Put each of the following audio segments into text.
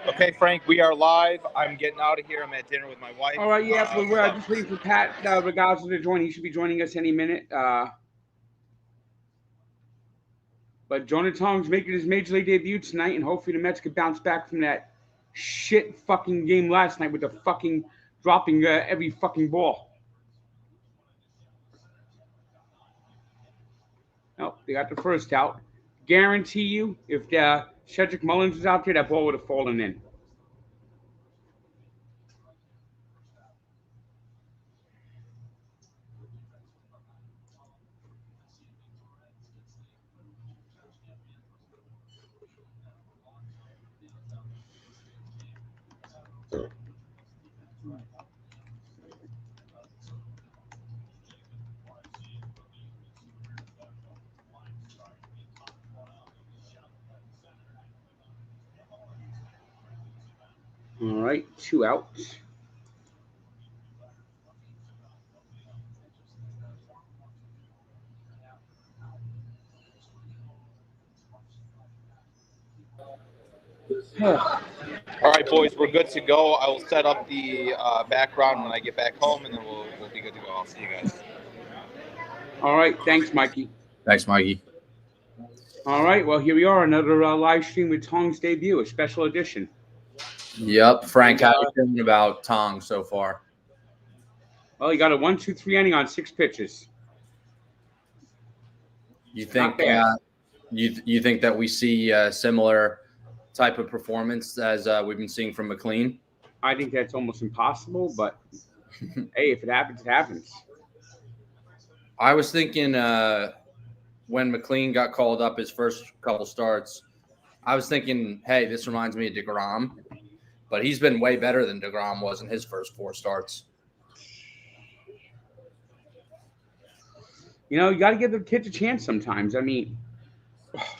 Okay, Frank, we are live. I'm getting out of here. I'm at dinner with my wife. All right, yeah, but we're just waiting for Pat Regazzo to join. He should be joining us any minute. But Jonah Tong's making his major league debut tonight, and hopefully the Mets could bounce back from that shit fucking game last night with the fucking dropping every fucking ball. No, they got the first out. Guarantee you, if Cedric Mullins was out there, that ball would have fallen in. All right, 2 outs. All right, boys, we're good to go. I will set up the background when I get back home, and then we'll be good to go. I'll see you guys. All right, thanks, Mikey. Thanks, Mikey. All right, well, here we are, another live stream with Tong's debut, a special edition. Yep, Frank, how are you feeling about Tong so far? Well, he got a 1-2-3 inning on 6 pitches. You think you think that we see a similar type of performance as we've been seeing from McLean? I think that's almost impossible, but hey, if it happens, it happens. I was thinking when McLean got called up his first couple starts, I was thinking, hey, this reminds me of DeGrom, but he's been way better than DeGrom was in his first 4 starts. You know, you got to give the kids a chance sometimes. I mean,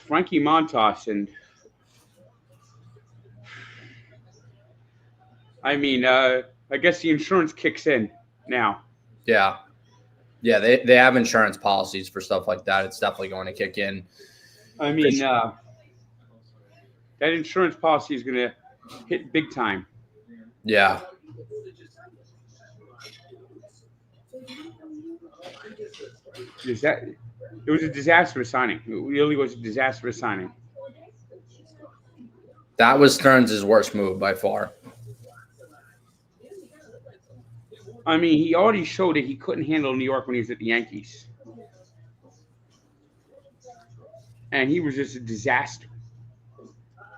Frankie Montas and I guess the insurance kicks in now. Yeah, they have insurance policies for stuff like that. It's definitely going to kick in. I mean, that insurance policy is going to hit big time. Yeah. It was a disastrous signing. It really was a disastrous signing. That was Stearns' worst move by far. I mean, he already showed that he couldn't handle New York when he was at the Yankees. And he was just a disaster.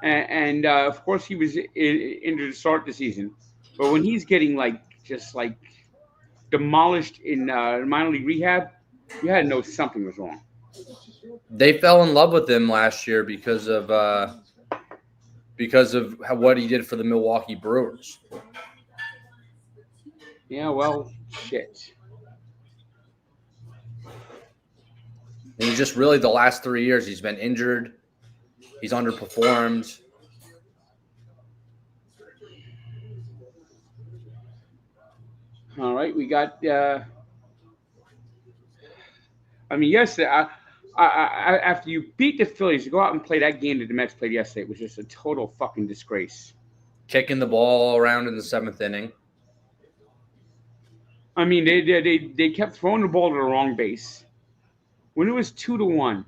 And of course, he was injured to start the season. But when he's getting just demolished in minor league rehab, you had to know something was wrong. They fell in love with him last year because of what he did for the Milwaukee Brewers. Yeah, well, shit. And he's just really the last 3 years he's been injured. He's underperformed. All right, we got. Yesterday, after you beat the Phillies, you go out and play that game that the Mets played yesterday. It was just a total fucking disgrace. Kicking the ball around in the 7th inning. I mean, they kept throwing the ball to the wrong base. When it was 2-1,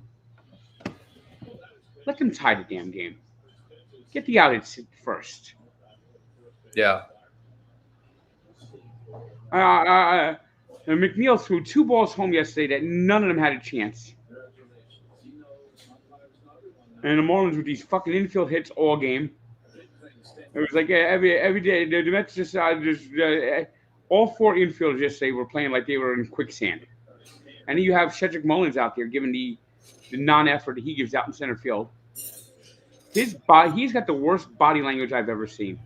let them tie the damn game. Get the out at first. Yeah. McNeil threw 2 balls home yesterday that none of them had a chance. And the Marlins with these fucking infield hits all game. It was like every day the Mets just all 4 infielders yesterday were playing like they were in quicksand. And then you have Cedric Mullins out there giving the non-effort that he gives out in center field. He's got the worst body language I've ever seen.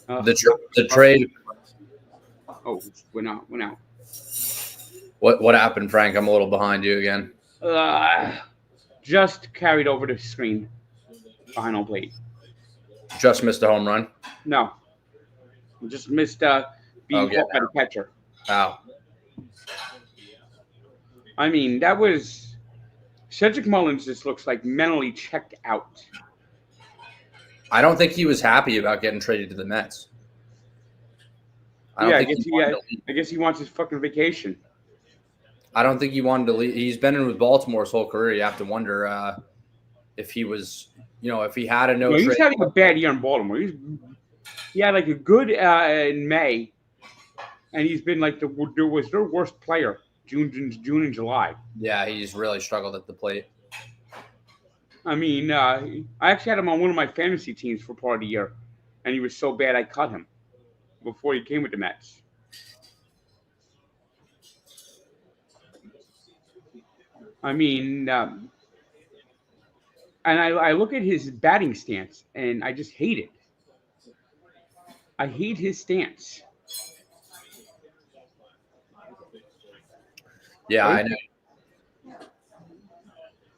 The trade. Oh, went out. What happened, Frank? I'm a little behind you again. Just carried over the screen behind home plate. Just missed a home run? No. Just missed being caught by the catcher. Wow. I mean, that was Cedric Mullins just looks like mentally checked out. I don't think he was happy about getting traded to the Mets. I don't think he wanted to leave. I guess he wants his fucking vacation. I don't think he wanted to leave. He's been in with Baltimore his whole career. You have to wonder if he was, if he had a no trade. He's having a bad year in Baltimore. He had like a good in May, and he's been like was their worst player June and July. Yeah, he's really struggled at the plate. I mean, I actually had him on one of my fantasy teams for part of the year, and he was so bad I cut him before he came with the Mets. I mean, and I look at his batting stance, and I just hate it. I hate his stance. Yeah, right? I know.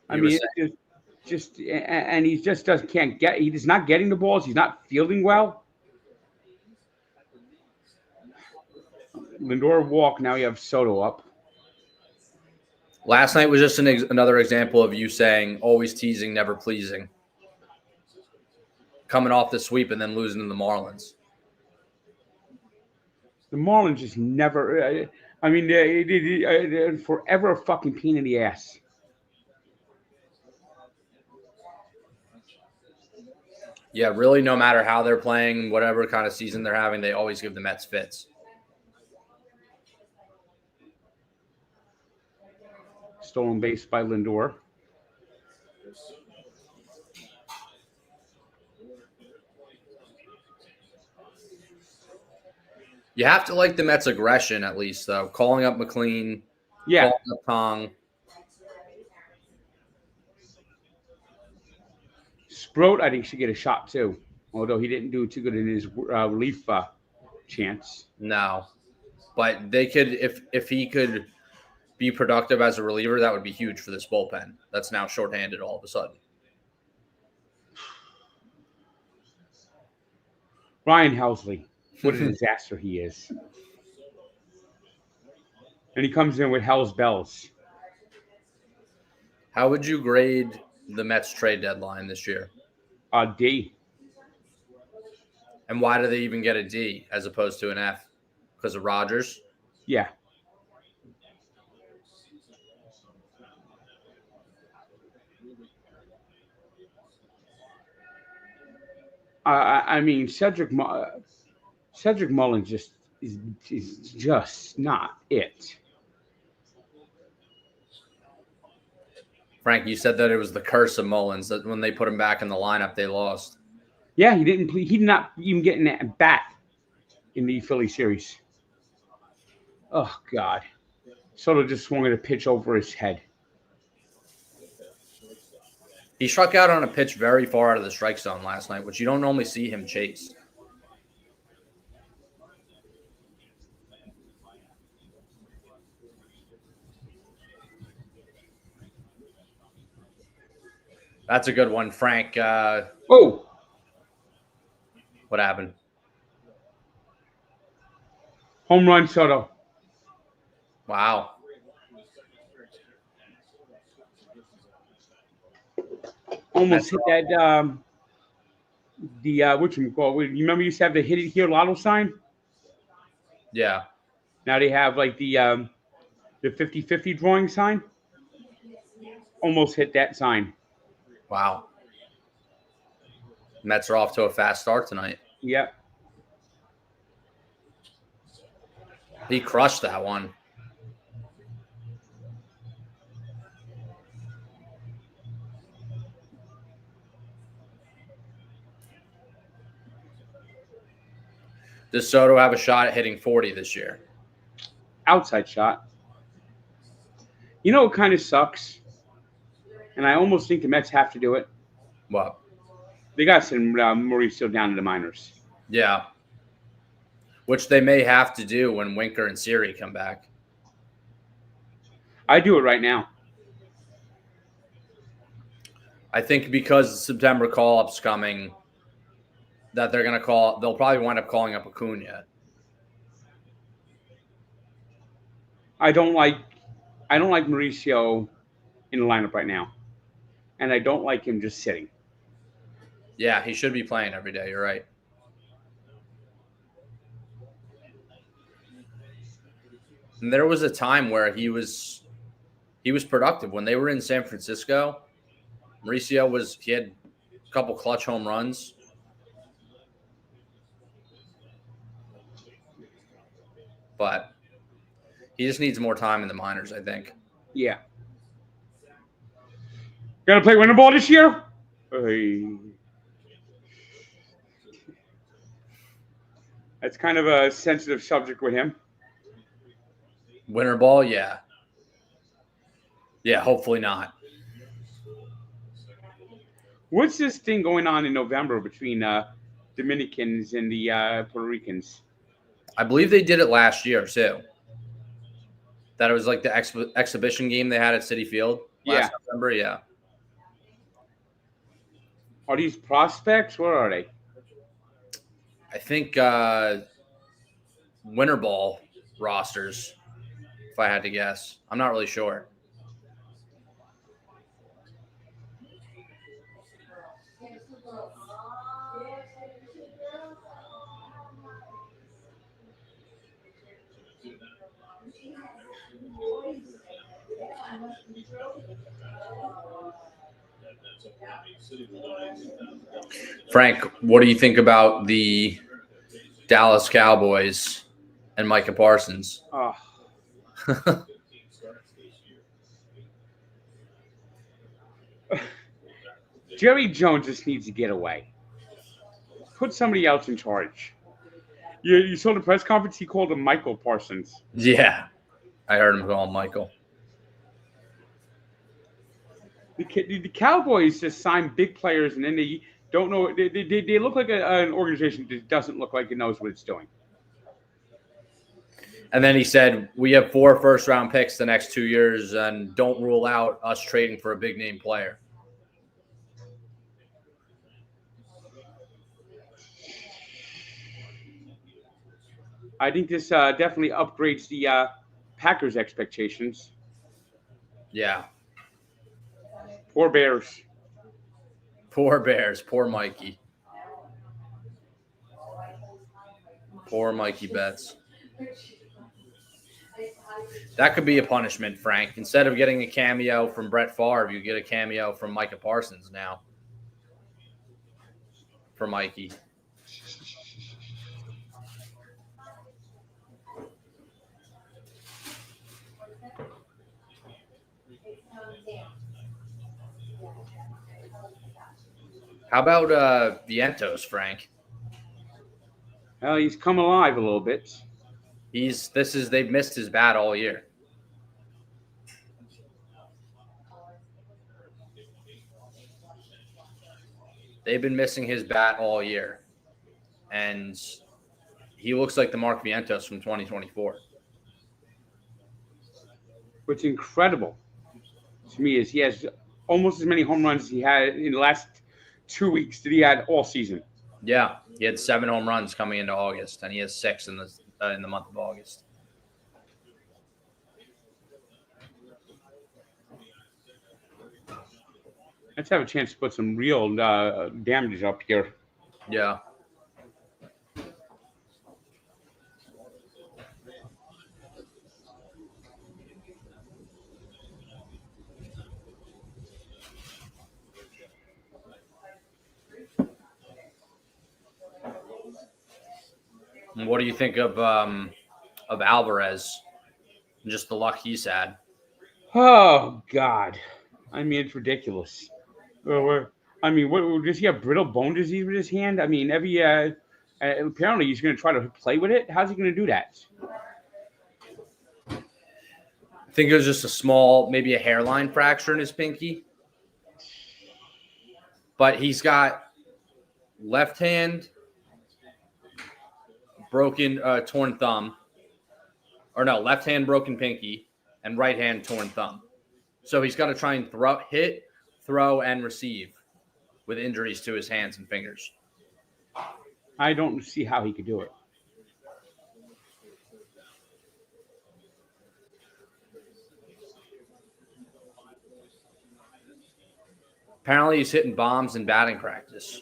I mean, and he just can't get. He's not getting the balls. He's not fielding well. Lindor walk. Now you have Soto up. Last night was just another example of you saying always teasing, never pleasing. Coming off the sweep and then losing to the Marlins. The Marlins just never. I mean, they're forever a fucking pain in the ass. Yeah, really, no matter how they're playing, whatever kind of season they're having, they always give the Mets fits. Stolen base by Lindor. You have to like the Mets' aggression, at least, though. Calling up McLean. Yeah. Calling up Kong. Sproat, I think, should get a shot, too. Although he didn't do too good in his relief chance. No. But they could, if he could be productive as a reliever, that would be huge for this bullpen. That's now shorthanded all of a sudden. Ryan Helsley. What a disaster he is. And he comes in with hell's bells. How would you grade the Mets trade deadline this year? D. And why do they even get a D as opposed to an F? Because of Rodgers? Yeah. I mean, Cedric Mullins just is just not it. Frank, you said that it was the curse of Mullins, that when they put him back in the lineup, they lost. Yeah, he didn't. He did not even get in that bat in the Philly series. Oh God, Soto just swung at a pitch over his head. He struck out on a pitch very far out of the strike zone last night, which you don't normally see him chase. That's a good one, Frank. Oh. What happened? Home run, Soto. Wow. Almost hit that, whatchamacallit. You remember you used to have the hit it here lotto sign? Yeah. Now they have like the 50-50 drawing sign. Almost hit that sign. Wow. Mets are off to a fast start tonight. Yep. He crushed that one. Does Soto have a shot at hitting 40 this year? Outside shot. You know what kind of sucks? And I almost think the Mets have to do it. What? They got to send Mauricio down to the minors. Yeah. Which they may have to do when Winker and Siri come back. I do it right now. I think because the September call-up's coming, that they're going to call – they'll probably wind up calling up Acuna. I don't like Mauricio in the lineup right now. And I don't like him just sitting. Yeah, he should be playing every day. You're right. And there was a time where he was productive when they were in San Francisco. Mauricio he had a couple clutch home runs. But he just needs more time in the minors, I think. Yeah. Gonna play winter ball this year? Hey. That's kind of a sensitive subject with him. Winter ball, yeah. Yeah, hopefully not. What's this thing going on in November between Dominicans and the Puerto Ricans? I believe they did it last year, too. That it was like the exhibition game they had at Citi Field last November, yeah. Are these prospects? What are they? I think winter ball rosters, if I had to guess. I'm not really sure. Frank, what do you think about the Dallas Cowboys and Micah Parsons? Oh. Jerry Jones just needs to get away. Put somebody else in charge. You saw the press conference? He called him Michael Parsons. Yeah, I heard him call him Michael. The Cowboys just sign big players, and then they don't know. They look like an organization that doesn't look like it knows what it's doing. And then he said, we have 4 first-round picks the next 2 years, and don't rule out us trading for a big-name player. I think this definitely upgrades the Packers' expectations. Yeah. Poor Bears. Poor Bears. Poor Mikey. Poor Mikey Betts. That could be a punishment, Frank. Instead of getting a cameo from Brett Favre, you get a cameo from Micah Parsons now. For Mikey. How about Vientos, Frank? Well, he's come alive a little bit. They've missed his bat all year. They've been missing his bat all year. And he looks like the Mark Vientos from 2024. What's incredible to me is he has almost as many home runs as he had in the last 2 weeks that he had all season. Yeah, he had 7 home runs coming into August, and he has 6 in the month of August. Let's have a chance to put some real damage up here. Yeah. And what do you think of Alvarez? And just the luck he's had. Oh God! I mean, it's ridiculous. I mean, what does he have? Brittle bone disease with his hand? I mean, apparently he's going to try to play with it. How's he going to do that? I think it was just a small, maybe a hairline fracture in his pinky. But he's got left hand broken, torn thumb. Or no, left hand broken pinky and right hand torn thumb. So he's got to try and hit, throw, and receive with injuries to his hands and fingers. I don't see how he could do it. Apparently he's hitting bombs in batting practice.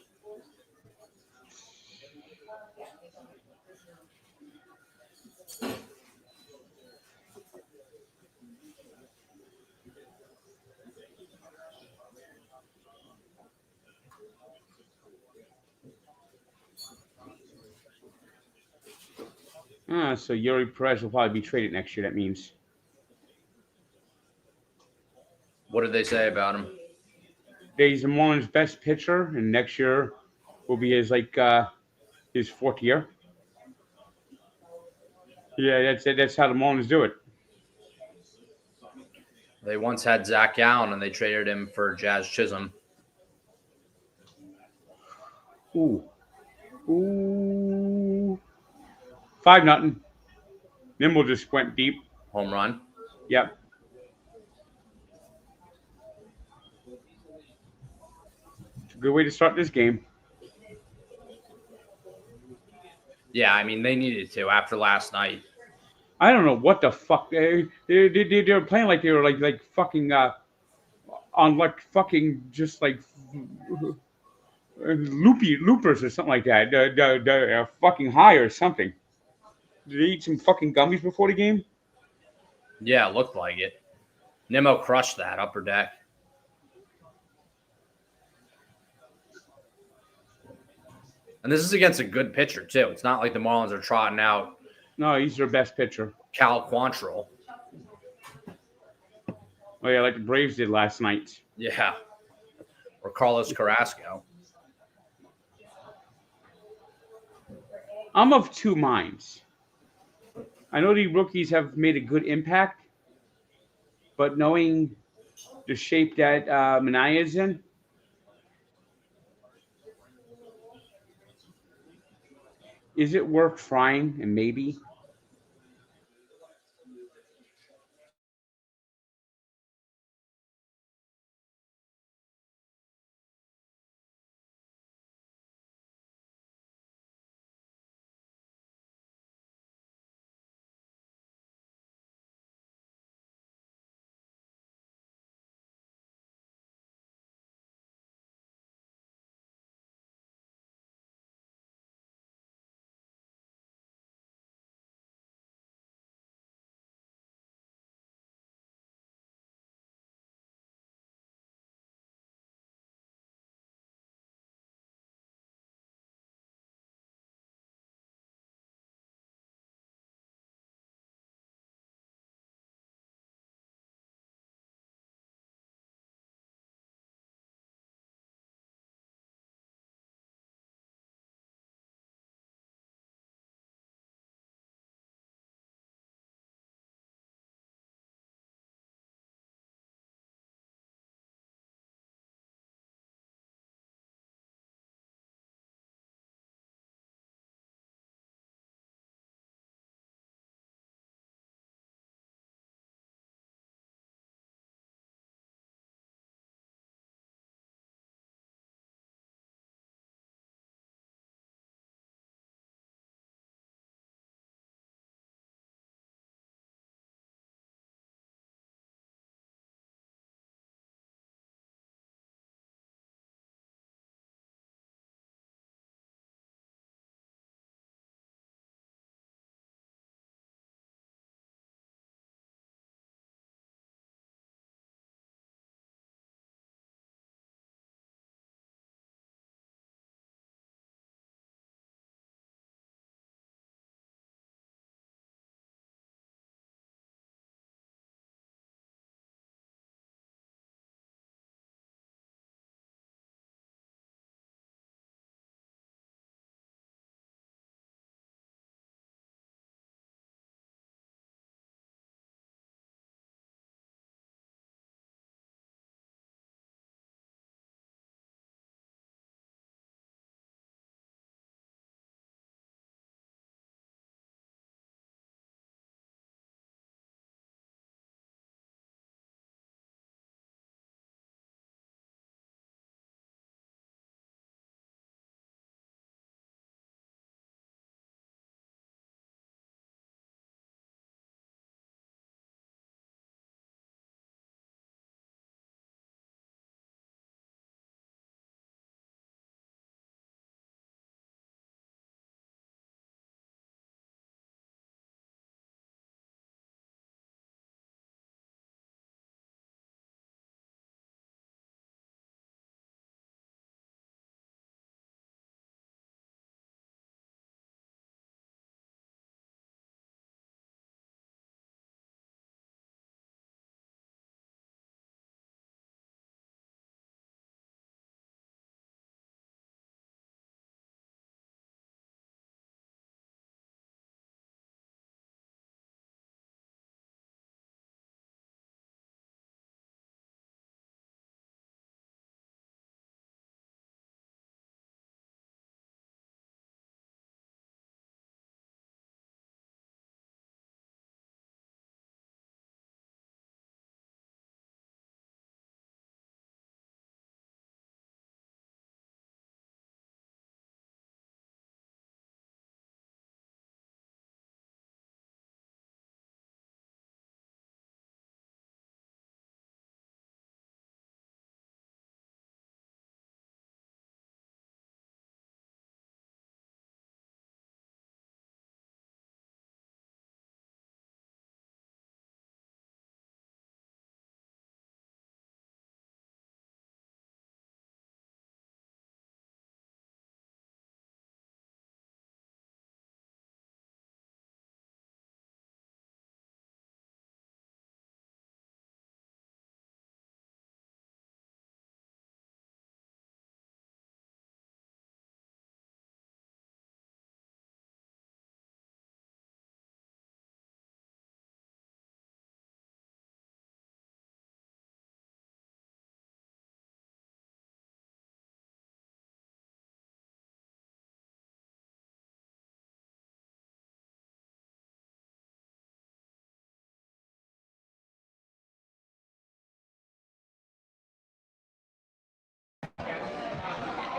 So Yuri Perez will probably be traded next year. That means What did they say about him? he's the Marlins' best pitcher, and next year will be his fourth year. Yeah, that's it. That's how the Marlins do it. They once had Zach Allen, and they traded him for Jazz Chisholm. Ooh, ooh, 5-0. Nimble just went deep. Home run. Yep. It's a good way to start this game. Yeah, I mean, they needed to after last night. I don't know what the fuck they were playing like they were like fucking on like fucking just like loopers or something like that. They're fucking high or something. Did they eat some fucking gummies before the game? Yeah, it looked like it. Nimmo crushed that upper deck. And this is against a good pitcher, too. It's not like the Marlins are trotting out No, he's their best pitcher. Cal Quantrill. Oh yeah, like the Braves did last night. Yeah. Or Carlos Carrasco. I'm of two minds. I know the rookies have made a good impact, but knowing the shape that Minaya is in, is it worth trying? And maybe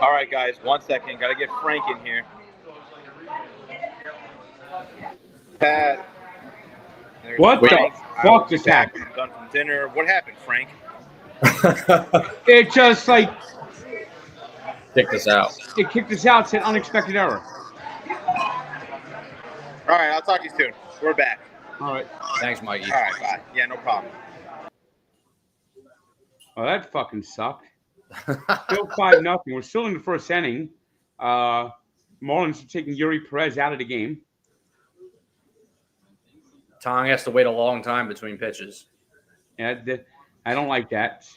All right, guys, 1 second. Gotta get Frank in here. Pat. There's What Frank. the I will fuck be just back happened? when I'm done from dinner. What happened, Frank? It just like Kick this out. it kicked us out. Said unexpected error. All right, I'll talk to you soon. We're back. All right. Thanks, Mikey. All right, bye. Yeah, no problem. Oh, that fucking sucked. Still 5-0. We're still in the first inning. Marlins are taking Yuri Perez out of the game. Tong has to wait a long time between pitches. Yeah, I don't like that.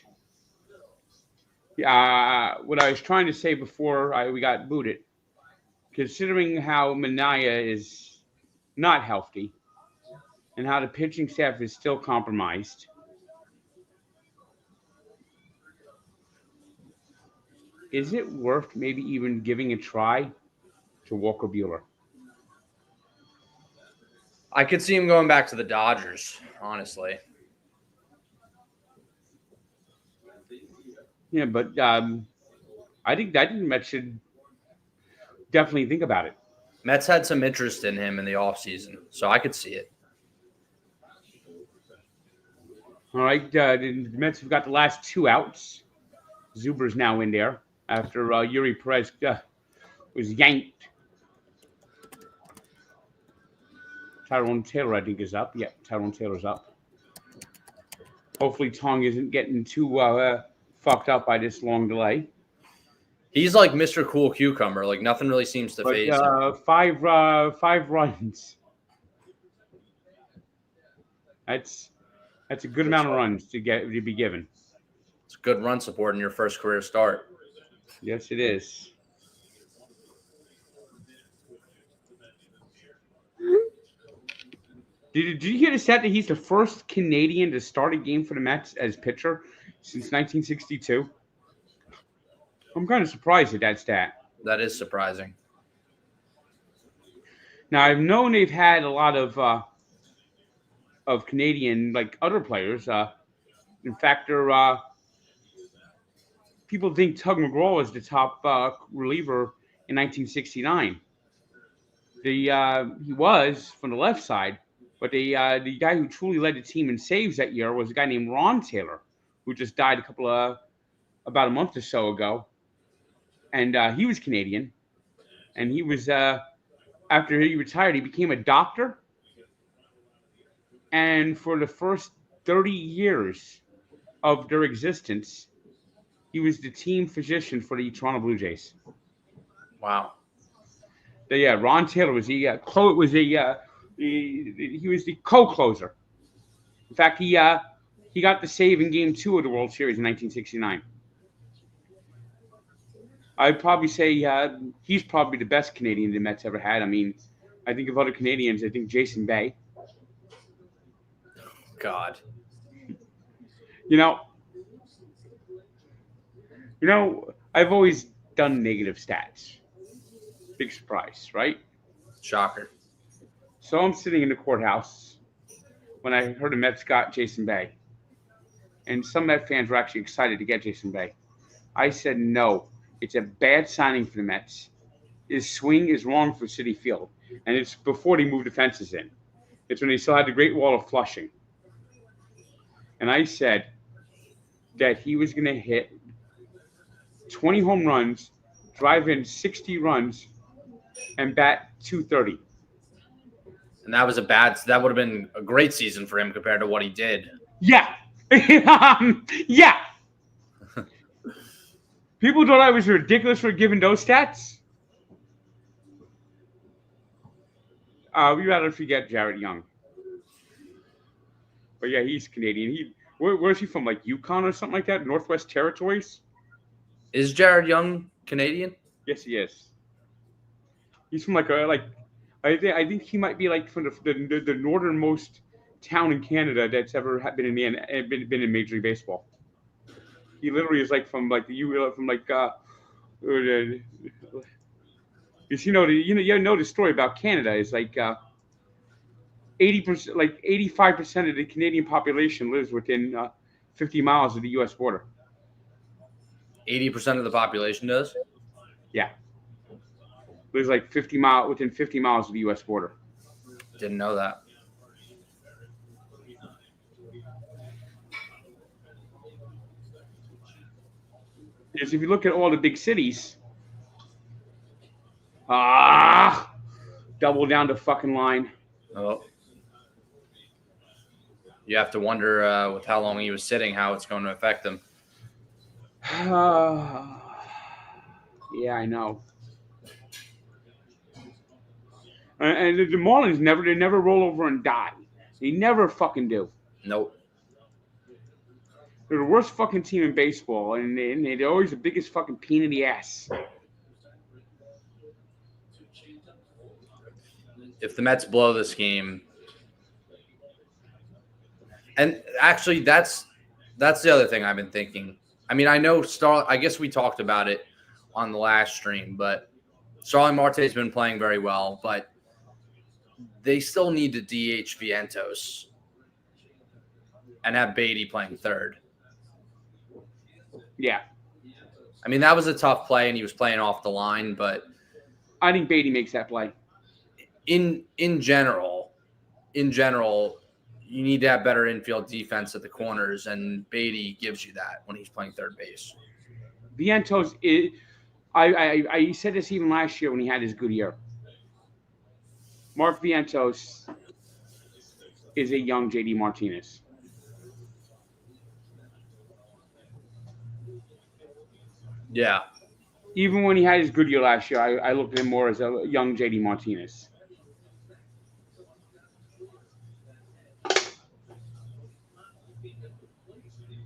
What I was trying to say before we got booted, considering how Minaya is not healthy and how the pitching staff is still compromised, is it worth maybe even giving a try to Walker Buehler? I could see him going back to the Dodgers, honestly. Yeah, but I think the Mets should definitely think about it. Mets had some interest in him in the offseason, so I could see it. All right, the Mets have got the last 2 outs. Zuber's now in there after Yuri Perez was yanked. Tyrone Taylor, I think, is up. Yeah, Tyrone Taylor's up. Hopefully, Tong isn't getting too fucked up by this long delay. He's like Mr. Cool Cucumber. Like, nothing really seems to phase him. 5 runs. That's a good amount of runs to be given. It's good run support in your first career start. Yes, it is. Did you hear the stat that he's the first Canadian to start a game for the Mets as pitcher since 1962? I'm kind of surprised at that stat. That is surprising. Now, I've known they've had a lot of Canadian, like other players. In fact, people think Tug McGraw was the top reliever in 1969. He was from the left side, but the guy who truly led the team in saves that year was a guy named Ron Taylor, who just died about a month or so ago. And he was Canadian, and he was after he retired, he became a doctor. And for the first 30 years of their existence, he was the team physician for the Toronto Blue Jays. Wow. Yeah, Ron Taylor was he was the co-closer. In fact, he got the save in Game 2 of the World Series in 1969. I'd probably say he's probably the best Canadian the Mets ever had. I mean, I think of other Canadians. I think Jason Bay. God. You know, I've always done negative stats. Big surprise, right? Shocker. So I'm sitting in the courthouse when I heard the Mets got Jason Bay. And some Met fans were actually excited to get Jason Bay. I said, no, it's a bad signing for the Mets. His swing is wrong for Citi Field. And it's before they moved the fences in. It's when they still had the Great Wall of Flushing. And I said that he was going to hit 20 home runs, drive in 60 runs, and bat 230. And that would have been a great season for him compared to what he did. Yeah. Yeah. People thought I was ridiculous for giving those stats. We rather forget Jared Young. But yeah, he's Canadian. Where's he from? Like Yukon or something like that? Northwest Territories? Is Jared Young Canadian? Yes, he is. He's from I think he might be like from the northernmost town in Canada that's ever been in Major League Baseball. He literally is like from like you know the story about Canada is like 80%, like 85% of the Canadian population lives within 50 miles of the U.S. border. 80% of the population does? Yeah. Lives like within 50 miles of the U.S. border. Didn't know that. Because if you look at all the big cities, double down the fucking line. Oh. You have to wonder with how long he was sitting, how it's going to affect him. Yeah, I know. And the Marlins never roll over and die. They never fucking do. Nope. They're the worst fucking team in baseball, and they're always the biggest fucking pain in the ass. If the Mets blow this game, and actually that's the other thing I've been thinking. I mean, I know I guess we talked about it on the last stream, but Starling Marte's been playing very well, but they still need to DH Vientos and have Beatty playing third. Yeah. I mean, that was a tough play, and he was playing off the line, but I think Beatty makes that play. In general, you need to have better infield defense at the corners, and Beatty gives you that when he's playing third base. Vientos is. I said this even last year when he had his good year. Mark Vientos is a young JD Martinez. Yeah. Even when he had his good year last year, I looked at him more as a young JD Martinez.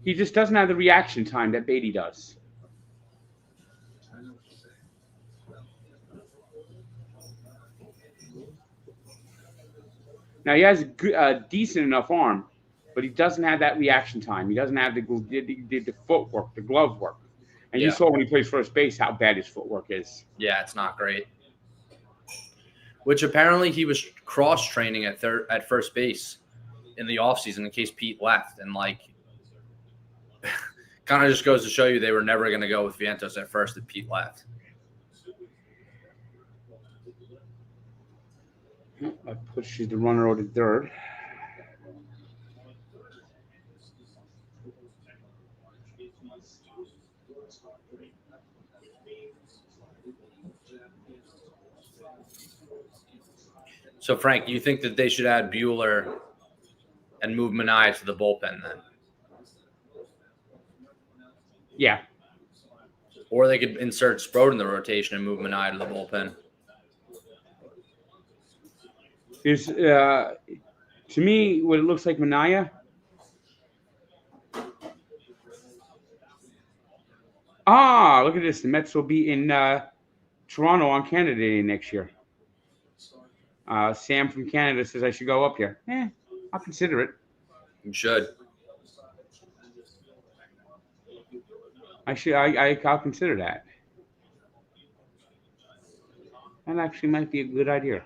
He just doesn't have the reaction time that Beatty does. Now, he has a decent enough arm, but he doesn't have that reaction time. He doesn't have the footwork, the glove work. And you saw when he plays first base how bad his footwork is. Yeah, it's not great. Which apparently he was cross-training at first base in the offseason in case Pete left. And, kind of just goes to show you they were never going to go with Vientos at first if Pete left. I pushes the runner over to third. So, Frank, you think that they should add Buehler and move Manaea to the bullpen then? Yeah. Or they could insert Sprode in the rotation and move Manaea to the bullpen. Is to me, what it looks like Manaea. Look at this. The Mets will be in Toronto on Canada Day next year. Sam from Canada says I should go up here. I'll consider it. You should. I'll consider that. That actually might be a good idea.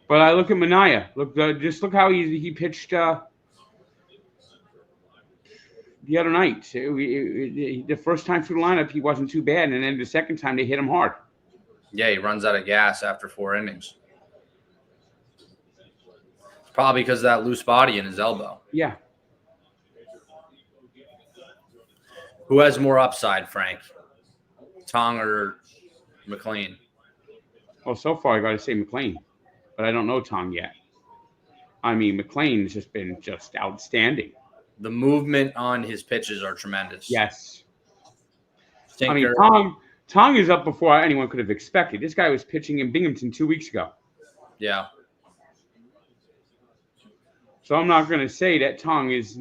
But I look at Manaea. Just look how he pitched the other night. The first time through the lineup, he wasn't too bad, and then the second time they hit him hard. Yeah, he runs out of gas after 4 innings. It's probably because of that loose body in his elbow. Yeah. Who has more upside, Frank? Tong or McLean? Well, so far I got to say McLean, but I don't know Tong yet. I mean, McLean's just been outstanding. The movement on his pitches are tremendous. Yes. Tinker. I mean, Tong is up before anyone could have expected. This guy was pitching in Binghamton 2 weeks ago. Yeah. So I'm not going to say that Tong is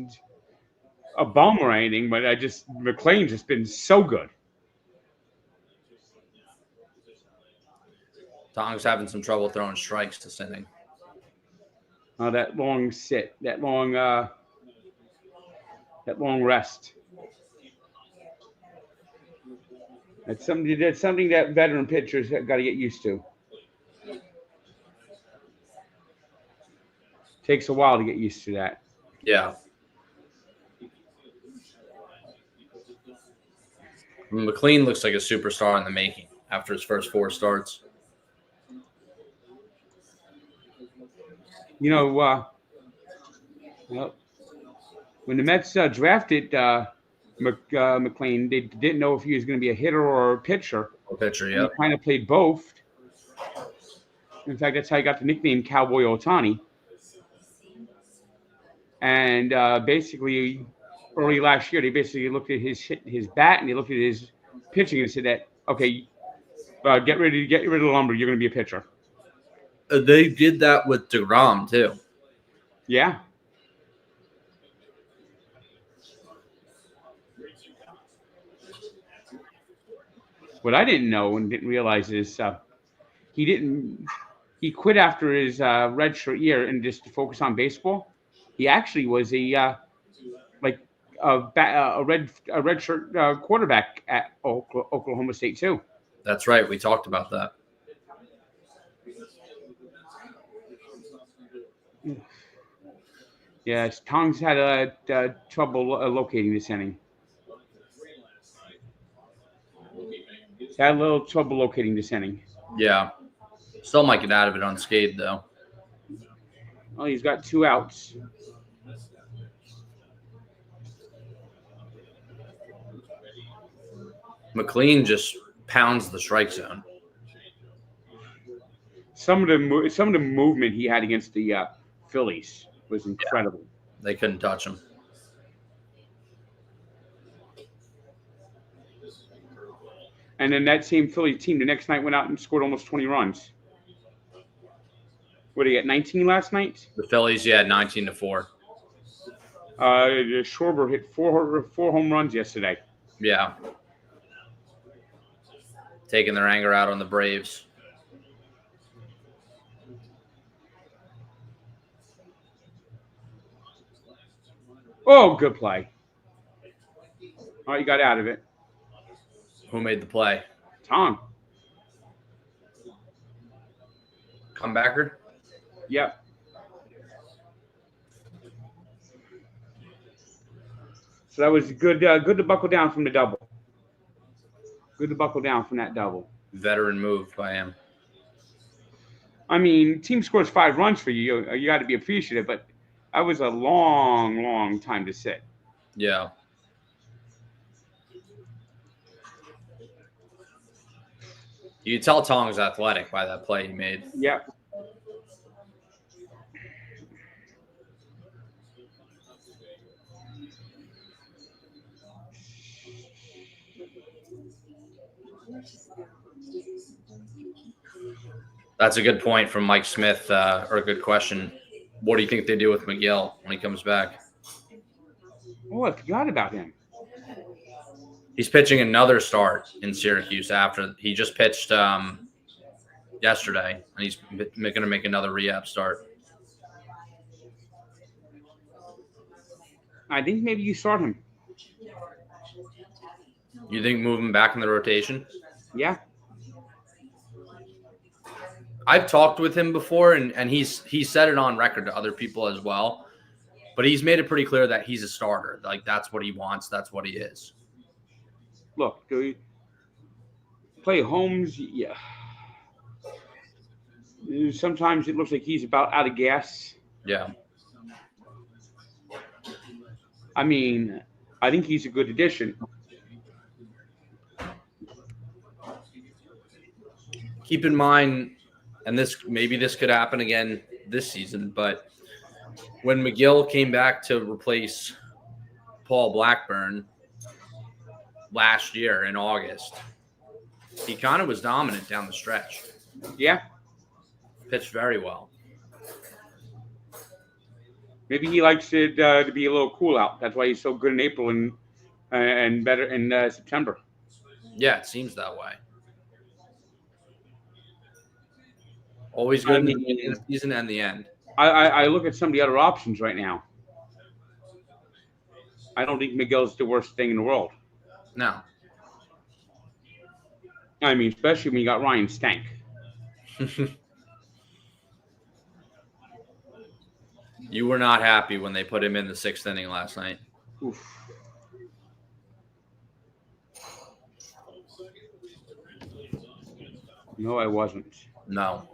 a bum or anything, but McLean's just been so good. Tong's having some trouble throwing strikes this inning. That long sit, that long rest. That's something that veteran pitchers have got to get used to. Takes a while to get used to that. Yeah. McLean looks like a superstar in the making after his first 4 starts. You know, well, when the Mets drafted McLean, they didn't know if he was going to be a hitter or a pitcher. Pitcher, And he yep. kind of played both. In fact, that's how he got the nickname Cowboy Ohtani. And basically, early last year, they basically looked at his bat and they looked at his pitching and said that, okay, get rid of the lumber. You're going to be a pitcher. They did that with DeGrom too. Yeah. What I didn't know and didn't realize is he quit after his redshirt year and just to focus on baseball. He actually was a redshirt quarterback at Oklahoma State too. That's right. We talked about that. Yes, Tongs had trouble locating this inning. Had a little trouble locating this inning. Yeah. Still might get out of it unscathed, though. Well, he's got 2 outs. McLean just pounds the strike zone. Some of the movement he had against the Phillies was incredible. Yeah. They couldn't touch him. And then that same Philly team the next night went out and scored almost 20 runs. What did he get? 19 last night? The Phillies, yeah, 19-4. Schwarber hit four home runs yesterday. Yeah. Taking their anger out on the Braves. Oh, good play. Oh, you got out of it. Who made the play? Tom. Comebacker? Yep. So that was good. Good to buckle down from the double. Good to buckle down from that double. Veteran move by him. I mean, team scores 5 runs for you. You got to be appreciative, but that was a long, long time to sit. Yeah. You could tell Tong's athletic by that play he made. Yep. That's a good point from Mike Smith, or a good question. What do you think they do with McGill when he comes back? Oh, I forgot about him. He's pitching another start in Syracuse after he just pitched yesterday, and he's going to make another rehab start. I think maybe you start him. You think move him back in the rotation? Yeah. I've talked with him before, and he's said it on record to other people as well. But he's made it pretty clear that he's a starter. Like, that's what he wants. That's what he is. Look, do we play Holmes? Yeah. Sometimes it looks like he's about out of gas. Yeah. I mean, I think he's a good addition. Keep in mind, and this could happen again this season, but when McGill came back to replace Paul Blackburn last year in August, he kind of was dominant down the stretch. Yeah. Pitched very well. Maybe he likes it to be a little cool out. That's why he's so good in April and better in September. Yeah, it seems that way. Always good in the beginning of the season and the end. I look at some of the other options right now. I don't think Miguel's the worst thing in the world. No. I mean, especially when you got Ryan Stank. You were not happy when they put him in the 6th inning last night. Oof. No, I wasn't. No.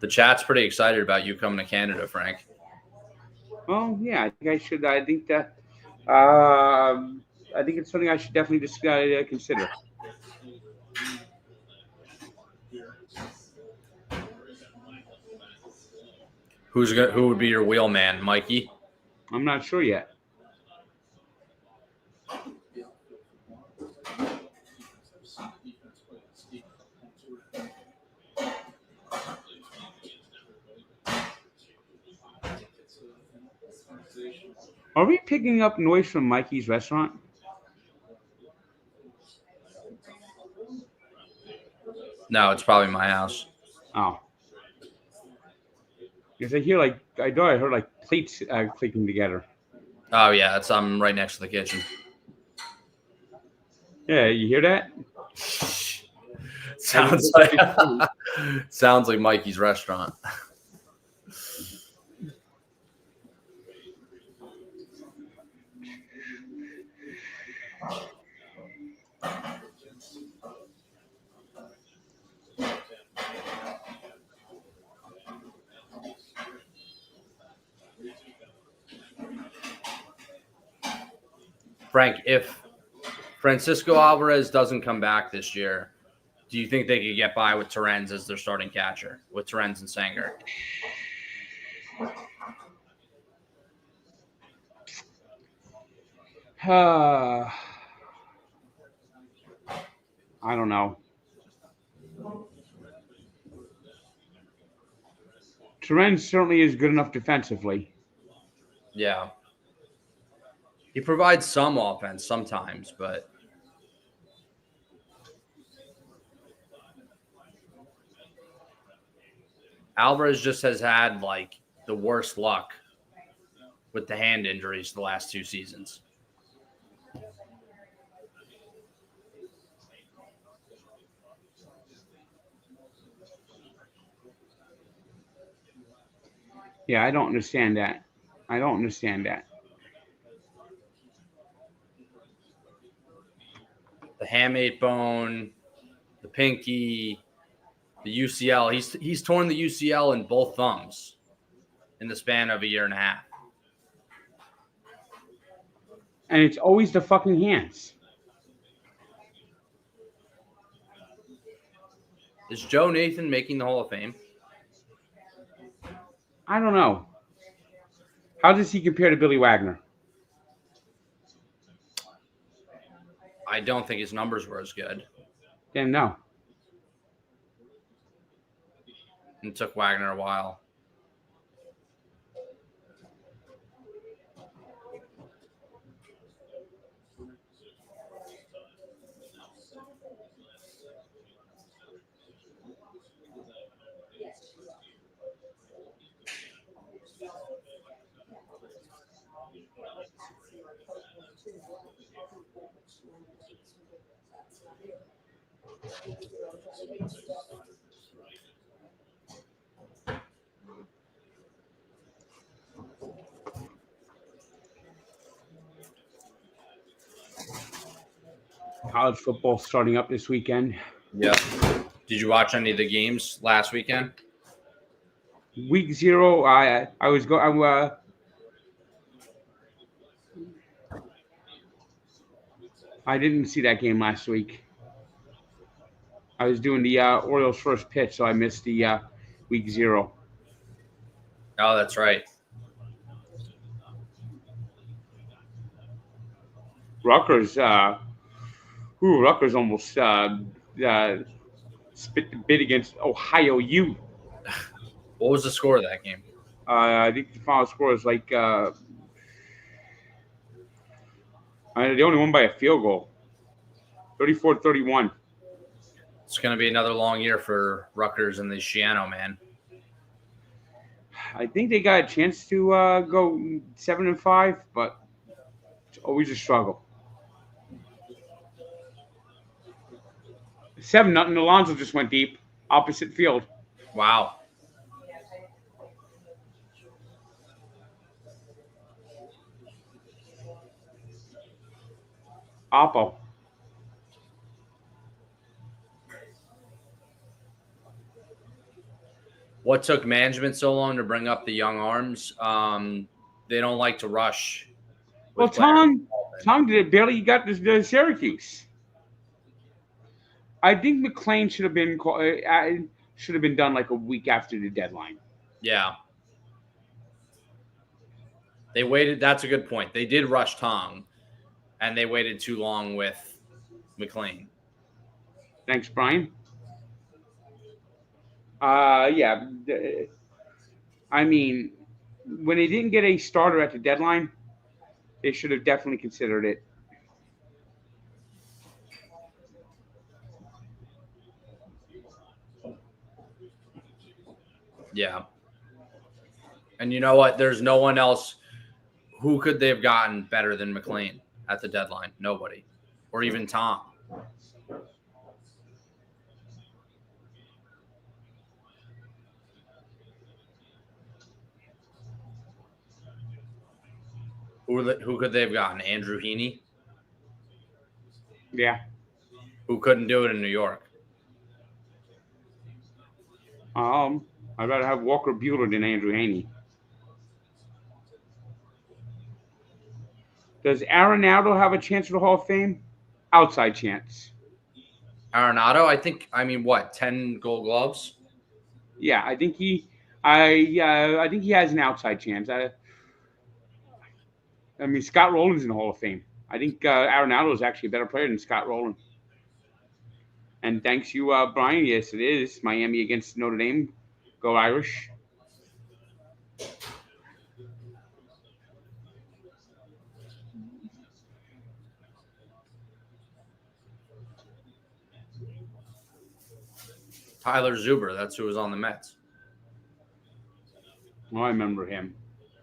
The chat's pretty excited about you coming to Canada, Frank. Well, yeah, I think I should. I think that. I think it's something I should definitely just consider. Who would be your wheelman, Mikey? I'm not sure yet. Are we picking up noise from Mikey's restaurant? No, it's probably my house. Oh. Because I hear I heard plates clicking together. Oh yeah, I'm right next to the kitchen. Yeah, you hear that? Sounds like Mikey's restaurant. Frank, if Francisco Alvarez doesn't come back this year, do you think they could get by with Terens as their starting catcher, with Terens and Sanger? I don't know. Terens certainly is good enough defensively. Yeah. He provides some offense sometimes, but Alvarez just has had the worst luck with the hand injuries the last 2 seasons. Yeah, I don't understand that. The hamate bone, the pinky, the UCL. He's torn the UCL in both thumbs in the span of a year and a half. And it's always the fucking hands. Is Joe Nathan making the Hall of Fame? I don't know. How does he compare to Billy Wagner? I don't think his numbers were as good. Then no. It took Wagner a while. College football starting up this weekend. Yeah. Did you watch any of the games last weekend? Week 0, I didn't see that game last week. I was doing the Orioles first pitch, so I missed the week 0. Oh, that's right. Rutgers almost spit the bid against Ohio U. What was the score of that game? I think the final score is they only won by a field goal, 34-31. It's going to be another long year for Rutgers and the Shiano, man. I think they got a chance to go 7-5, but it's always a struggle. 7-0. Alonso just went deep, opposite field. Wow. Oppo. What took management so long to bring up the young arms? They don't like to rush. Well, Tom did it. Barely got the Syracuse. I think McLean should have been done like a week after the deadline. Yeah. They waited. That's a good point. They did rush Tong, and they waited too long with McLean. Thanks, Brian. Yeah. I mean, when they didn't get a starter at the deadline, they should have definitely considered it. Yeah. And you know what? There's no one else. Who could they have gotten better than McLean at the deadline? Nobody. Or even Tom. Who could they have gotten? Andrew Heaney? Yeah. Who couldn't do it in New York? I'd rather have Walker Buehler than Andrew Haney. Does Arenado have a chance for the Hall of Fame? Outside chance. Arenado, I mean, what, 10 Gold Gloves? Yeah, I think I think he has an outside chance. I mean, Scott Rowland's in the Hall of Fame. I think Arenado is actually a better player than Scott Rowland. And thanks you, Brian. Yes, it is Miami against Notre Dame. Go Irish. Tyler Zuber, that's who was on the Mets. Oh, I remember him.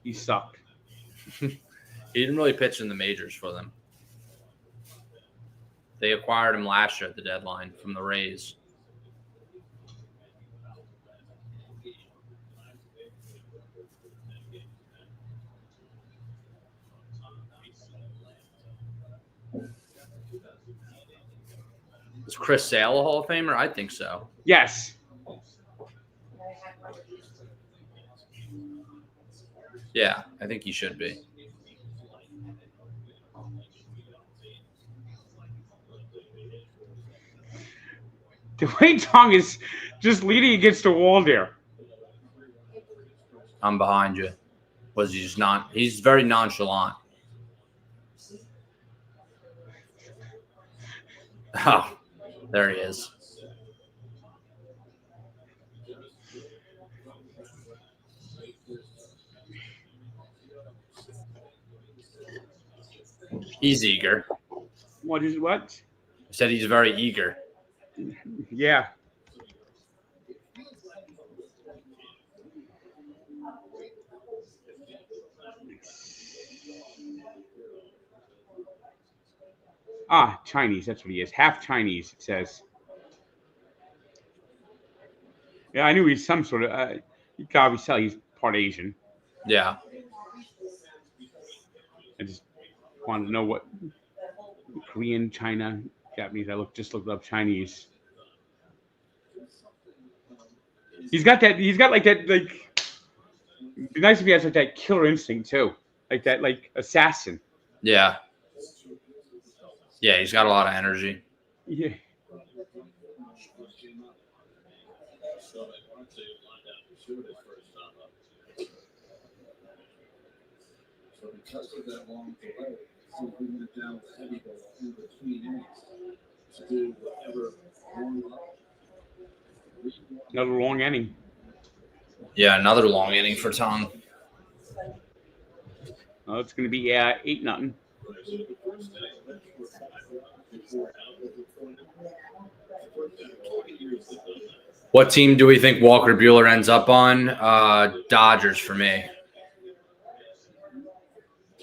He sucked. He didn't really pitch in the majors for them. They acquired him last year at the deadline from the Rays. Is Chris Sale a Hall of Famer? I think so. Yes. Yeah, I think he should be. Dwayne Tong is just leaning against the wall there. I'm behind you. Was he just not? He's very nonchalant. Oh, there he is. He's eager. What? He said he's very eager. Yeah. Chinese. That's what he is. Half Chinese, it says. Yeah, I knew he's some sort of. You can obviously tell he's part Asian. Yeah. I just wanted to know what Korean, China, Japanese. Just looked up Chinese. He's got like that. Like, it'd be nice if he has like that killer instinct too, like that, like assassin. Yeah. Yeah, he's got a lot of energy. Yeah. Because of that long delay, so we went down with heavy ball in between innings to do whatever warm up. Another long inning. Yeah, another long inning for Tom. Oh, it's going to be 8-0. What team do we think Walker Buehler ends up on? Dodgers for me.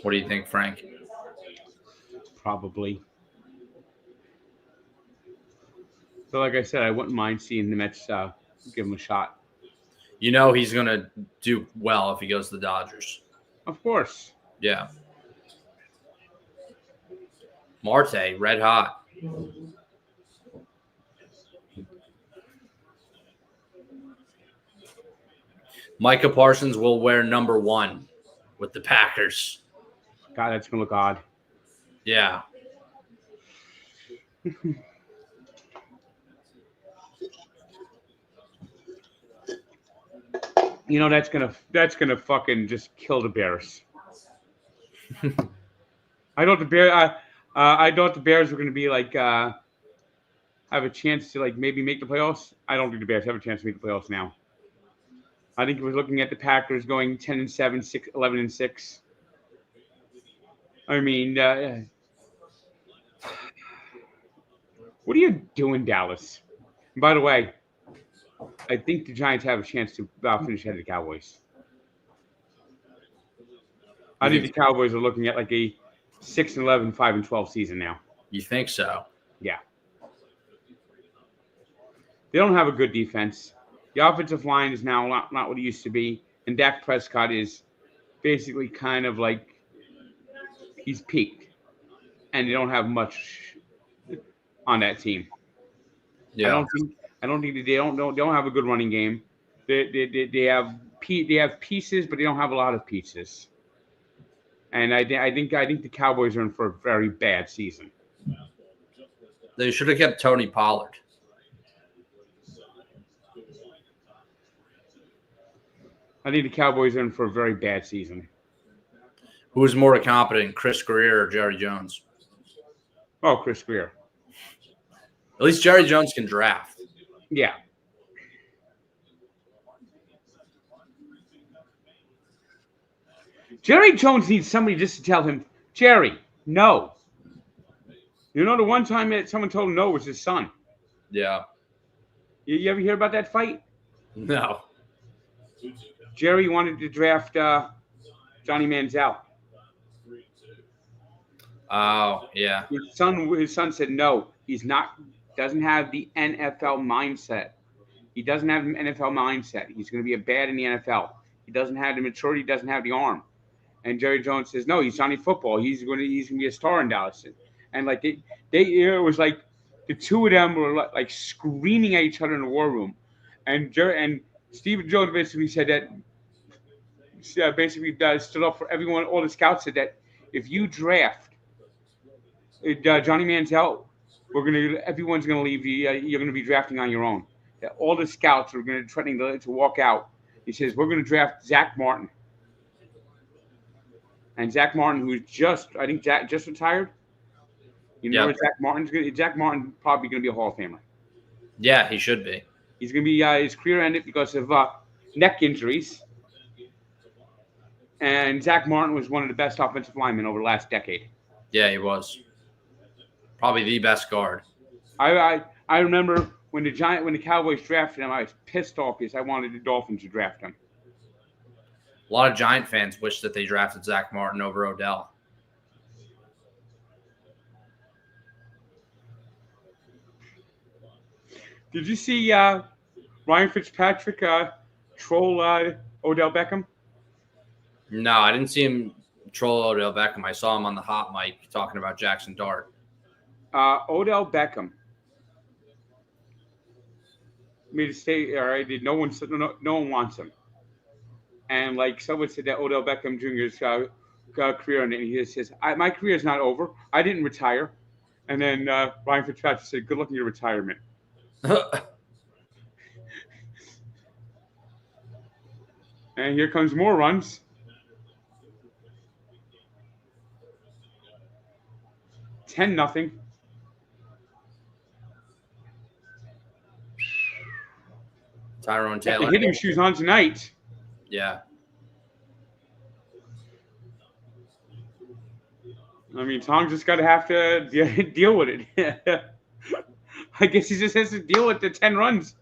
What do you think, Frank? Probably. So, like I said, I wouldn't mind seeing the Mets give him a shot. You know he's going to do well if he goes to the Dodgers. Of course. Yeah. Marte, red hot. Micah Parsons will wear number 1 with the Packers. God, that's going to look odd. Yeah. You know, that's gonna fucking just kill the Bears. I thought the Bears were gonna be like have a chance to like maybe make the playoffs. I don't think the Bears have a chance to make the playoffs now. I think we're looking at the Packers going 10-7, 11-6. I mean, what are you doing, Dallas? And by the way, I think the Giants have a chance to finish ahead of the Cowboys. I think the Cowboys are looking at like a 6-11, 5-12 season now. You think so? Yeah. They don't have a good defense. The offensive line is now not what it used to be. And Dak Prescott is basically kind of like he's peaked. And they don't have much on that team. Yeah. I don't think they don't have a good running game. They have pieces, but they don't have a lot of pieces. And I think the Cowboys are in for a very bad season. They should have kept Tony Pollard. I think the Cowboys are in for a very bad season. Who is more competent, Chris Greer or Jerry Jones? Oh, Chris Greer. At least Jerry Jones can draft. Yeah. Jerry Jones needs somebody just to tell him, Jerry, no. You know, the one time that someone told him no was his son. Yeah. You ever hear about that fight? No. Jerry wanted to draft Johnny Manziel. Oh, yeah. His son said no. Doesn't have the NFL mindset. He doesn't have an NFL mindset. He's going to be a bad in the NFL. He doesn't have the maturity. He doesn't have the arm. And Jerry Jones says, no, he's Johnny Football. He's going to be a star in Dallas. And like it was like the two of them were like screaming at each other in the war room. And Stephen Jones basically said that stood up for everyone. All the scouts said that if you draft Johnny Manziel, everyone's going to leave. You're going to be drafting on your own. That all the scouts are going to threatening to walk out. He says we're going to draft Zach Martin. And Zach Martin, who's just retired. You know where Zach Martin's probably going to be a Hall of Famer. Yeah, he should be. He's going to be his career ended because of neck injuries. And Zach Martin was one of the best offensive linemen over the last decade. Yeah, he was. Probably the best guard. I remember when the Cowboys drafted him, I was pissed off because I wanted the Dolphins to draft him. A lot of Giant fans wish that they drafted Zach Martin over Odell. Did you see Ryan Fitzpatrick troll Odell Beckham? No, I didn't see him troll Odell Beckham. I saw him on the hot mic talking about Jackson Dart. Odell Beckham made a statement. All right, no one wants him. And like someone said that Odell Beckham Jr.'s career, and he says, "My career is not over. I didn't retire." And then Ryan Fitzpatrick said, "Good luck in your retirement." And here comes more runs. $10-0. Tyrone Taylor. The hitting shoes on tonight. Yeah. I mean, Tom just got to have to deal with it. I guess he just has to deal with the 10 runs.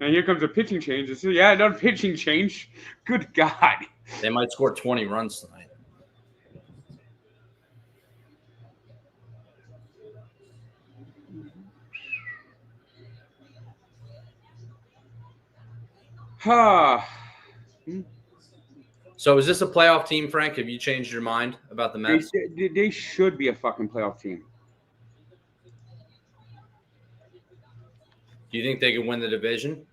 And here comes a pitching change. Yeah, another pitching change. Good God. They might score 20 runs tonight. So is this a playoff team, Frank? Have you changed your mind about the Mets? They should be a fucking playoff team. Do you think they can win the division?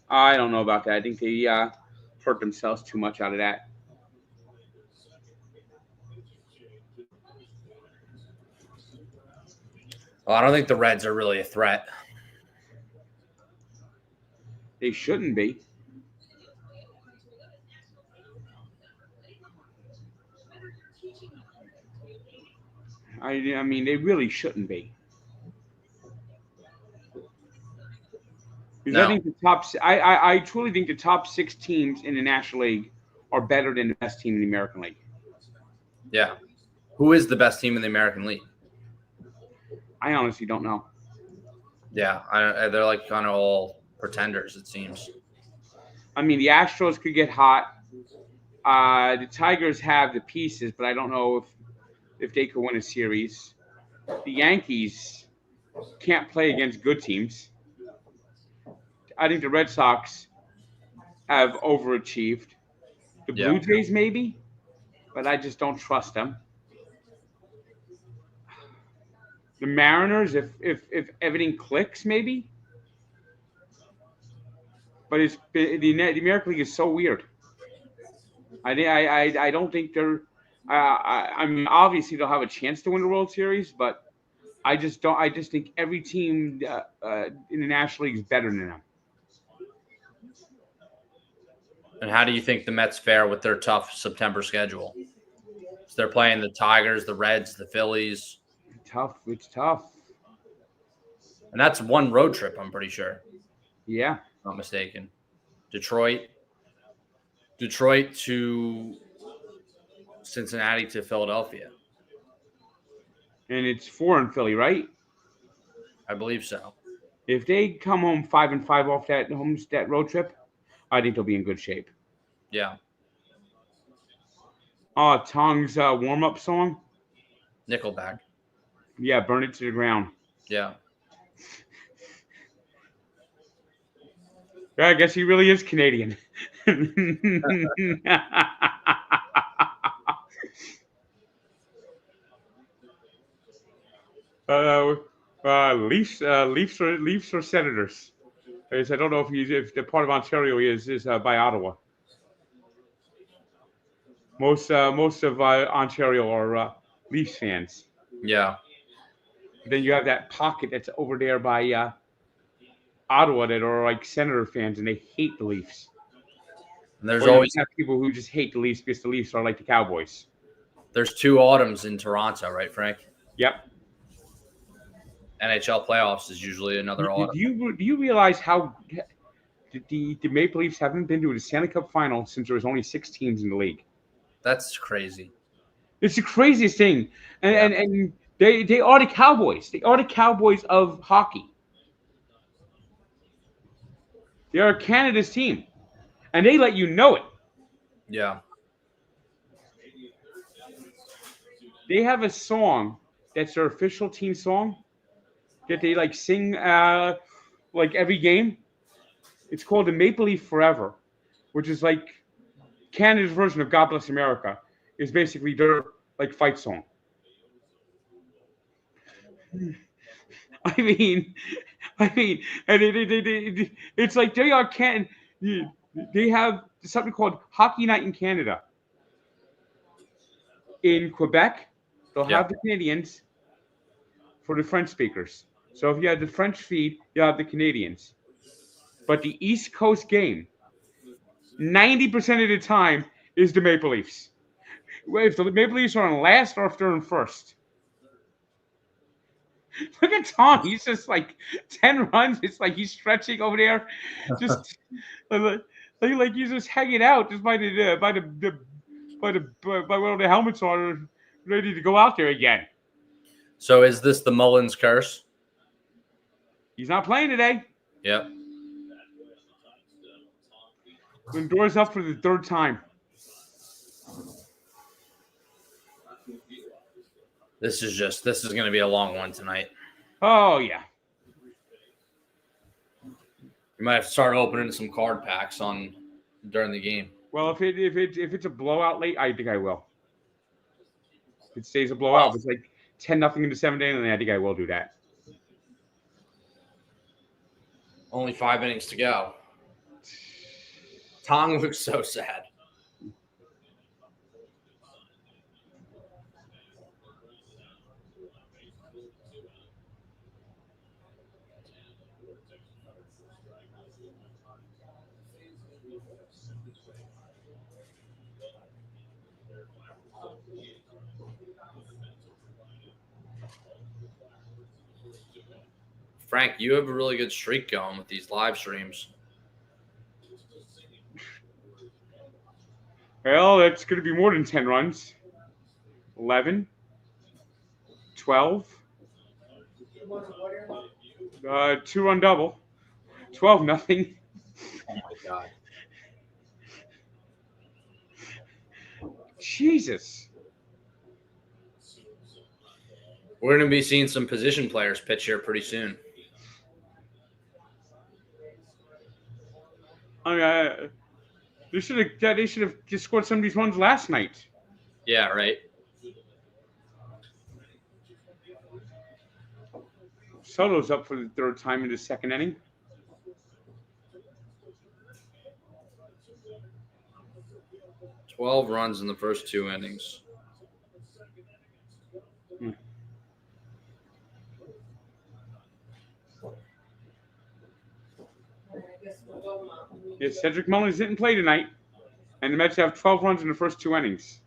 I don't know about that. I think they hurt themselves too much out of that. Well, I don't think the Reds are really a threat. They shouldn't be. I mean, they really shouldn't be. Because No. I think the top, I truly think the top 6 teams in the National League are better than the best team in the American League. Yeah. Who is the best team in the American League? I honestly don't know. Yeah, they're like kind of all pretenders, it seems. I mean, the Astros could get hot. The Tigers have the pieces, but I don't know if they could win a series. The Yankees can't play against good teams. I think the Red Sox have overachieved. The Blue Jays maybe, but I just don't trust them. The Mariners, if everything clicks, maybe. But the American League is so weird. I don't think they're. I mean, obviously they'll have a chance to win the World Series, but I just don't. I just think every team in the National League is better than them. And how do you think the Mets fare with their tough September schedule? So they're playing the Tigers, the Reds, the Phillies. It's tough. And that's one road trip, I'm pretty sure. Yeah. Not mistaken. Detroit to Cincinnati to Philadelphia. And it's 4 in Philly, right? I believe so. If they come home 5-5 off that road trip, I think they'll be in good shape. Yeah. Tong's warm-up song? Nickelback. Yeah, Burn It to the Ground. Yeah. I guess he really is Canadian. Leafs or Senators. I don't know if the part of Ontario is by Ottawa. Most of Ontario are Leafs fans. Yeah. Then you have that pocket that's over there by Ottawa that are like Senator fans and they hate the Leafs. And there's or always have people who just hate the Leafs because the Leafs are like the Cowboys. There's 2 autumns in Toronto, right, Frank? Yep. NHL playoffs is usually another autumn. Do you realize how the Maple Leafs haven't been to a Stanley Cup final since there was only 6 teams in the league? That's crazy. It's the craziest thing. And they are the Cowboys. They are the Cowboys of hockey. They are Canada's team. And they let you know it. Yeah. They have a song that's their official team song that they like sing like every game. It's called the Maple Leaf Forever, which is like Canada's version of God Bless America. Is basically their like fight song. I mean, and it's like they are they have something called Hockey Night in Canada. In Quebec, they'll have the Canadians for the French speakers. So if you have the French feed, you have the Canadians. But the East Coast game, 90% of the time, is the Maple Leafs. If the Maple Leafs are on last or if they're in first. Look at Tom. He's just like 10 runs. It's like he's stretching over there. Just like he's just hanging out just by where the helmets are ready to go out there again. So is this the Mullins curse? He's not playing today. Yep. Lindor's up for the third time. This is going to be a long one tonight. Oh yeah. You might have to start opening some card packs during the game. Well, if it's a blowout late, I think I will. If it stays a blowout, if it's like 10-0 in the 7th inning, then I think I will do that. Only 5 innings to go. Tong looks so sad. Frank, you have a really good streak going with these live streams. Well, that's going to be more than 10 runs. 11, 12, 2-run double, 12-0. Oh my God. Jesus. We're going to be seeing some position players pitch here pretty soon. They should have just scored some of these runs last night. Yeah, right. Soto's up for the third time in the 2nd inning. $12 runs in the first 2 innings. Yeah, Cedric Mullins didn't play tonight, and the Mets have 12 runs in the first 2 innings.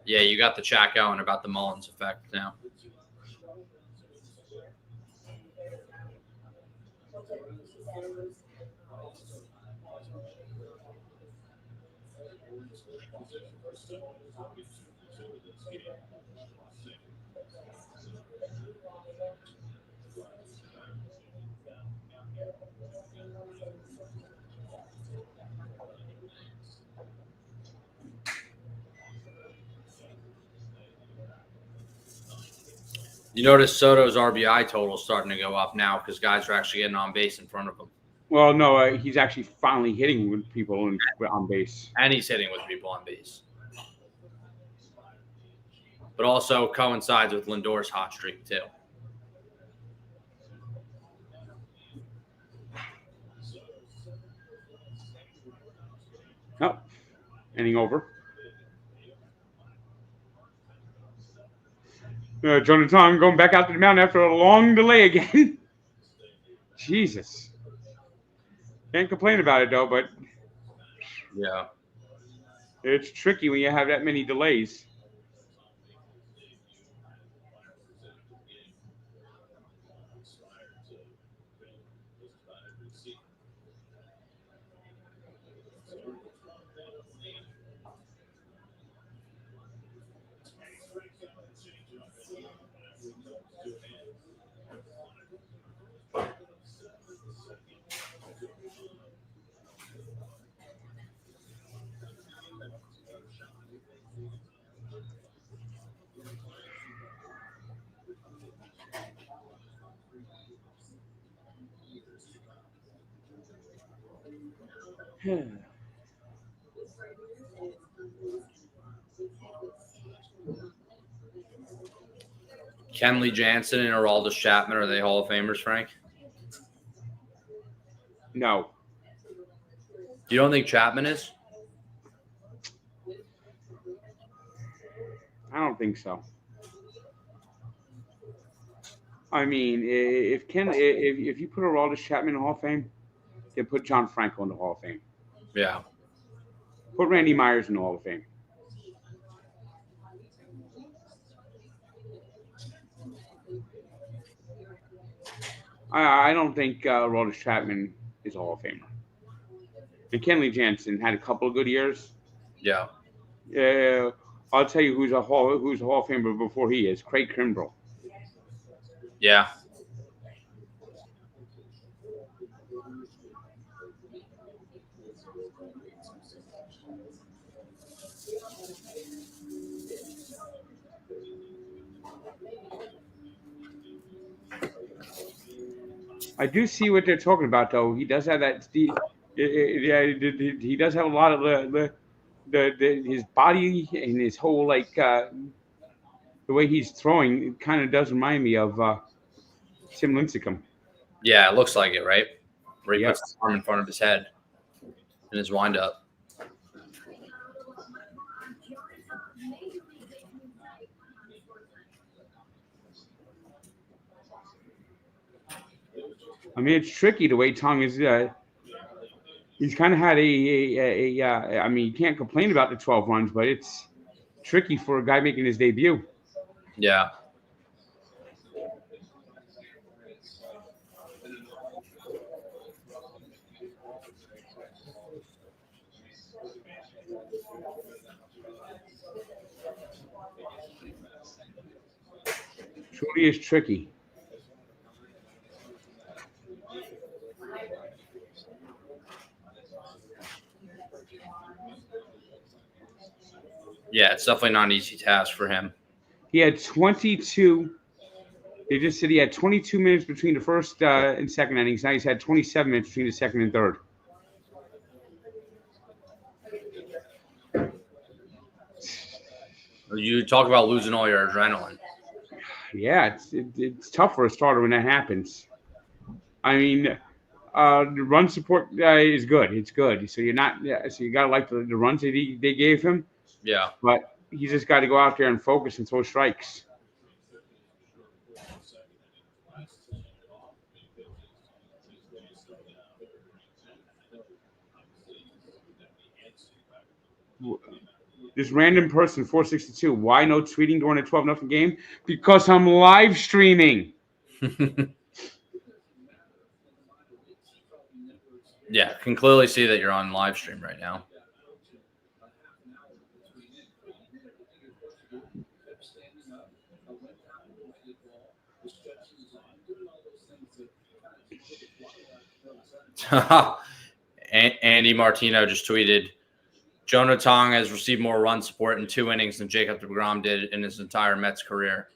Yeah, you got the chat going about the Mullins effect now. You notice Soto's RBI total is starting to go up now because guys are actually getting on base in front of him. Well, no, he's actually finally hitting with people on base. And he's hitting with people on base. But also coincides with Lindor's hot streak, too. Oh, inning over. Jonathan going back out to the mound after a long delay again. Jesus. Can't complain about it, though, but yeah, it's tricky when you have that many delays. Kenley Jansen and Aroldis Chapman, are they Hall of Famers, Frank? No. You don't think Chapman is? I don't think so. I mean, if you put Aroldis Chapman in the Hall of Fame, then put John Franco in the Hall of Fame. Yeah. Put Randy Myers in the Hall of Fame. I don't think Aroldis Chapman is a Hall of Famer. And Kenley Jansen had a couple of good years. Yeah. I'll tell you who's a Hall of Famer before he is. Craig Kimbrell. Yeah. I do see what they're talking about, though. He does have that. Yeah, he does have a lot of his body and his whole the way he's throwing. It kind of does remind me of Tim Lincecum. Yeah, it looks like it, right? Where he Yep. puts his arm in front of his head in his windup. I mean, it's tricky the way Tong is. He's kind of had I mean, you can't complain about the 12 runs, but it's tricky for a guy making his debut. Yeah. Truly is tricky. Yeah, it's definitely not an easy task for him. He had 22. They just said he had 22 minutes between the first and second innings. Now he's had 27 minutes between the second and third. You talk about losing all your adrenaline. Yeah, it's tough for a starter when that happens. I mean, the run support is good. It's good. So you're not. So you gotta like the runs that they gave him. Yeah. But he's just got to go out there and focus and throw strikes. This random person, 462. Why no tweeting during a 12-0 game? Because I'm live streaming. Yeah, can clearly see that you're on live stream right now. Andy Martino just tweeted, Jonah Tong has received more run support in 2 innings than Jacob deGrom did in his entire Mets career.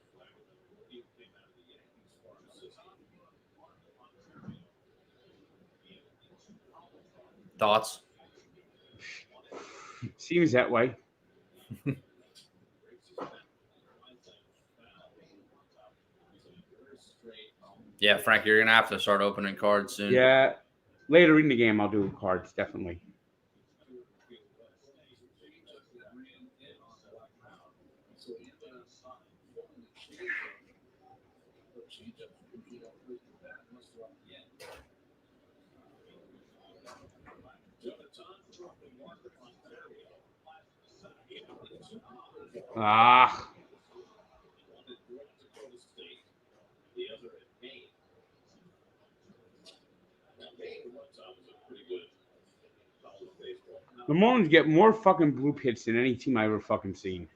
Thoughts? Seems that way. Yeah, Frank, you're going to have to start opening cards soon. Yeah. Later in the game, I'll do cards, definitely. Ah. The Marlins get more fucking bloop hits than any team I've ever fucking seen.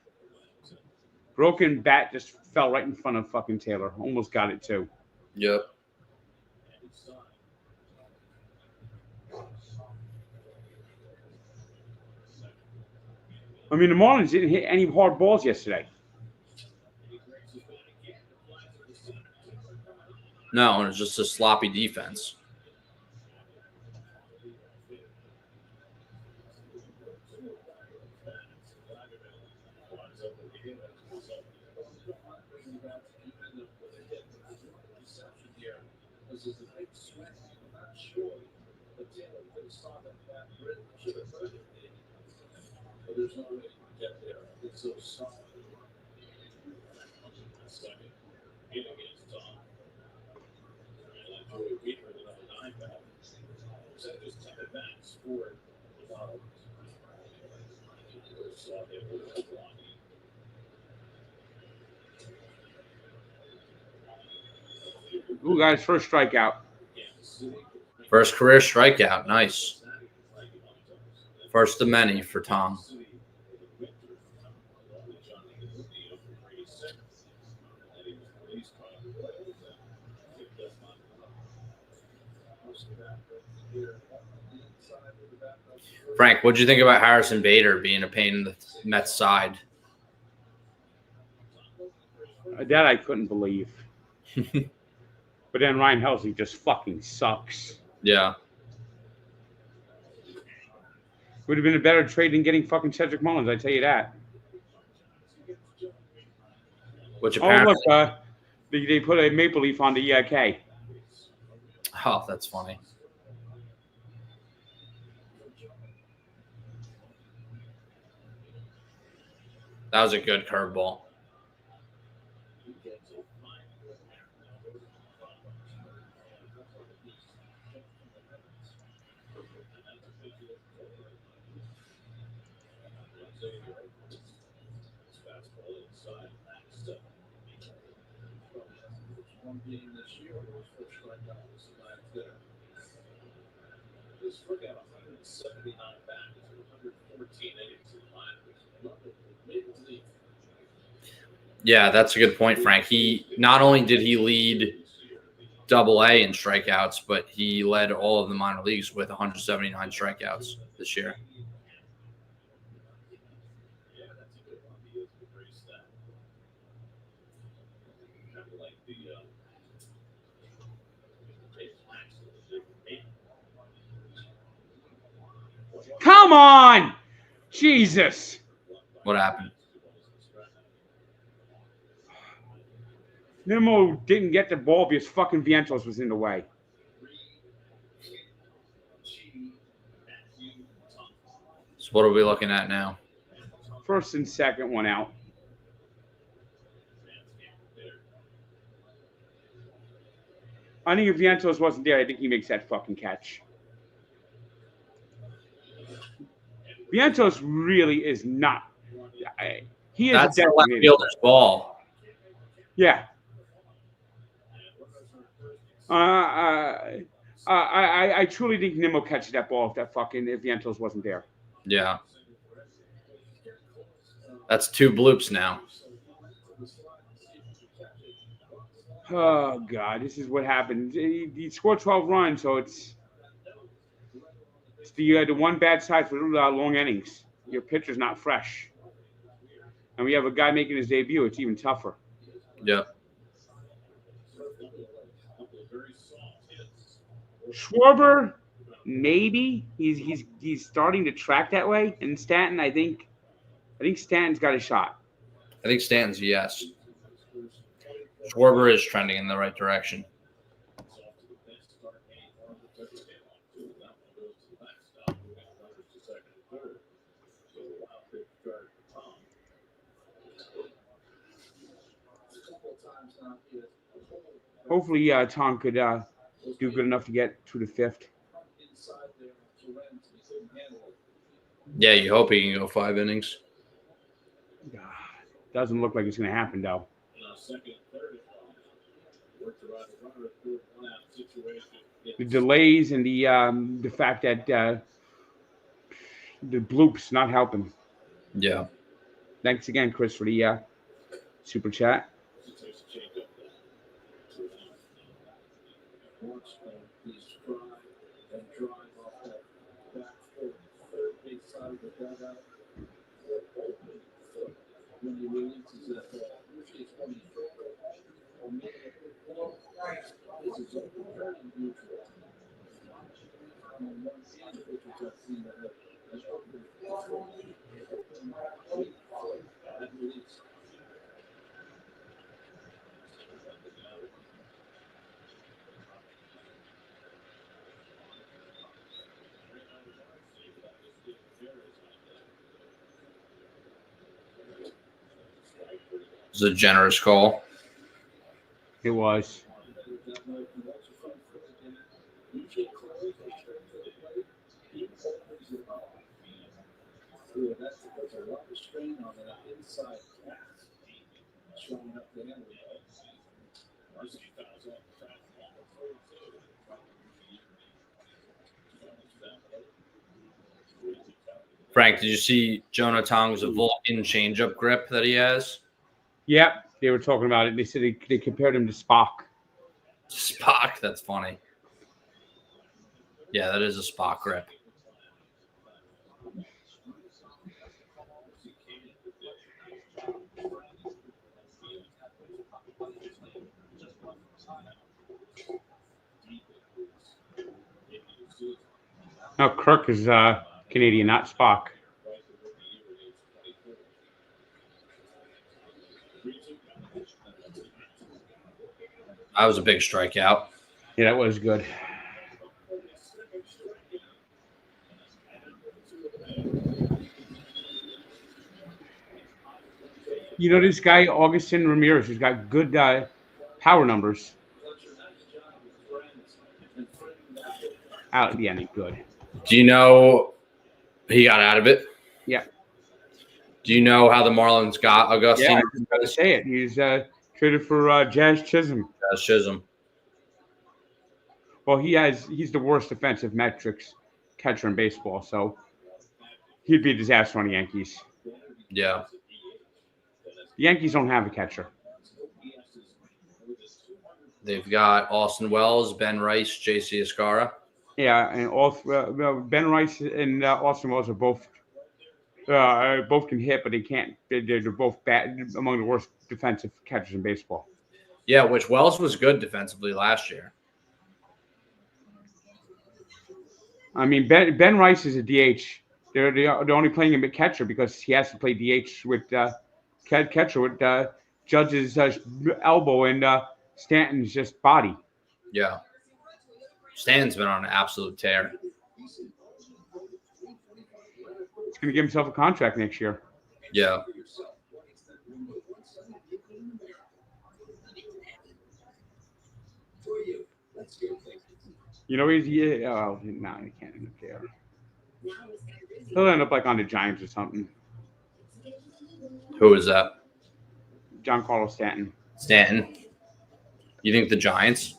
Broken bat just fell right in front of fucking Taylor. Almost got it too. Yep. I mean, the Marlins didn't hit any hard balls yesterday. No, and it's just a sloppy defense. Ooh, got his first strikeout. First career strikeout. Nice. First of many for Tom. Frank, what'd you think about Harrison Bader being a pain in the Mets side? That I couldn't believe. But then Ryan Helsley just fucking sucks. Yeah. Would have been a better trade than getting fucking Cedric Mullins, I tell you that. Which Oh, apparently. look, they put a maple leaf on the K. Oh, that's funny. That was a good curveball. One game this year was first strikeouts last there. This struck out 179 batters in 114 innings in the minors. Yeah, that's a good point, Frank. He not only did he lead Double-A in strikeouts, but he led all of the minor leagues with 179 strikeouts this year. Come on! Jesus! What happened? Nimmo didn't get the ball because fucking Vientos was in the way. So what are we looking at now? First and second, one out. I think if Vientos wasn't there, I think he makes that fucking catch. Vientos really is not. He is That's a the left designated. fielder's ball. Yeah. I truly think Nimmo catches that ball if Vientos wasn't there. Yeah. That's 2 bloops now. Oh God, this is what happened. He scored 12 runs, so it's the one bad side for long innings. Your pitcher's not fresh, and we have a guy making his debut. It's even tougher. Yeah. Schwarber, maybe he's starting to track that way. And Stanton, I think Stanton's got a shot. I think Stanton's yes. Schwarber is trending in the right direction. Hopefully, Tom could do good enough to get to the 5th. Yeah, you hope he can go 5 innings. Doesn't look like it's going to happen, though. The delays and the fact that the bloops not helping. Yeah. Thanks again, Chris, for the super chat. It was a generous call. It was. Frank, did you see Jonah Tong's Vulcan changeup grip that he has? Yep, they were talking about it. They said they compared him to Spock. Spock, that's funny. Yeah, that is a Spock grip. No, Kirk is Canadian, not Spock. That was a big strikeout. Yeah, that was good. You know this guy, Augustin Ramirez, who's got good power numbers. Out at the end, good. Do you know he got out of it? Yeah. Do you know how the Marlins got Augustine? Yeah, I was about to say it. He's traded for Jazz Chisholm. Jazz Chisholm. Well, he's the worst defensive metrics catcher in baseball, so he'd be a disaster on the Yankees. Yeah. The Yankees don't have a catcher. They've got Austin Wells, Ben Rice, J.C. Escara. Yeah, and all Ben Rice and Austin Wells are both can hit, but they can't. They're both bad, among the worst defensive catchers in baseball. Yeah, which Wells was good defensively last year. I mean, Ben Rice is a DH. They're only playing him at catcher because he has to play DH with catcher with Judge's elbow and Stanton's just body. Yeah. Stanton's been on an absolute tear. He's going to give himself a contract next year. Yeah. You know, no, he can't end up there. He'll end up like on the Giants or something. Who is that? Giancarlo Stanton. Stanton. You think the Giants?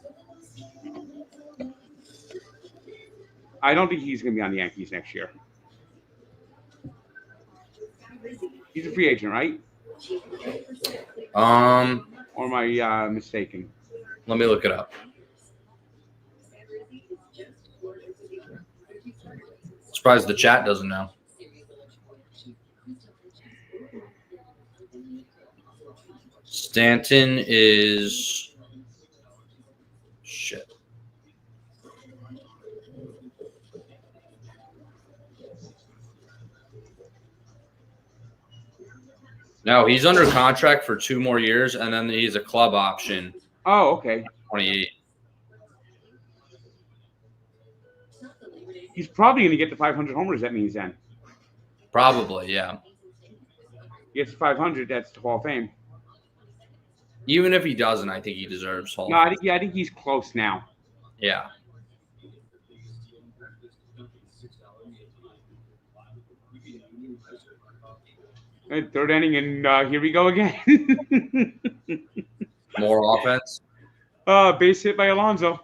I don't think he's going to be on the Yankees next year. He's a free agent, right? Or am I mistaken? Let me look it up. Surprised the chat doesn't know. Stanton is shit. No, he's under contract for 2 more years, and then he's a club option. Oh, okay. 28. He's probably going to get the 500 homers. That means then. Probably, yeah. He gets 500. That's the Hall of Fame. Even if he doesn't, I think he deserves Hall. No, I think he's close now. Yeah. Third inning, and here we go again. More offense. Base hit by Alonso.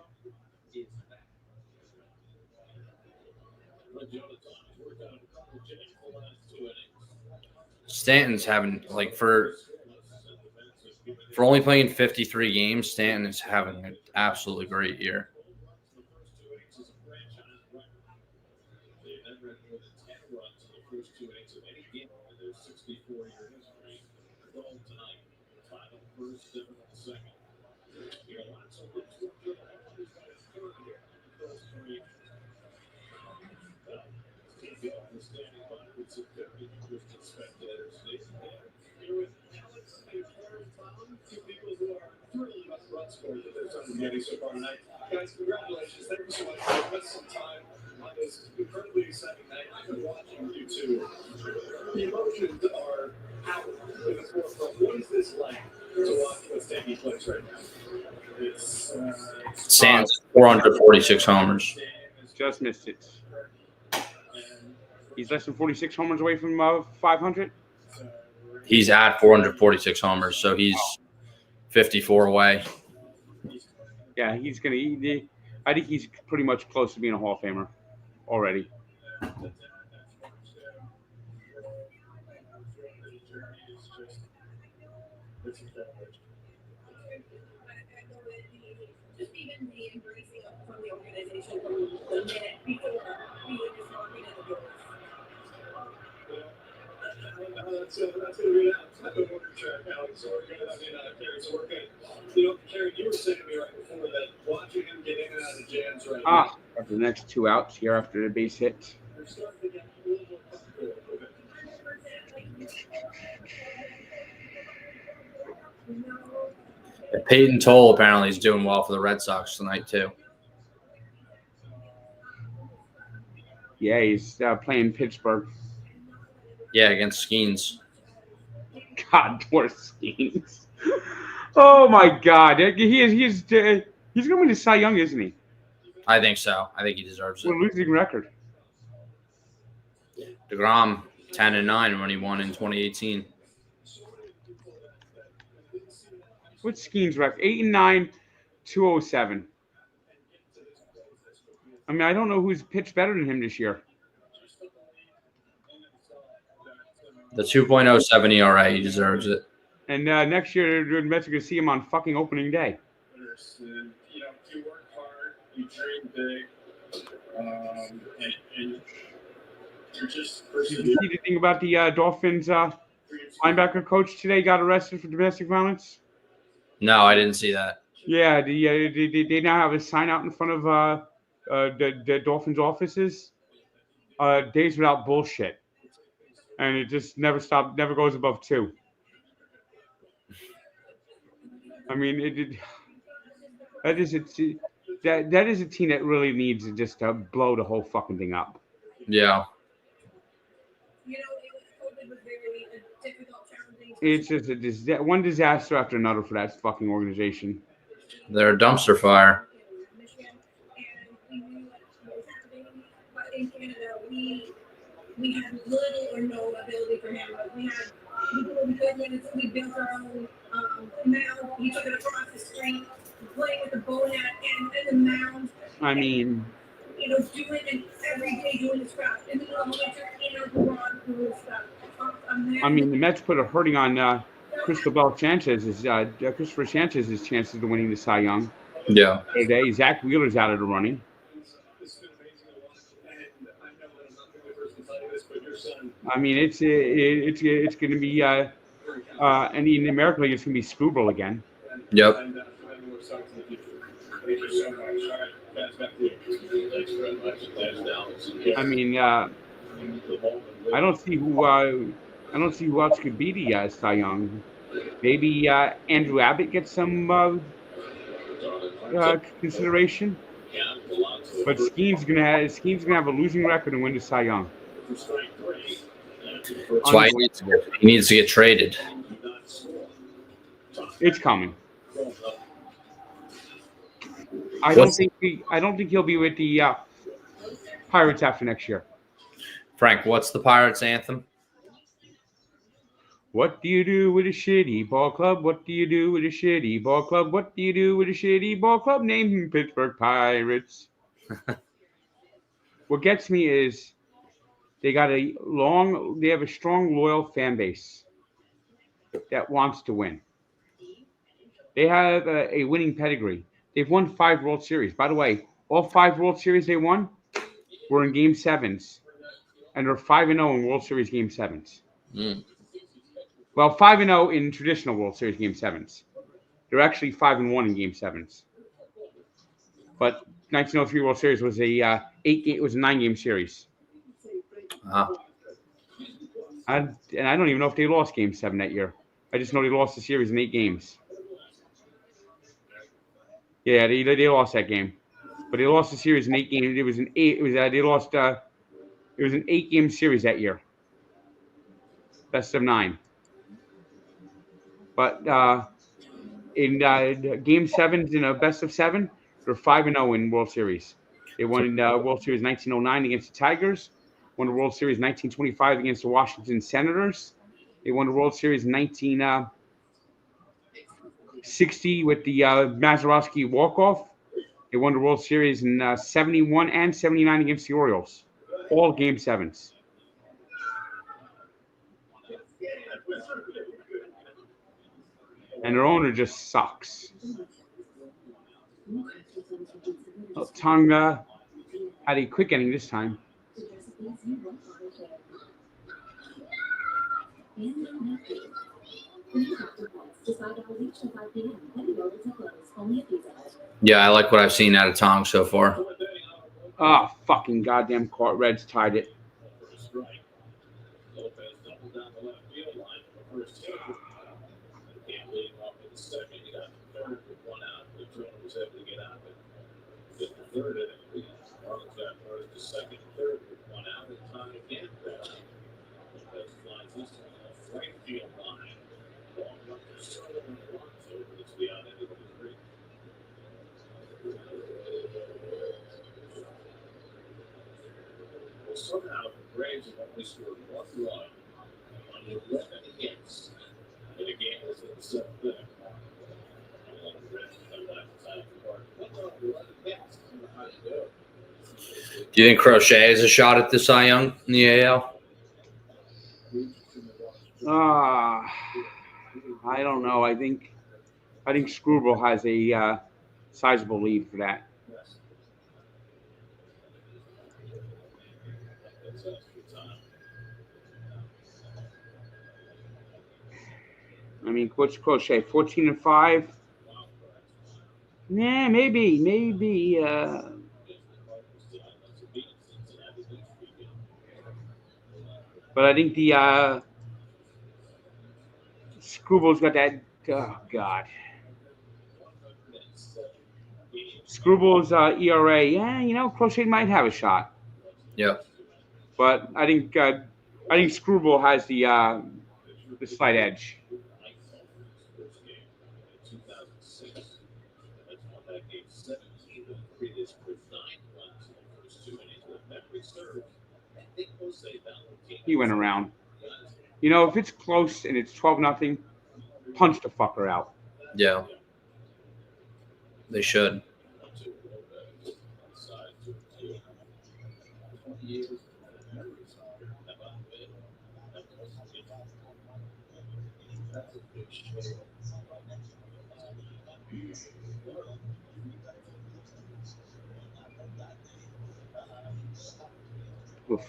Stanton's having for only playing 53 games. Stanton is having an absolutely great year. Guys, congratulations. Thank you so much. I spent some time on this incredibly exciting night. I've been watching you two. The emotions are out in the forefront. What is this like to watch what's taking place right now? It's Stanton's 446 homers. Just missed it. He's less than 46 homers away from 500. He's at 446 homers, so he's 54 away. Yeah, he's going to – I think he's pretty much close to being a Hall of Famer already. That's going to be out. I've been working track, Alex. So we're going to, Karen, so we're good. Karen, you were saying to me right before that watching him get in and out of jams right now. After the next 2 outs here after the base hit. They're starting to get a little more comfortable. Peyton Toll apparently is doing well for the Red Sox tonight too. Yeah, he's playing Pittsburgh. Yeah, against Skeens. God, poor Skeens. Oh my God, he's going to win the Cy Young, isn't he? I think so. I think he deserves it. We're losing record. DeGrom 10-9 when he won in 2018. What's Skeens' record? 8-9, 207. I mean, I don't know who's pitched better than him this year. The 2.07 ERA, he deserves it. And next year, the Mets are going to see him on fucking opening day. You work hard, you dream big, and you're just Did you see the thing about the Dolphins linebacker coach today got arrested for domestic violence? No, I didn't see that. Yeah, they now have a sign out in front of the Dolphins offices. Days without bullshit, and it just never goes above 2. I mean, that is a team that really needs to just blow the whole fucking thing up. Yeah. It's just one disaster after another for that fucking organization. They're a dumpster fire. In Canada, we had little or no ability for him. We had people equipment, we built our own mound. He took it across the street, playing with the bow net and the mound. I mean, doing it every day, doing his craft in the middle of winter in our garage, doing stuff. I mean, the Mets put a hurting on Christopher Sanchez's chances of winning the Cy Young. Yeah. Today, Zach Wheeler's out of the running. I mean, it's going to be and in the American League, it's going to be Screwball again. Yep. I mean, I don't see who else could be the Cy Young. Maybe Andrew Abbott gets some consideration, but Skeens gonna have a losing record and win the Cy Young. That's why he needs to get traded. It's coming. I don't think he'll be with the Pirates after next year. Frank, what's the Pirates anthem? What do you do with a shitty ball club? What do you do with a shitty ball club? What do you do with a shitty ball club named Pittsburgh Pirates? What gets me is they have a strong, loyal fan base that wants to win. They have a winning pedigree. They've won 5 World Series. By the way, all 5 World Series they won were in Game 7s, and they're 5-0 in World Series Game 7s. Well, 5-0 in traditional World Series Game 7s. They're actually 5-1 in Game 7s. But 1903 World Series was a 9-game series. And I don't even know if they lost Game 7 that year. I just know they lost the series in 8 games. Yeah, they lost that game, but they lost the series in 8 games. It was an 8-game series that year, best of 9. But in Game 7s in a best of 7, they're 5-0 in World Series. They won World Series 1909 against the Tigers. Won the World Series 1925 against the Washington Senators. They won the World Series 1960 with the Mazeroski walk-off. They won the World Series in 71 and 79 against the Orioles. All Game 7s. And their owner just sucks. Well, Tonga had a quick inning this time. Yeah, I like what I've seen out of Tong so far. Ah, fucking goddamn court. Reds tied it. Lopez doubled down the left field line for the first hit. Can't lead off in the second. He got the third with one out. The Turner was able to get out of it. Get the third inning. Marlins got first to second, third with one out. And time again. Lopez flies this one off right field line. Ball up to Soto and Alonso. It's beyond anybody's reach. Well, somehow the Braves have only scored one run on 11 hits in a game that's in the seventh inning. Do you think Crochet has a shot at the Cy Young in the AL? I don't know. I think Screwball has a sizable lead for that. I mean, what's Crochet? 14-5. Yeah, maybe. But I think the Screwball's got that. Oh God. Screwball's ERA. Yeah, Crochet might have a shot. Yeah. But I think Screwball has the slight edge. He went around. If it's close and it's 12-0, punch the fucker out. Yeah. They should. Oof.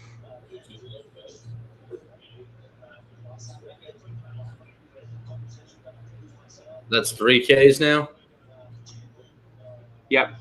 That's 3 Ks now? Yep.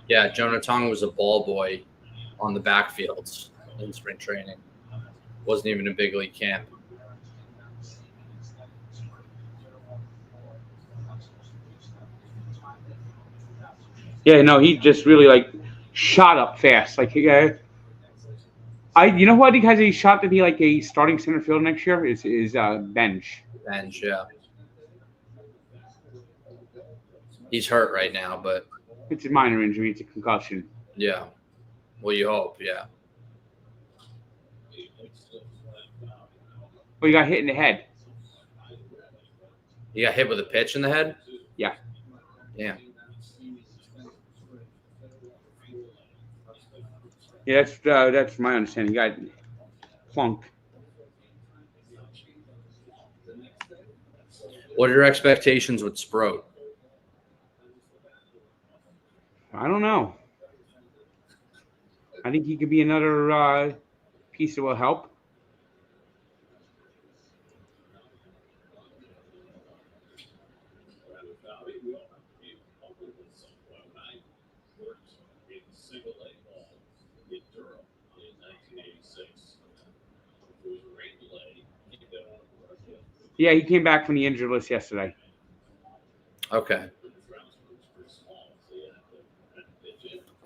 Yeah, Jonah Tong was a ball boy on the backfields in spring training. Wasn't even a big league camp. Yeah, no, he just really shot up fast. You know who I think has a shot to be a starting center field next year is Bench. Bench, yeah. He's hurt right now, but it's a minor injury. It's a concussion. Yeah. Well, you hope, yeah. Well, he got hit in the head. You got hit with a pitch in the head? Yeah. Yeah. Yeah, that's my understanding. He got plunked. What are your expectations with Sproat? I don't know. I think he could be another piece that will help. Yeah, he came back from the injured list yesterday. Okay.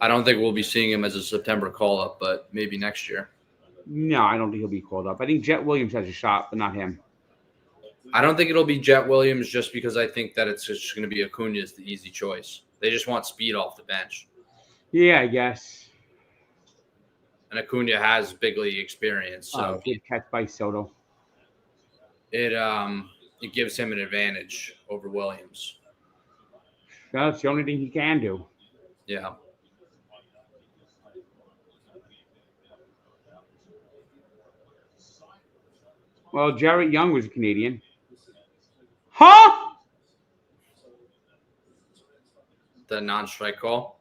I don't think we'll be seeing him as a September call-up, but maybe next year. No, I don't think he'll be called up. I think Jet Williams has a shot, but not him. I don't think it'll be Jet Williams just because I think that it's just going to be Acuna as the easy choice. They just want speed off the bench. Yeah, I guess. And Acuna has big league experience, so Good catch by Soto. it gives him an advantage over Williams. That's the only thing he can do. Yeah. Well, Jarrett Young was a Canadian. Huh? The non-strike call.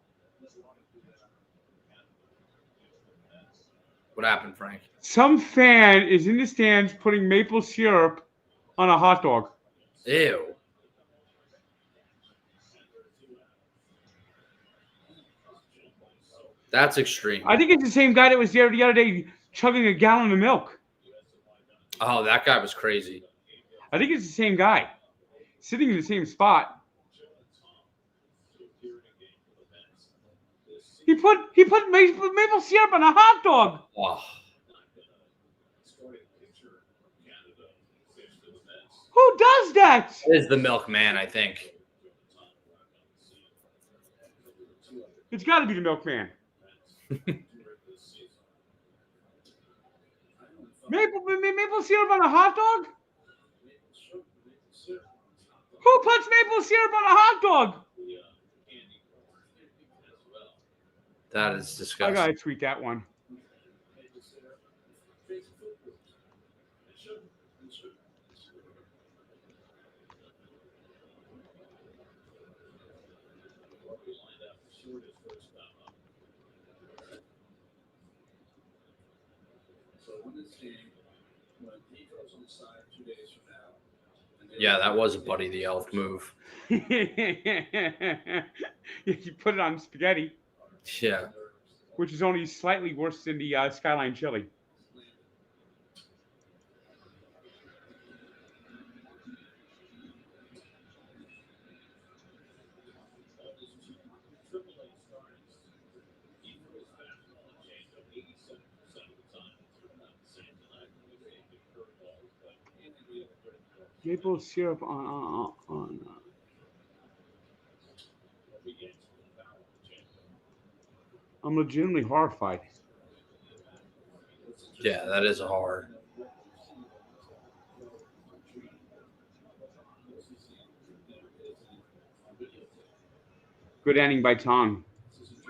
What happened, Frank? Some fan is in the stands putting maple syrup on a hot dog. Ew. That's extreme. I think it's the same guy that was there the other day chugging a gallon of milk. Oh, that guy was crazy. I think it's the same guy. Sitting in the same spot. He put maple syrup on a hot dog. Oh. Who does that? It is the milkman, I think. It's got to be the milkman. Maple syrup on a hot dog? Who puts maple syrup on a hot dog? That is I disgusting. gotta tweet that one. Yeah, that was a Buddy the Elf move. You put it on spaghetti, Yeah. which is only slightly worse than the Skyline chili. Maple syrup on. I'm legitimately horrified. Yeah, that is hard. Good ending by Tong.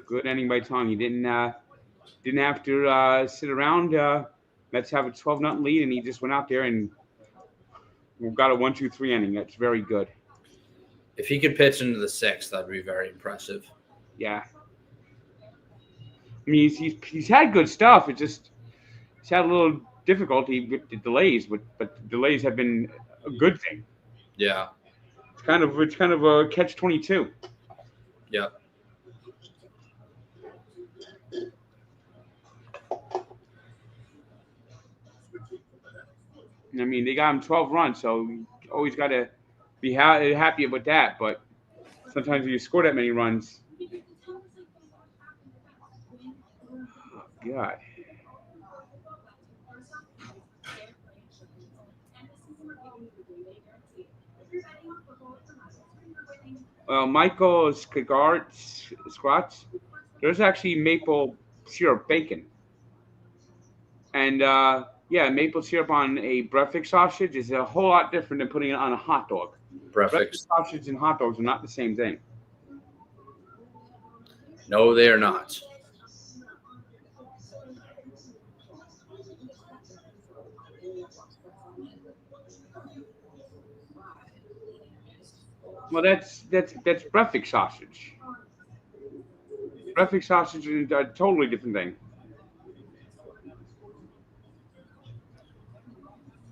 Good ending by Tong. He didn't have to sit around. Let's have a 12-0 lead, and he just went out there and got a 1-2-3 ending. That's very good. If he could pitch into the sixth, that'd be very impressive. Yeah. I mean, he's had good stuff. It just he's had a little difficulty with the delays, but the delays have been a good thing. Yeah. It's kind of a catch-22. Yep. I mean, they got him 12 runs, so you always got to be happy with that. But sometimes when you score that many runs, oh, God. Michael Squats, there's actually maple syrup bacon. And maple syrup on a breakfast sausage is a whole lot different than putting it on a hot dog. Breakfast sausage and hot dogs are not the same thing. No, they are not. Well, that's breakfast sausage. Breakfast sausage is a totally different thing.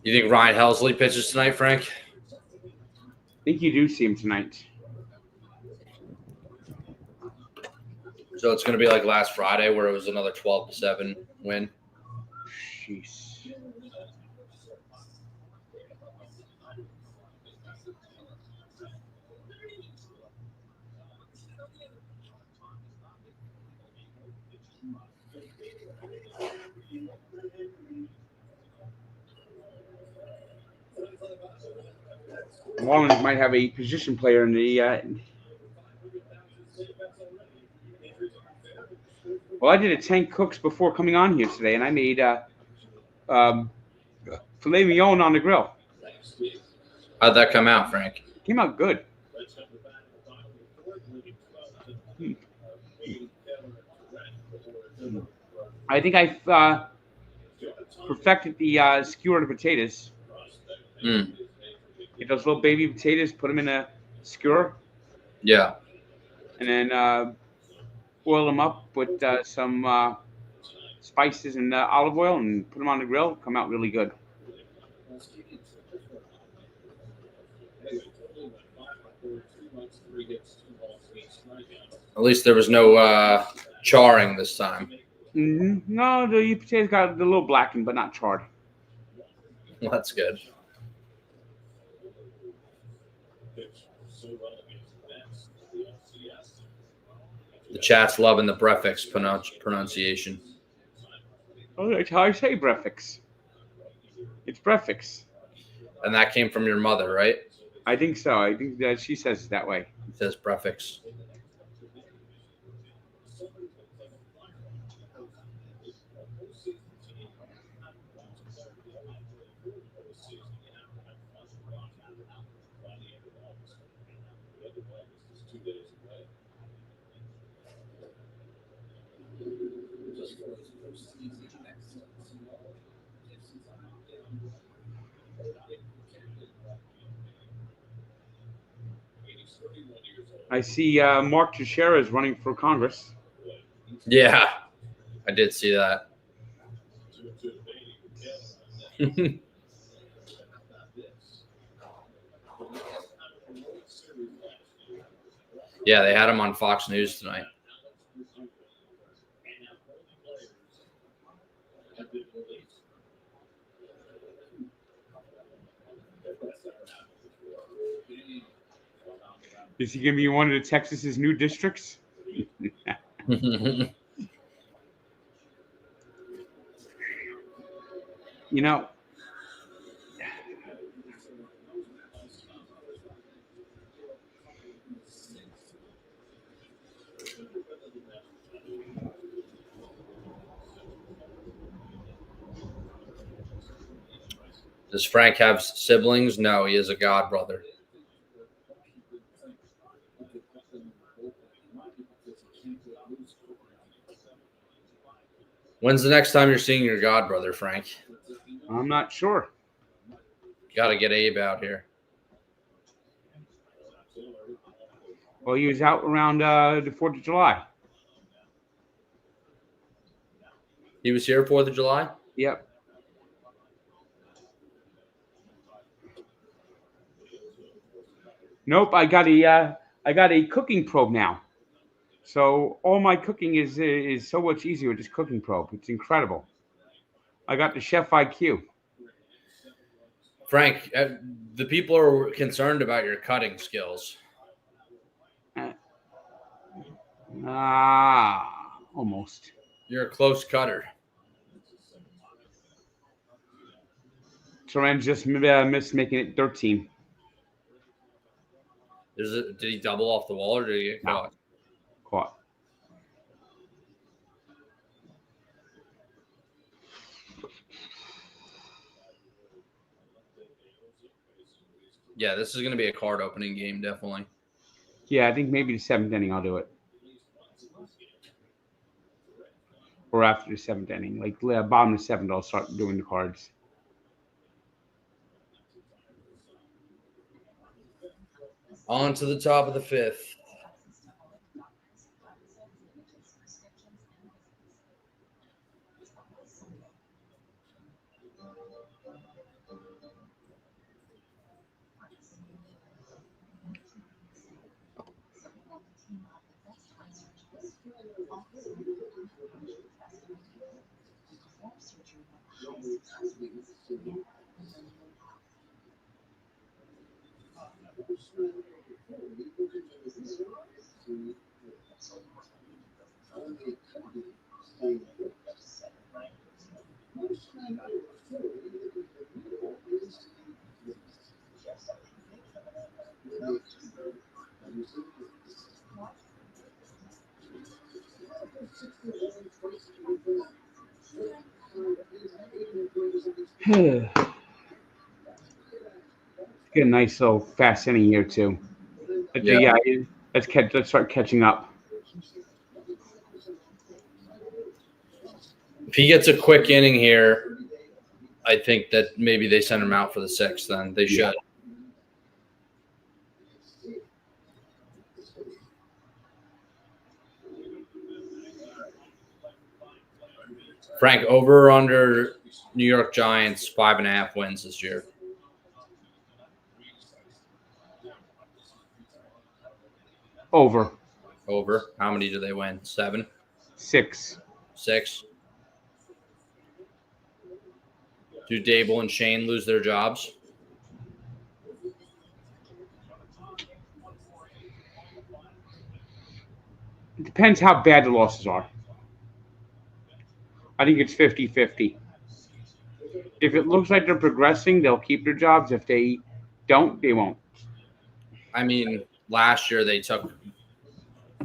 You think Ryan Helsley pitches tonight, Frank? I think you do see him tonight. So it's going to be like last Friday where it was another 12-7 win. Jeez. Marlins might have a position player in the. Well, I did a tank cooks before coming on here today, and I made um, filet mignon on the grill. How'd that come out, Frank? Came out good. I think I perfected the skewered potatoes. Mm. Get those little baby potatoes, put them in a skewer, Yeah. and then boil them up with some spices and olive oil, and put them on the grill. Come out really good. At least there was no charring this time. No, the potatoes got a little blackened, but not charred. Well, that's good. The chat's loving the prefix pronunciation. Oh, that's how I say prefix. It's prefix. And that came from your mother, right? I think so. I think that she says it that way. It says prefix. I see Mark Teixeira is running for Congress. Yeah, I did see that. Yeah, they had him on Fox News tonight. Is he going to be one of the Texas's new districts? You know, Does Frank have siblings? No, he is a godbrother. When's the next time you're seeing your godbrother, Frank? I'm not sure. Got to get Abe out here. Well, he was out around the 4th of July. He was here 4th of July? Yep. Nope, I got a cooking probe now. So all my cooking is so much easier with this cooking probe. It's incredible. I got the Chef IQ. Frank, the people are concerned about your cutting skills. Almost. You're a close cutter. Soren just missed making it 13. Did he double off the wall or did he get caught? Caught. Yeah, this is going to be a card opening game, definitely. Yeah, I think maybe the 7th inning I'll do it. Or after the 7th inning. Like bottom of the 7th, I'll start doing the cards. On to the top of the 5th. Get a nice little fast inning here too. Yeah. Let's start catching up. If he gets a quick inning here, I think that maybe they send him out for the 6th. Then they should. Frank, over or under New York Giants 5.5 wins this year? Over. Over. How many do they win? 7? 6. 6? Do Dable and Shane lose their jobs? It depends how bad the losses are. I think it's 50-50. If it looks like they're progressing, they'll keep their jobs. If they don't, they won't. I mean, last year they took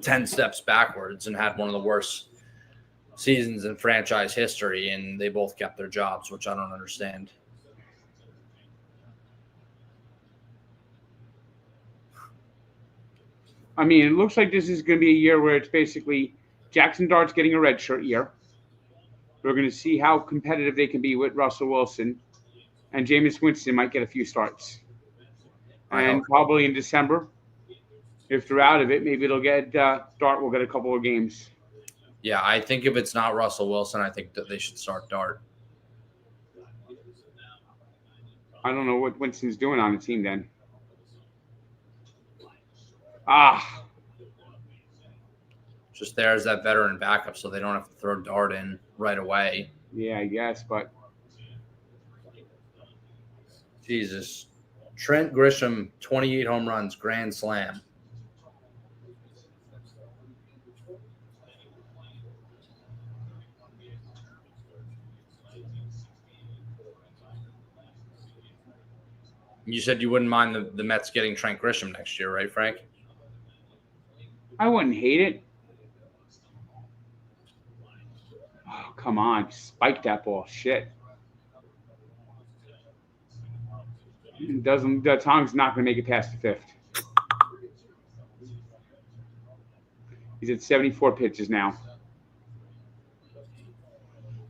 10 steps backwards and had one of the worst seasons in franchise history, and they both kept their jobs, which I don't understand. I mean, it looks like this is going to be a year where it's basically Jackson Dart's getting a redshirt year. We're going to see how competitive they can be with Russell Wilson, and Jameis Winston might get a few starts. And probably in December, if they're out of it, maybe it'll get Dart will get a couple of games. Yeah, I think if it's not Russell Wilson, I think that they should start Dart. I don't know what Winston's doing on the team then. Just there as that veteran backup, so they don't have to throw Dart in right away. Yeah, I guess, but Jesus. Trent Grisham, 28 home runs, grand slam. You said you wouldn't mind the Mets getting Trent Grisham next year, right, Frank? I wouldn't hate it. Oh, come on. Spike that ball. Shit. The Tom's not going to make it past the 5th. He's at 74 pitches now.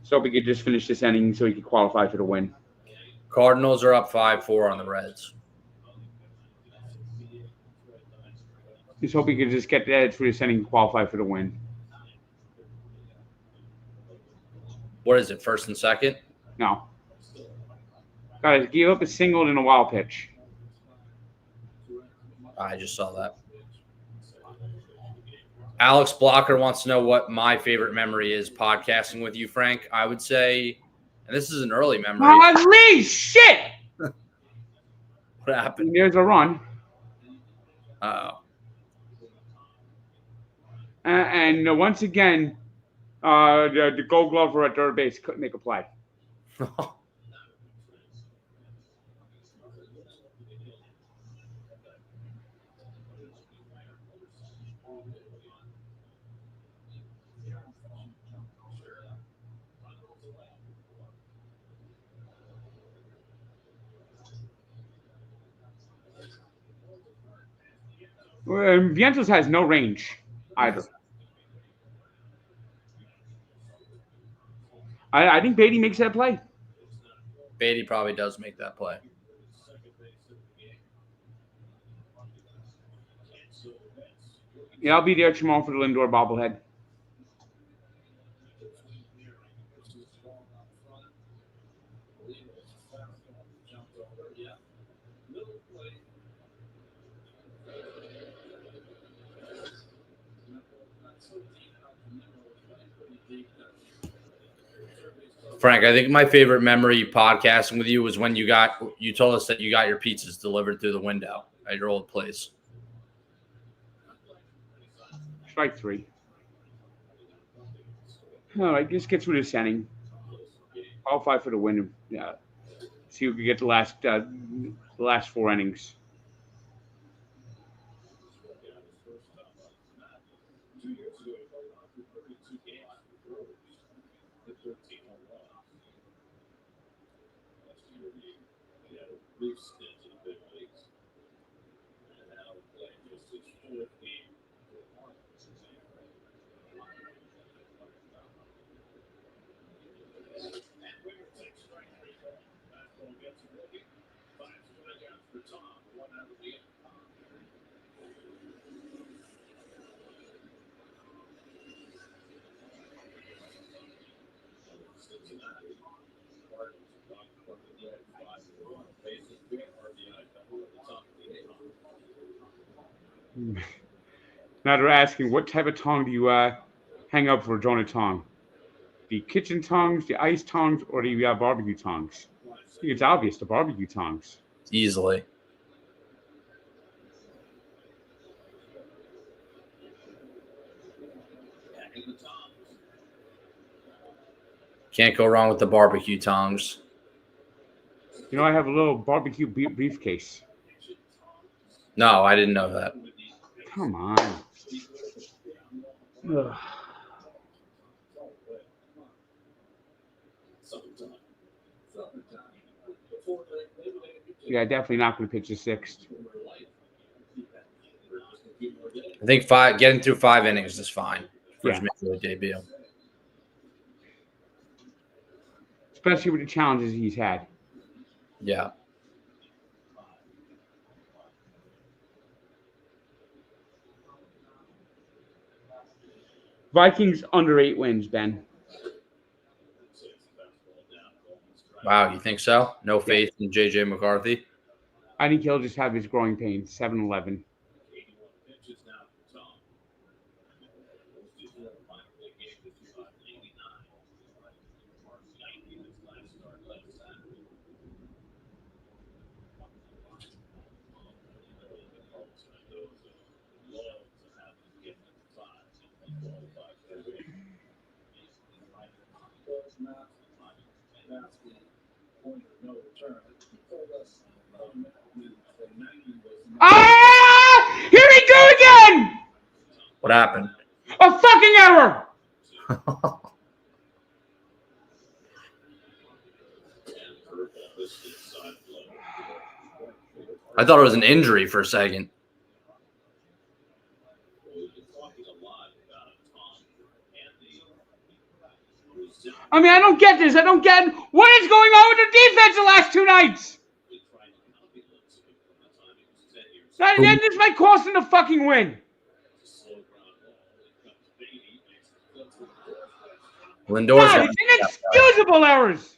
So we could just finish this inning so he could qualify for the win. Cardinals are up 5-4 on the Reds. Just hope he could just get that through this inning and qualify for the win. What is it, 1st and 2nd? No. Guys, give up a single and a wild pitch. I just saw that. Alex Blocker wants to know what my favorite memory is podcasting with you, Frank. I would say, and this is an early memory. Holy shit! What happened? There's a run. Uh-oh. And once again, the Gold Glover at third base couldn't make a play. Vientos has no range either. I think Beatty makes that play. Beatty probably does make that play. Yeah, I'll be there tomorrow for the Lindor bobblehead. Frank, I think my favorite memory podcasting with you was when you told us that you got your pizzas delivered through the window at your old place. Strike 3. All right, just get through this inning. Qualify for the win. Yeah. See who can get the last 4 innings. Now they're asking, what type of tongue do you hang up for Jonah Tong? The kitchen tongs, the ice tongs, or the barbecue tongs? I think it's obvious, the barbecue tongs. Easily. Can't go wrong with the barbecue tongs. You know, I have a little barbecue briefcase. No, I didn't know that. Come on. Ugh. Yeah, definitely not going to pitch the sixth. I think getting through 5 innings is fine for his major league debut. Especially with the challenges he's had. Yeah. Vikings under 8 wins, Ben. Wow, you think so? No faith in J.J. McCarthy? I think he'll just have his growing pains, 7-11. Ah! Here we go again! What happened? A fucking error! I thought it was an injury for a second. I mean, I don't get this. I don't get what is going on with their defense the last 2 nights. This might cost them the fucking win. Lindor's God, it's inexcusable errors.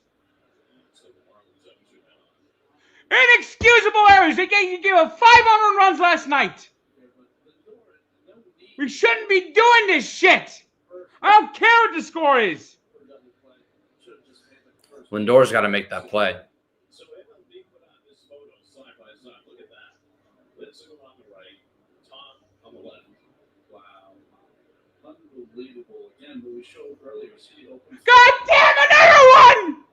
Inexcusable errors. They gave up 5 unearned runs last night. We shouldn't be doing this shit. I don't care what the score is. Lindor's got to make that play. God damn, another one!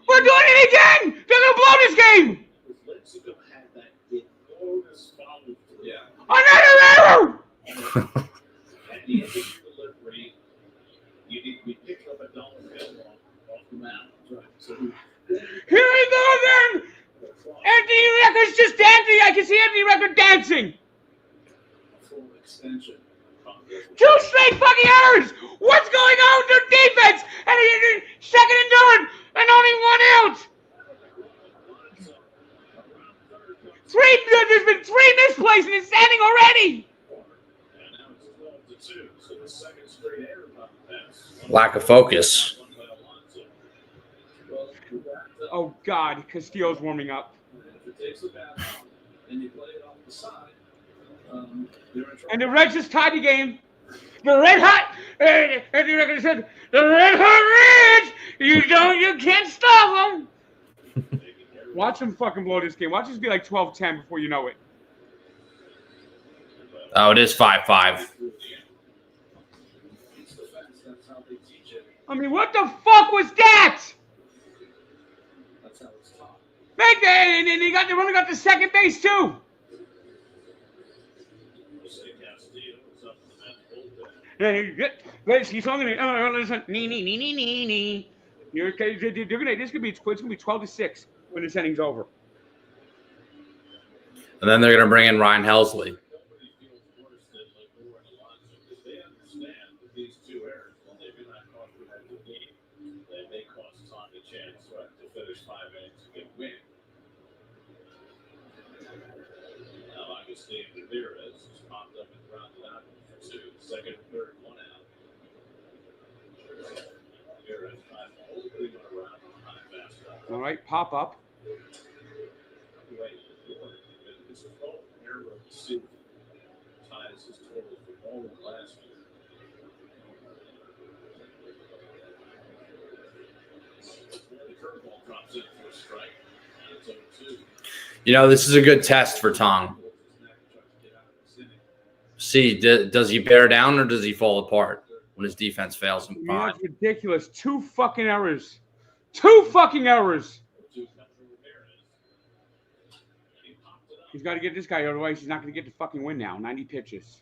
We're doing it again! They're gonna blow this game! Another error! Here we go then! Anthony Record's just dancing. I can see Anthony Record dancing. 2 straight fucking errors! What's going on with their defense? And second and third, and only 1 out! There's been 3 misplays and it's standing already! Lack of focus. Oh, God, Castillo's warming up. And the Reds just tied the game. The Red Hot, Anthony Record said, the Red Hot Reds, you can't stop them. Watch them fucking blow this game. Watch this be like 12-10 before you know it. Oh, it is 5-5. I mean, what the fuck was that? Make that, and they only got the second base too. He's talking. Listen, nee. This could be 12-6 when this inning's over. And then they're going to bring in Ryan Helsley. All right, pop up. error of the season. Ties his total for all of last year. The curveball drops in for a strike. And it's 0-2. You know, this is a good test for Tong. See, does he bear down or does he fall apart when his defense fails him? Yeah, that's ridiculous. 2 fucking errors. 2 fucking errors. He's got to get this guy, otherwise he's not going to get the fucking win now. 90 pitches.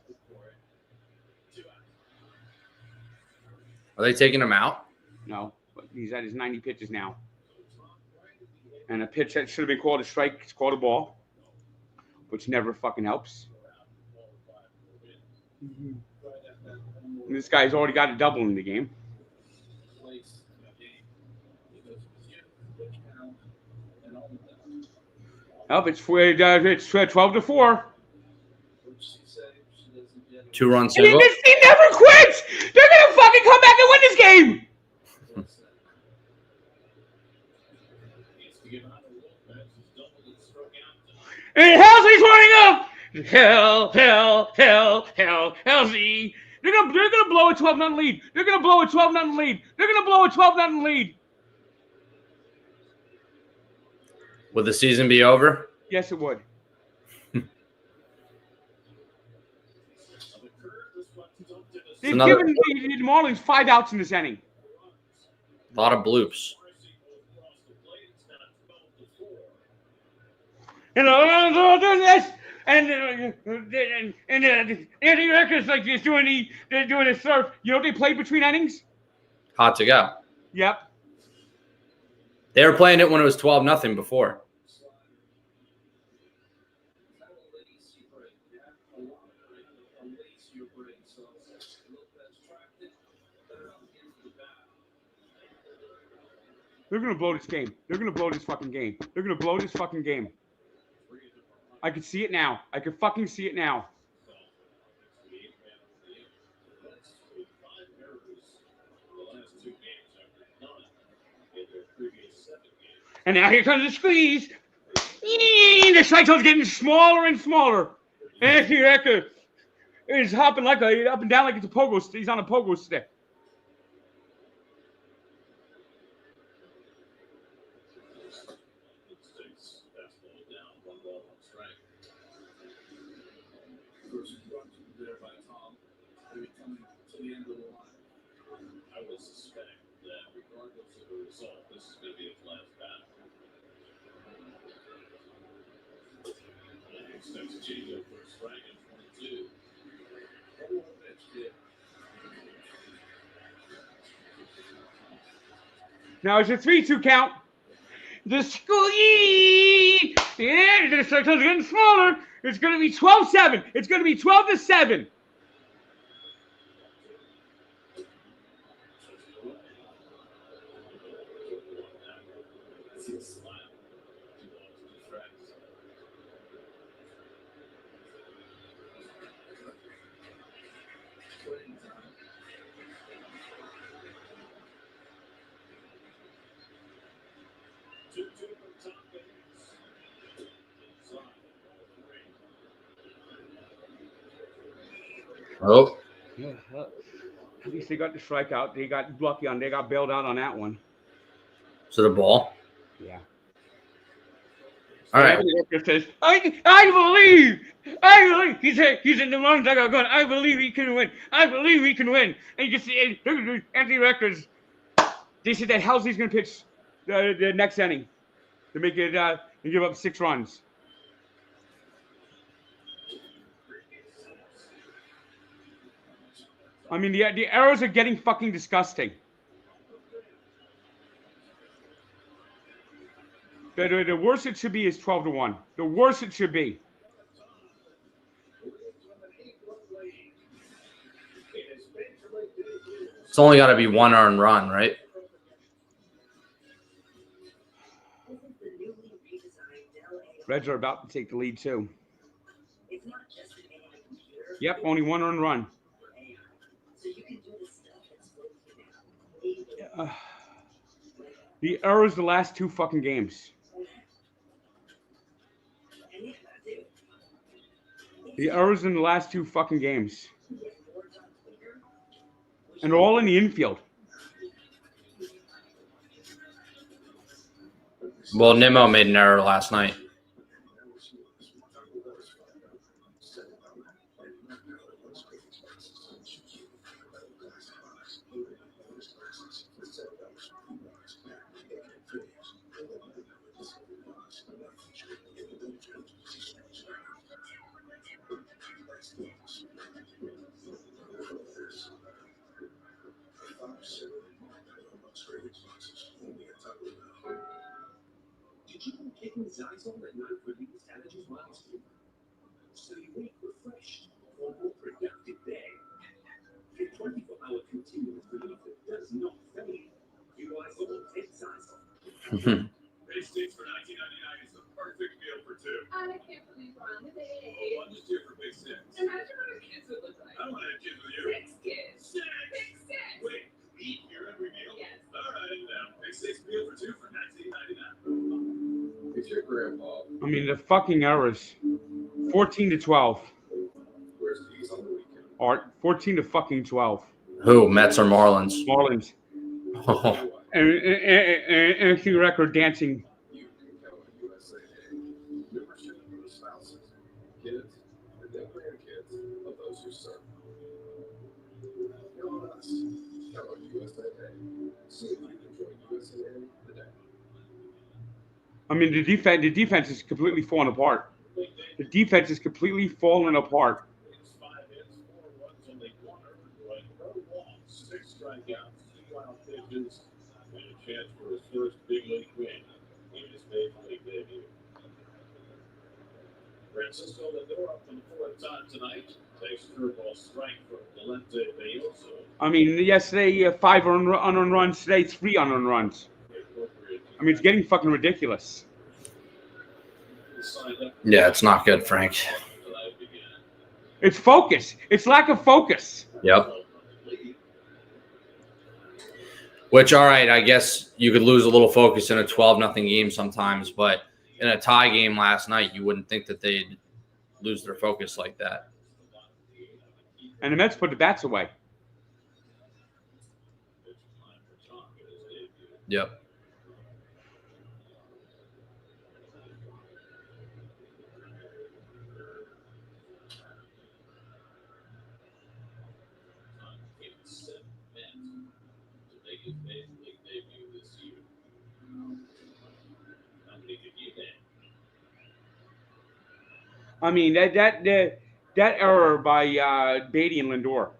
Are they taking him out? No, but he's at his 90 pitches now. And a pitch that should have been called a strike, it's called a ball, which never fucking helps. And this guy's already got a double in the game. Oh, it's 12-4. 2-run single. This team never quits. They're gonna fucking come back and win this game. And Halsey's running up. Halsey. They're gonna blow a 12-0 lead. They're gonna blow a 12-0 lead. They're gonna blow a 12-0 lead. Will the season be over? Yes, it would. They've given the Marlins 5 outs in this inning. A lot of bloops. And Andy Records like he's doing a surf. You know what they played between innings? Hot to go. Yep. They were playing it when it was 12-0 before. They're gonna blow this game. They're gonna blow this fucking game. They're gonna blow this fucking game. I can see it now. I can fucking see it now. And now here comes the squeeze. The strike zone's getting smaller and smaller. Anthony Recker is hopping like up and down like it's a pogo stick. He's on a pogo stick. Now it's a 3-2 count. The squeeze. Yeah, the strike zone's getting smaller. It's going to be 12-7. It's going to be 12-7. Oh. Yeah, at least they got the strikeout. They got lucky on. They got bailed out on that one. So the ball. Yeah. All right. Says, I believe. He's in the lungs. I got gun. I believe he can win. I believe he can win. And you can see Anthony Records. They said that Halsey's going to pitch the next inning to make it and give up 6 runs. I mean, the errors are getting fucking disgusting. The worst it should be is 12-1. The worst it should be. It's only got to be 1 earned run, right? Reds are about to take the lead too. Yep, only 1 earned run. The errors the last 2 fucking games. The errors in the last two fucking games. And they're all in the infield. Well, Nimmo made an error last night. Did you know taking Zyzol at night relieves allergies while asleep? So you wake refreshed for a more productive day. A 24-hour continuous relief that does not fade. Utilize the whole 10 Zyzol. Base stakes for $19.99 is the perfect meal for two. I can't believe we're on the day. Oh, I'm just here for base six. Imagine what our kids would look like. I don't want to have kids with you. 6 kids. Six. Wait, eat here every meal? Yes. All right, now base six meal for two for $19.99. It's your grandpa. I mean, the fucking errors. 14-12. Where's these on the weekend? Art. 14 to fucking 12. Who? Mets or Marlins? Marlins. And Anthony record dancing. You can go to USA membership for the spouses, kids, and then grandkids of those who serve. You're on us. Hello, USA. See if you can join USA today. I mean, the defense is completely falling apart. The defense is completely falling apart. It's 5 hits, 4 runs, only 1 earned run, no walks, 6 strikeouts, 2 wild pitches, and a chance for his first big league win in his major league debut. Francisco Lindor up for the 4th time tonight. Takes curveball strike from Valente Belloso. I mean, yesterday 5 unearned runs. Today 3 unearned runs. I mean, it's getting fucking ridiculous. Yeah, it's not good, Frank. It's focus. It's lack of focus. Yep. Which, all right, I guess you could lose a little focus in a 12-0 game sometimes, but in a tie game last night, you wouldn't think that they'd lose their focus like that. And the Mets put the bats away. Yep. I mean, that error by Beatty and Lindor.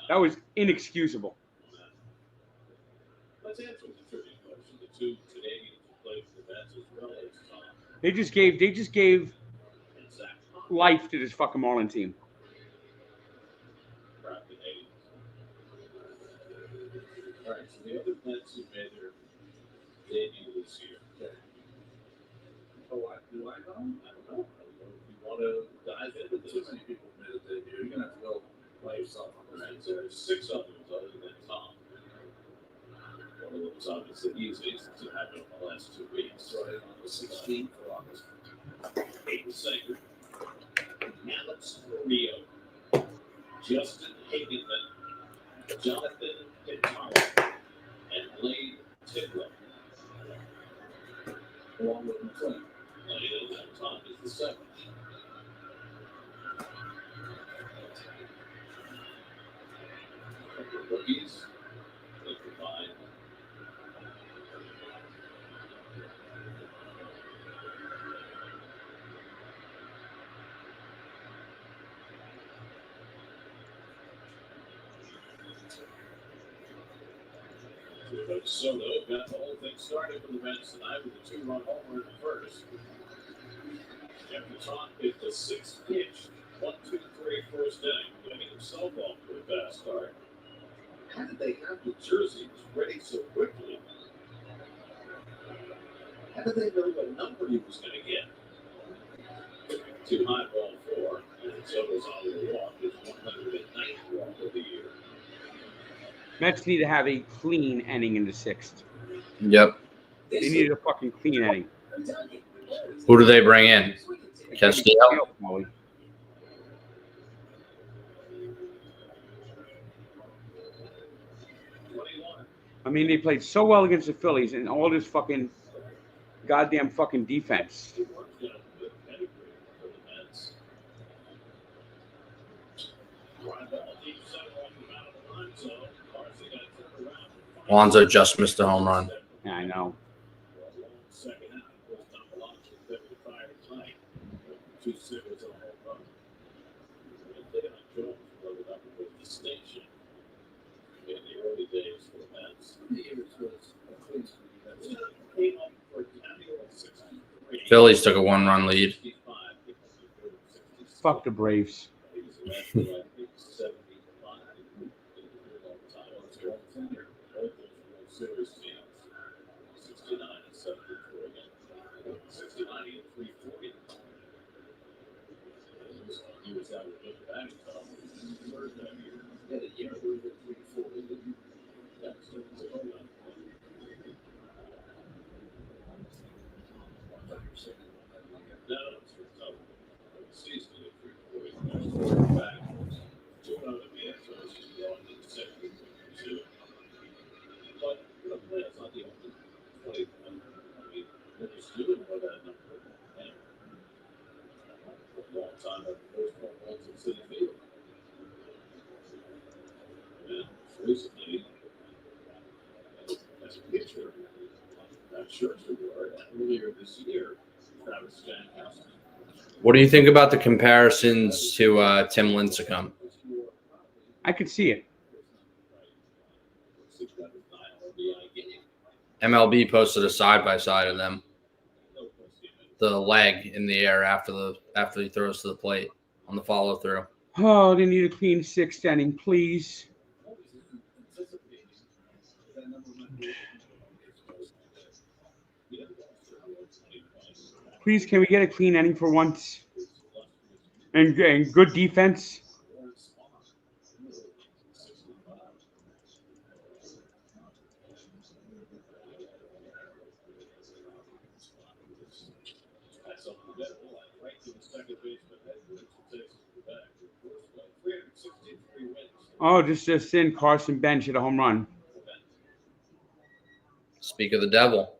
That was inexcusable. Let's answer the trivia question. The 2 Canadians who played for the Mets as well as Tom They just gave and Zach Thompson. life to this fucking Marlin team. Proud Canadians. All right, so the other Mets who made their debut this year. Okay. Oh, do I know? I don't know. I don't know if you want to dive into this. Too many people made a debut. You're going to have to go by yourself. Right, so there's 6 others other than Tom. One of them was obviously the easiest to happen in the last 2 weeks. Right on the 16th of August. Hayden Sager, Alex Rio, Justin Hagenman, Jonathan Pintaro, and Lane Tidwell. Along with McLean. Lane and Tom is the 7th. Rookies, they provide. Soto got the whole thing started for the Mets tonight with a 2-run homer in the first. After Tom picked a 6th pitch, 1-2-3 first inning, getting himself off to a fast start. How did they have the jerseys ready so quickly? How did they know what number he was going to get? 2 high ball 4, and Soto's on the walk, his 109th walk of the year. Mets need to have a clean inning in the 6th. Yep. They needed a fucking clean inning. Who do they bring in? Castillo? Probably. I mean, they played so well against the Phillies and all this fucking goddamn fucking defense. Alonso just missed a home run. Yeah, I know. Phillies took a 1-run lead. Fuck the Braves. What do you think about the comparisons to Tim Lincecum? I could see it. MLB posted a side-by-side of them. The leg in the air after he throws to the plate on the follow-through. Oh, they need a clean sixth inning, please. Please, can we get a clean inning for once? And good defense. Oh, just in Carson Bench hit a home run. Speak of the devil.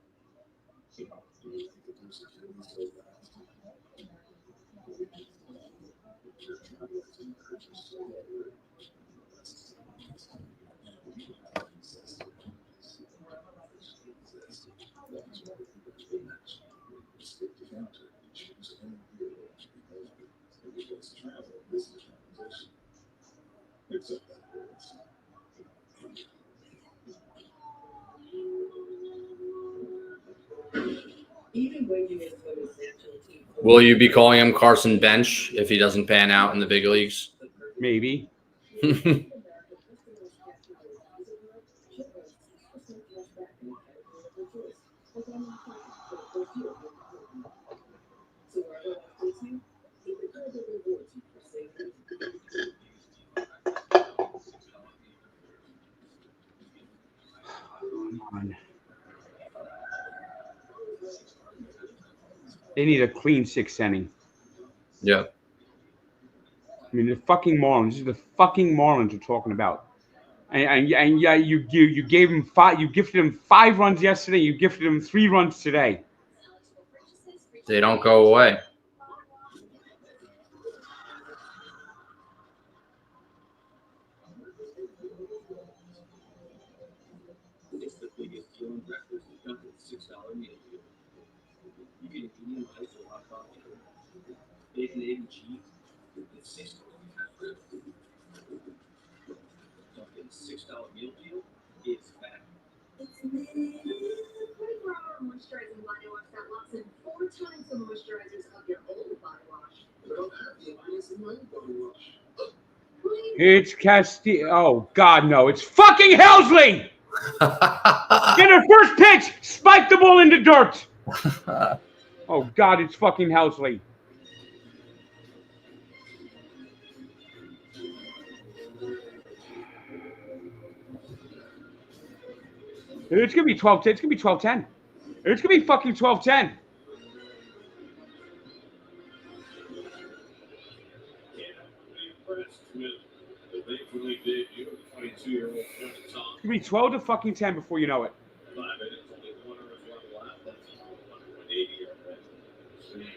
Will you be calling him Carson Bench if he doesn't pan out in the big leagues? Maybe. They need a clean sixth inning. Yeah. I mean, the fucking Marlins. This is the fucking Marlins we're talking about. And yeah, you gave him 5. You gifted him 5 runs yesterday. You gifted him 3 runs today. They don't go away. Moisturizing body wash that lasts in 4 times the moisturizers of your old body wash. It's Castillo. Oh, God, no. It's fucking Helsley! Get a first pitch! Spike the ball in the dirt! Oh, God, it's fucking Helsley. It's going to be 12-10. It's going to be 12-10. It's going to be fucking 12-10. The thankfully debut of 22-year-old Tom. It's gonna be 12 to fucking 10 before you know it. 5 innings, only 1 run is one left. That's 180 already.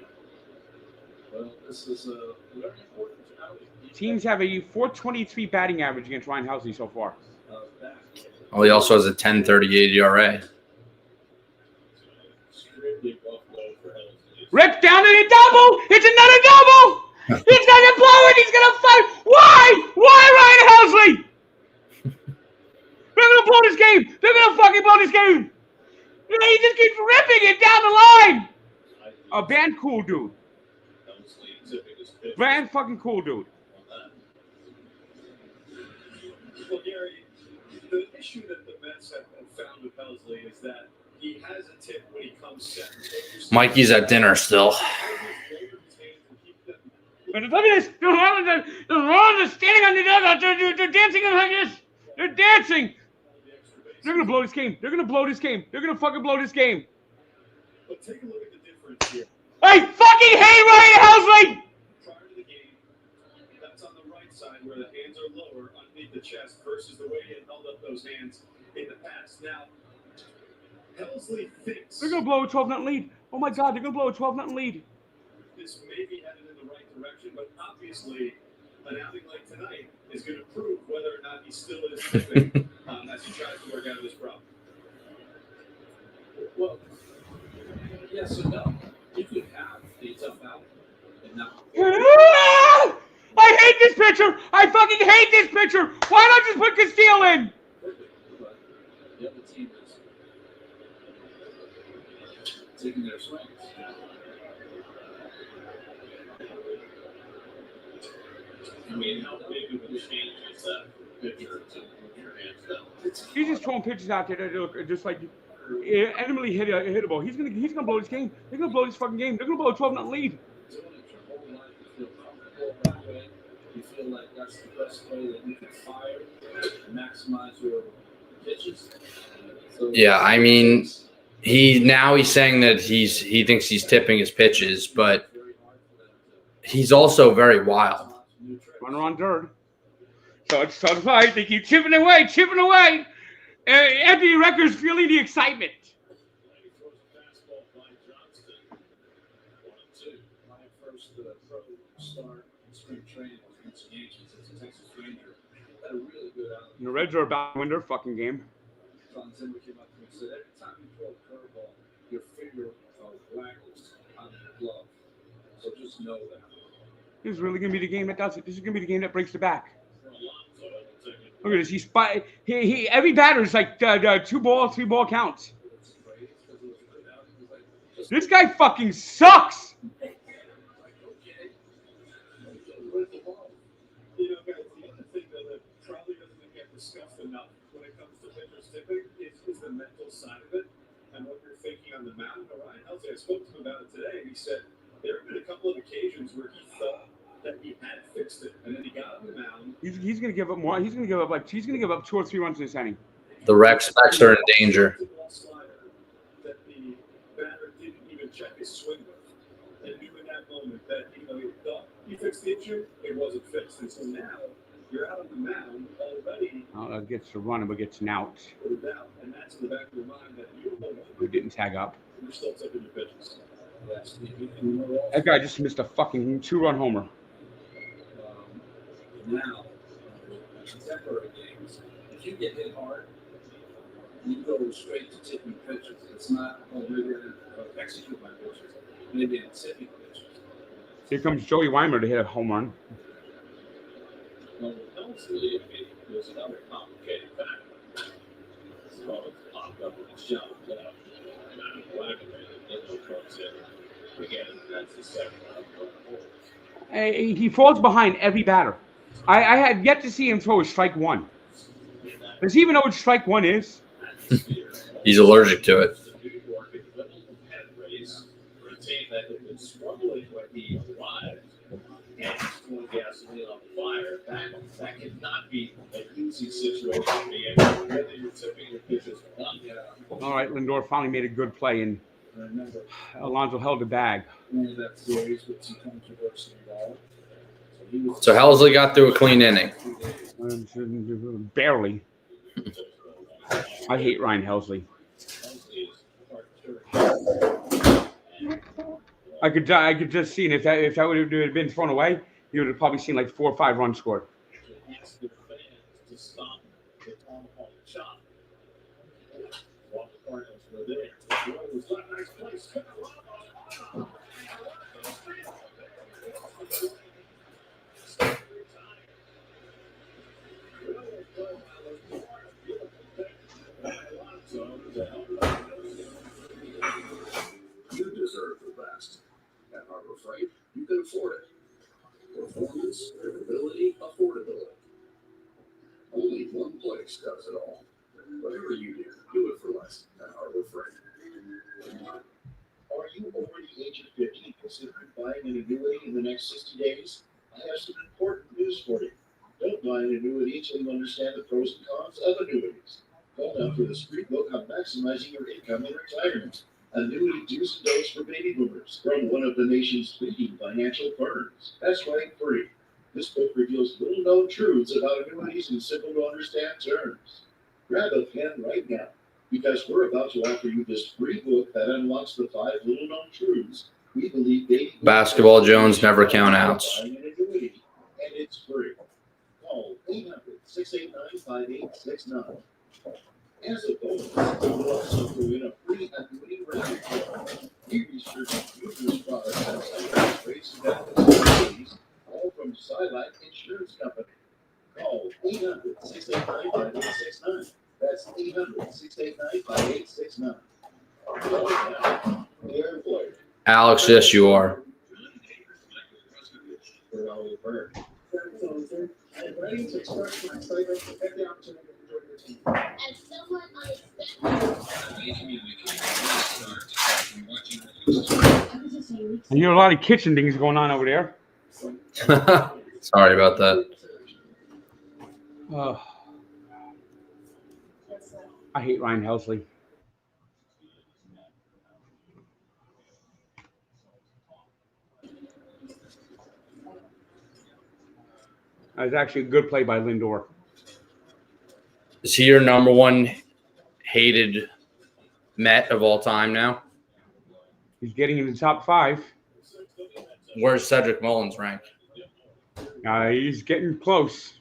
Well, this is a very important outing. Teams have a 4.23 batting average against Ryan Housley so far. Well, he also has a 10.38 ERA. Ripped down in a double. It's another double. He's gonna blow it. He's gonna fight. Why? Why Ryan Housley? They're gonna blow this game. They're gonna fucking blow this game. He just keeps ripping it down the line. A band cool dude. Band fucking cool dude. Well, Gary, the issue that the Mets have found with Helsley is that he has a tip when he comes second. Mikey's at dinner still. But look at this. The Rollins are standing on the dugout. They're dancing like this. They're dancing. They're going to blow this game. They're going to blow this game. They're going to fucking blow this game. But take a look at the difference here. I fucking hate Ryan Housley. Prior to the game, that's on the right side where the hands are lower underneath the chest versus the way he had held up those hands in the past. Now, Helsley thinks They're going to blow a 12-0 lead. Oh, my God. They're going to blow a 12-0 lead. this may be headed in the right direction, but obviously an outing like tonight is going to prove whether or not he still is tipping as he tries to work out this problem. Well, yes and no. You could have a tough outing and not. I hate this pitcher. I fucking hate this pitcher. Why not just put Castillo in? But the other team is taking their swings. I mean, how big of a change is that pitcher to put your hands down? He's just throwing pitches out there that look just like eminently hittable. He's gonna blow this game. They're gonna blow this fucking game. They're gonna blow a 12-0 lead. You feel like that's the best way that you can fire and maximize your pitches. So Yeah, I mean, he's saying that he thinks he's tipping his pitches, but he's also very wild. Runner on third. So it's tough fight. They keep chipping away, chipping away. Anthony Recker's feeling the excitement. And the Reds are about to win their fucking game. John Zimmer came up and said, every time you throw a curveball, your finger rattles on your glove. So just know that. This is really gonna be the game that does it. This is gonna be the game that breaks the back. Look at this. He every batter is like 2-ball, 3-ball counts. This guy fucking sucks. You know, guys, the other thing that probably doesn't get discussed enough when it comes to pitchers tipping is the mental side of it and what you're thinking on the mound. Ryan Housley, I spoke to him about it today, and he said there have been a couple of occasions where he thought that he had fixed it, and then he got on the mound. He's gonna give up more. He's gonna give up 2 or 3 runs in this inning. The Red Sox are in danger. That the batter didn't even check his swing with, and knew in that moment that he thought he fixed the issue, it wasn't fixed, and so now you're out on the mound already. Gets the run, but gets an out. And that's in the back of your mind that you Who didn't tag up. You're still taking your pitches. That guy just missed a fucking 2-run homer. Now, contemporary games, if you get hit hard, you go straight to tipping pitches. It's not, maybe going to execute my pitches. Maybe I'm tipping pitches. Here comes Joey Weimer to hit a home run. Well, honestly, there's another complicated factor. It's called popped up with a shot. Again, that's the second round. He falls behind every batter. I had yet to see him throw a strike one. Does he even know what strike one is? He's allergic to it. That had been struggling when he arrived and throwing gasoline on the fire. That cannot be an easy situation to be in. Whether you're tipping your pitches or not. All right, Lindor finally made a good play, and Alonso held the bag. Remember that series with some controversy involved. So So Helsley got through a clean inning. Barely. I hate Ryan Helsley. I could just see if that would have been thrown away, you would have probably seen like 4 or 5 runs scored. You deserve the best. At Harbor Freight, you can afford it. Performance, durability, affordability. Only one place does it all. Whatever you do it for less at Harbor Freight. Are you over the age of 50 and considering buying an annuity in the next 60 days? I have some important news for you. Don't buy an annuity until you understand the pros and cons of annuities. Call now for this free book on maximizing your income in retirement. Annuity Do's and Don'ts for Baby Boomers from one of the nation's leading financial firms. That's right, free. This book reveals little-known truths about annuities in simple-to-understand terms. Grab a pen right now, because we're about to offer you this free book that unlocks the 5 little-known truths we believe baby Basketball Jones never count outs. And it's free. Call 800-689-5869. As a bonus, you'll also win a free annuity rating. We researched numerous products and rates and benefits, all from Silac Insurance Company. Call 800-689-5869. That's 800-689-5869. Call now. Dear employer. Alex, yes, you are. I'm ready to express my excitement for every opportunity to join your team. As someone unexpected. I hear a lot of kitchen things going on over there. Sorry about that. I hate Ryan Helsley. That was actually a good play by Lindor. Is he your number one hated Met of all time now? He's getting in the top 5. Where's Cedric Mullins rank? He's getting close.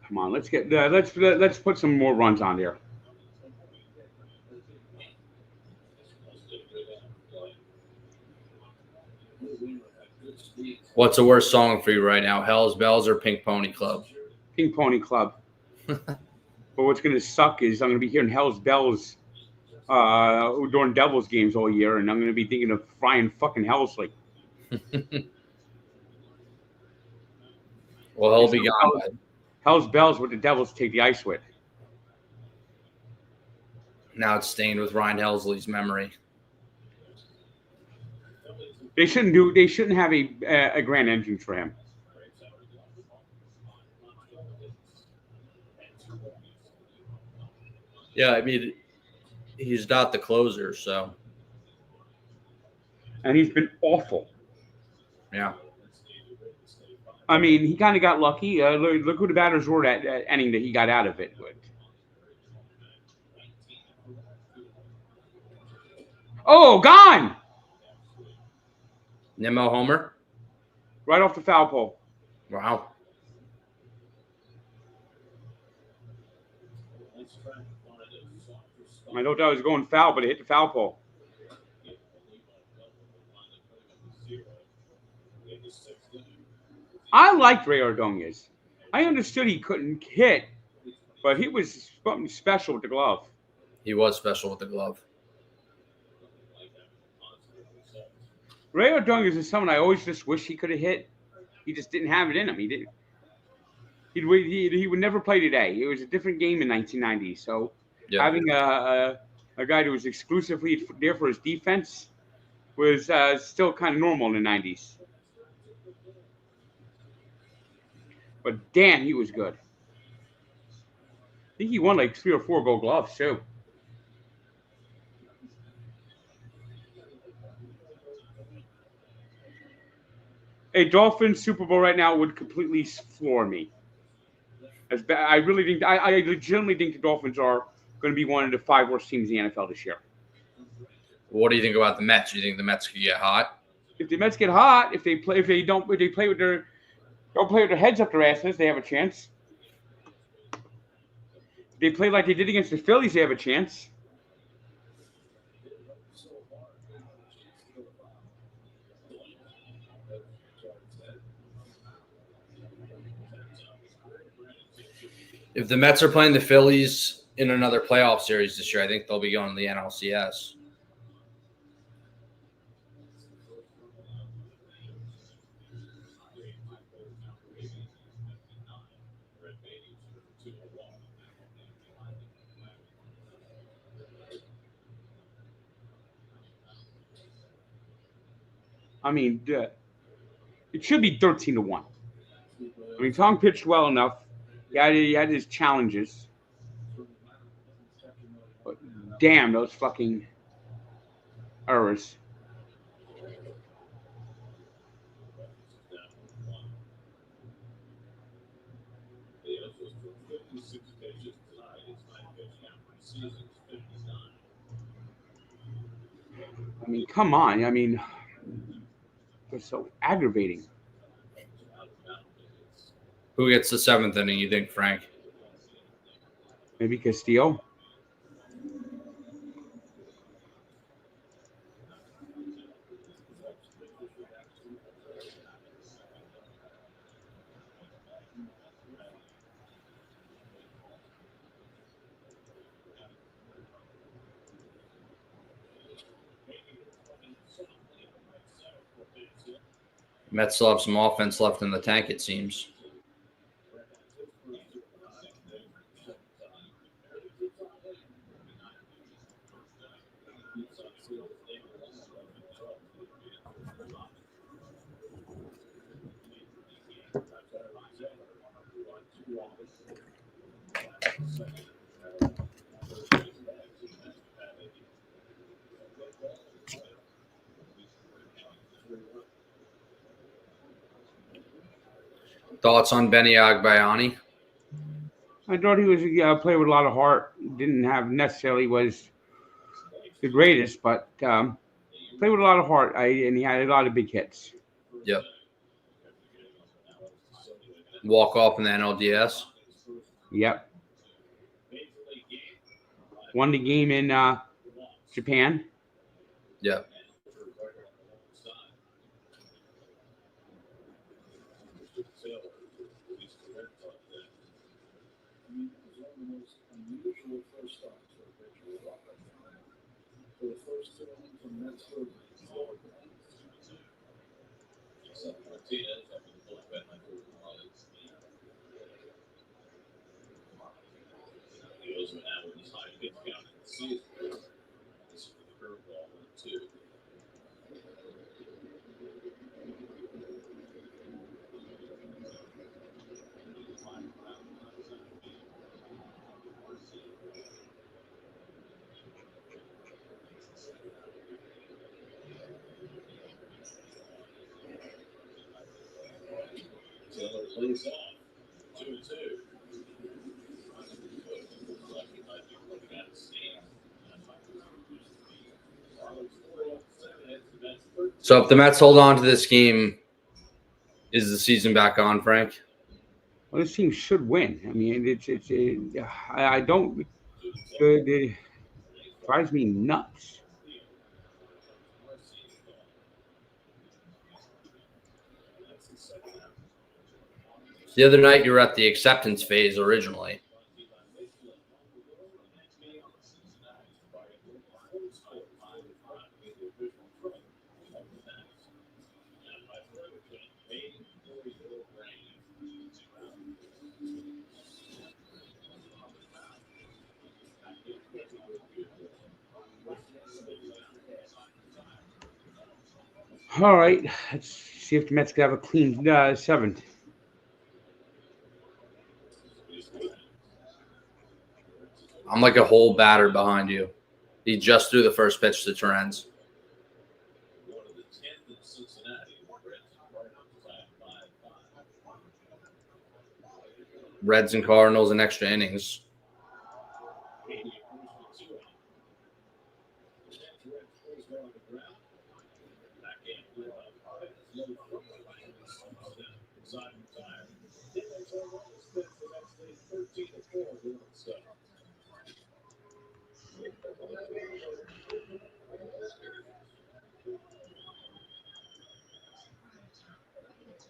Come on, let's put some more runs on there. What's the worst song for you right now? Hell's Bells or Pink Pony Club? Pink Pony Club. But what's going to suck is I'm going to be hearing Hell's Bells during Devils games all year, and I'm going to be thinking of Ryan fucking Helsley. Well, he'll be gone. Hell's Bells with the Devils take the ice with. Now it's stained with Ryan Helsley's memory. They shouldn't have a grand entrance for him. Yeah, I mean, he's not the closer, so. And he's been awful. Yeah. I mean, he kind of got lucky. Look who the batters were at inning that he got out of it with. Oh, gone! Nimmo homer? Right off the foul pole. Wow. I thought that was going foul, but it hit the foul pole. I liked Ray Ordonez. I understood he couldn't hit, but he was something special with the glove. He was special with the glove. Ray Ordonez is someone I always just wish he could have hit. He just didn't have it in him. He didn't. He would never play today. It was a different game in 1990. So having a guy that was exclusively there for his defense was still kind of normal in the 90s. But damn, he was good. I think he won like 3 or 4 Gold Gloves too. A Dolphins Super Bowl right now would completely floor me. As bad, I really think I legitimately think the Dolphins are going to be one of the 5 worst teams in the NFL this year. What do you think about the Mets? Do you think the Mets could get hot? If the Mets get hot, if they play with their heads up their asses, they have a chance. If they play like they did against the Phillies, they have a chance. If the Mets are playing the Phillies in another playoff series this year, I think they'll be going to the NLCS. I mean, it should be 13-1. I mean, Tom pitched well enough. He had his challenges. But damn, those fucking errors. I mean, come on. I mean, they're so aggravating. Who gets the 7th inning, you think, Frank? Maybe Castillo. Mets still have some offense left in the tank, it seems. Thoughts on Benny Agbayani? I thought he was a player with a lot of heart. Didn't have necessarily was the greatest, but played with a lot of heart. And he had a lot of big hits. Yep. Walk off in the NLDS? Yep. Won the game in Japan. Yep. So if the Mets hold on to this game, is the season back on, Frank? Well, this team should win. I mean, I don't. It drives me nuts. The other night you were at the acceptance phase originally. All right, let's see if the Mets can have a clean seventh. I'm like a whole batter behind you. He just threw the first pitch to Torrens. One of the 10th in Cincinnati. Reds and Cardinals in extra innings.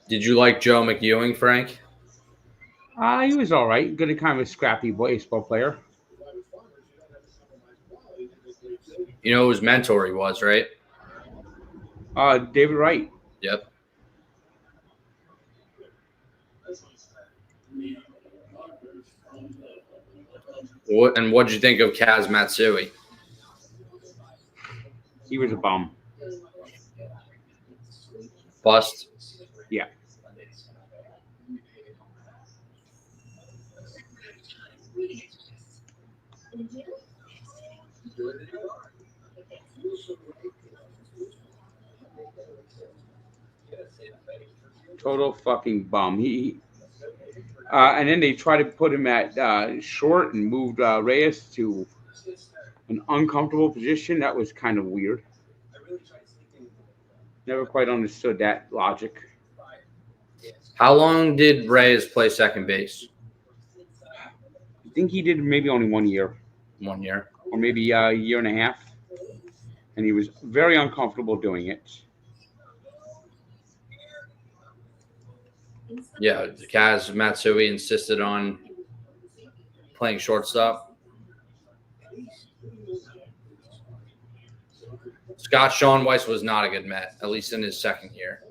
Did you like Joe McEwing, Frank? He was all right. Good, kind of a scrappy baseball player. You know whose mentor he was, right? David Wright. Yep. What'd you think of Kaz Matsui? He was a bum. Bust. Yeah. Total fucking bum. And then they tried to put him at short and moved Reyes to an uncomfortable position. That was kind of weird. Never quite understood that logic. How long did Reyes play second base? I think he did maybe only 1 year. 1 year. Or maybe a year and a half. And he was very uncomfortable doing it. Yeah, Kaz Matsui insisted on playing shortstop. Scott Sean Weiss was not a good Met, at least in his second year.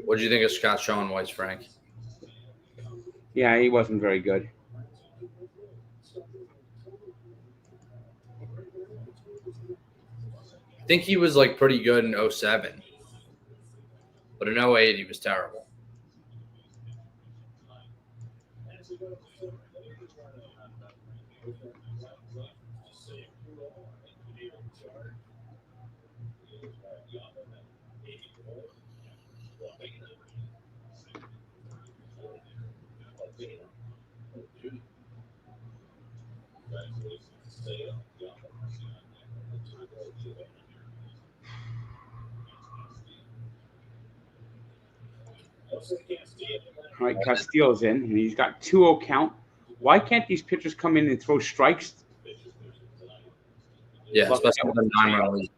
What did you think of Scott Sean Weiss, Frank? Yeah, he wasn't very good. I think he was like pretty good in 07. But in 08, he was terrible. All right, Castillo's in, and he's got 2-0 count. Why can't these pitchers come in and throw strikes? Yeah, especially with the 9-run lead.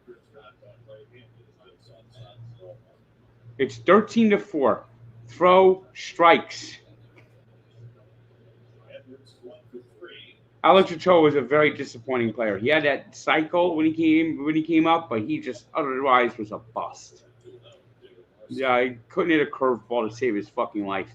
It's 13-4. Throw strikes. Alex Ochoa was a very disappointing player. He had that cycle when he came up, but he just otherwise was a bust. Yeah, he couldn't hit a curveball to save his fucking life.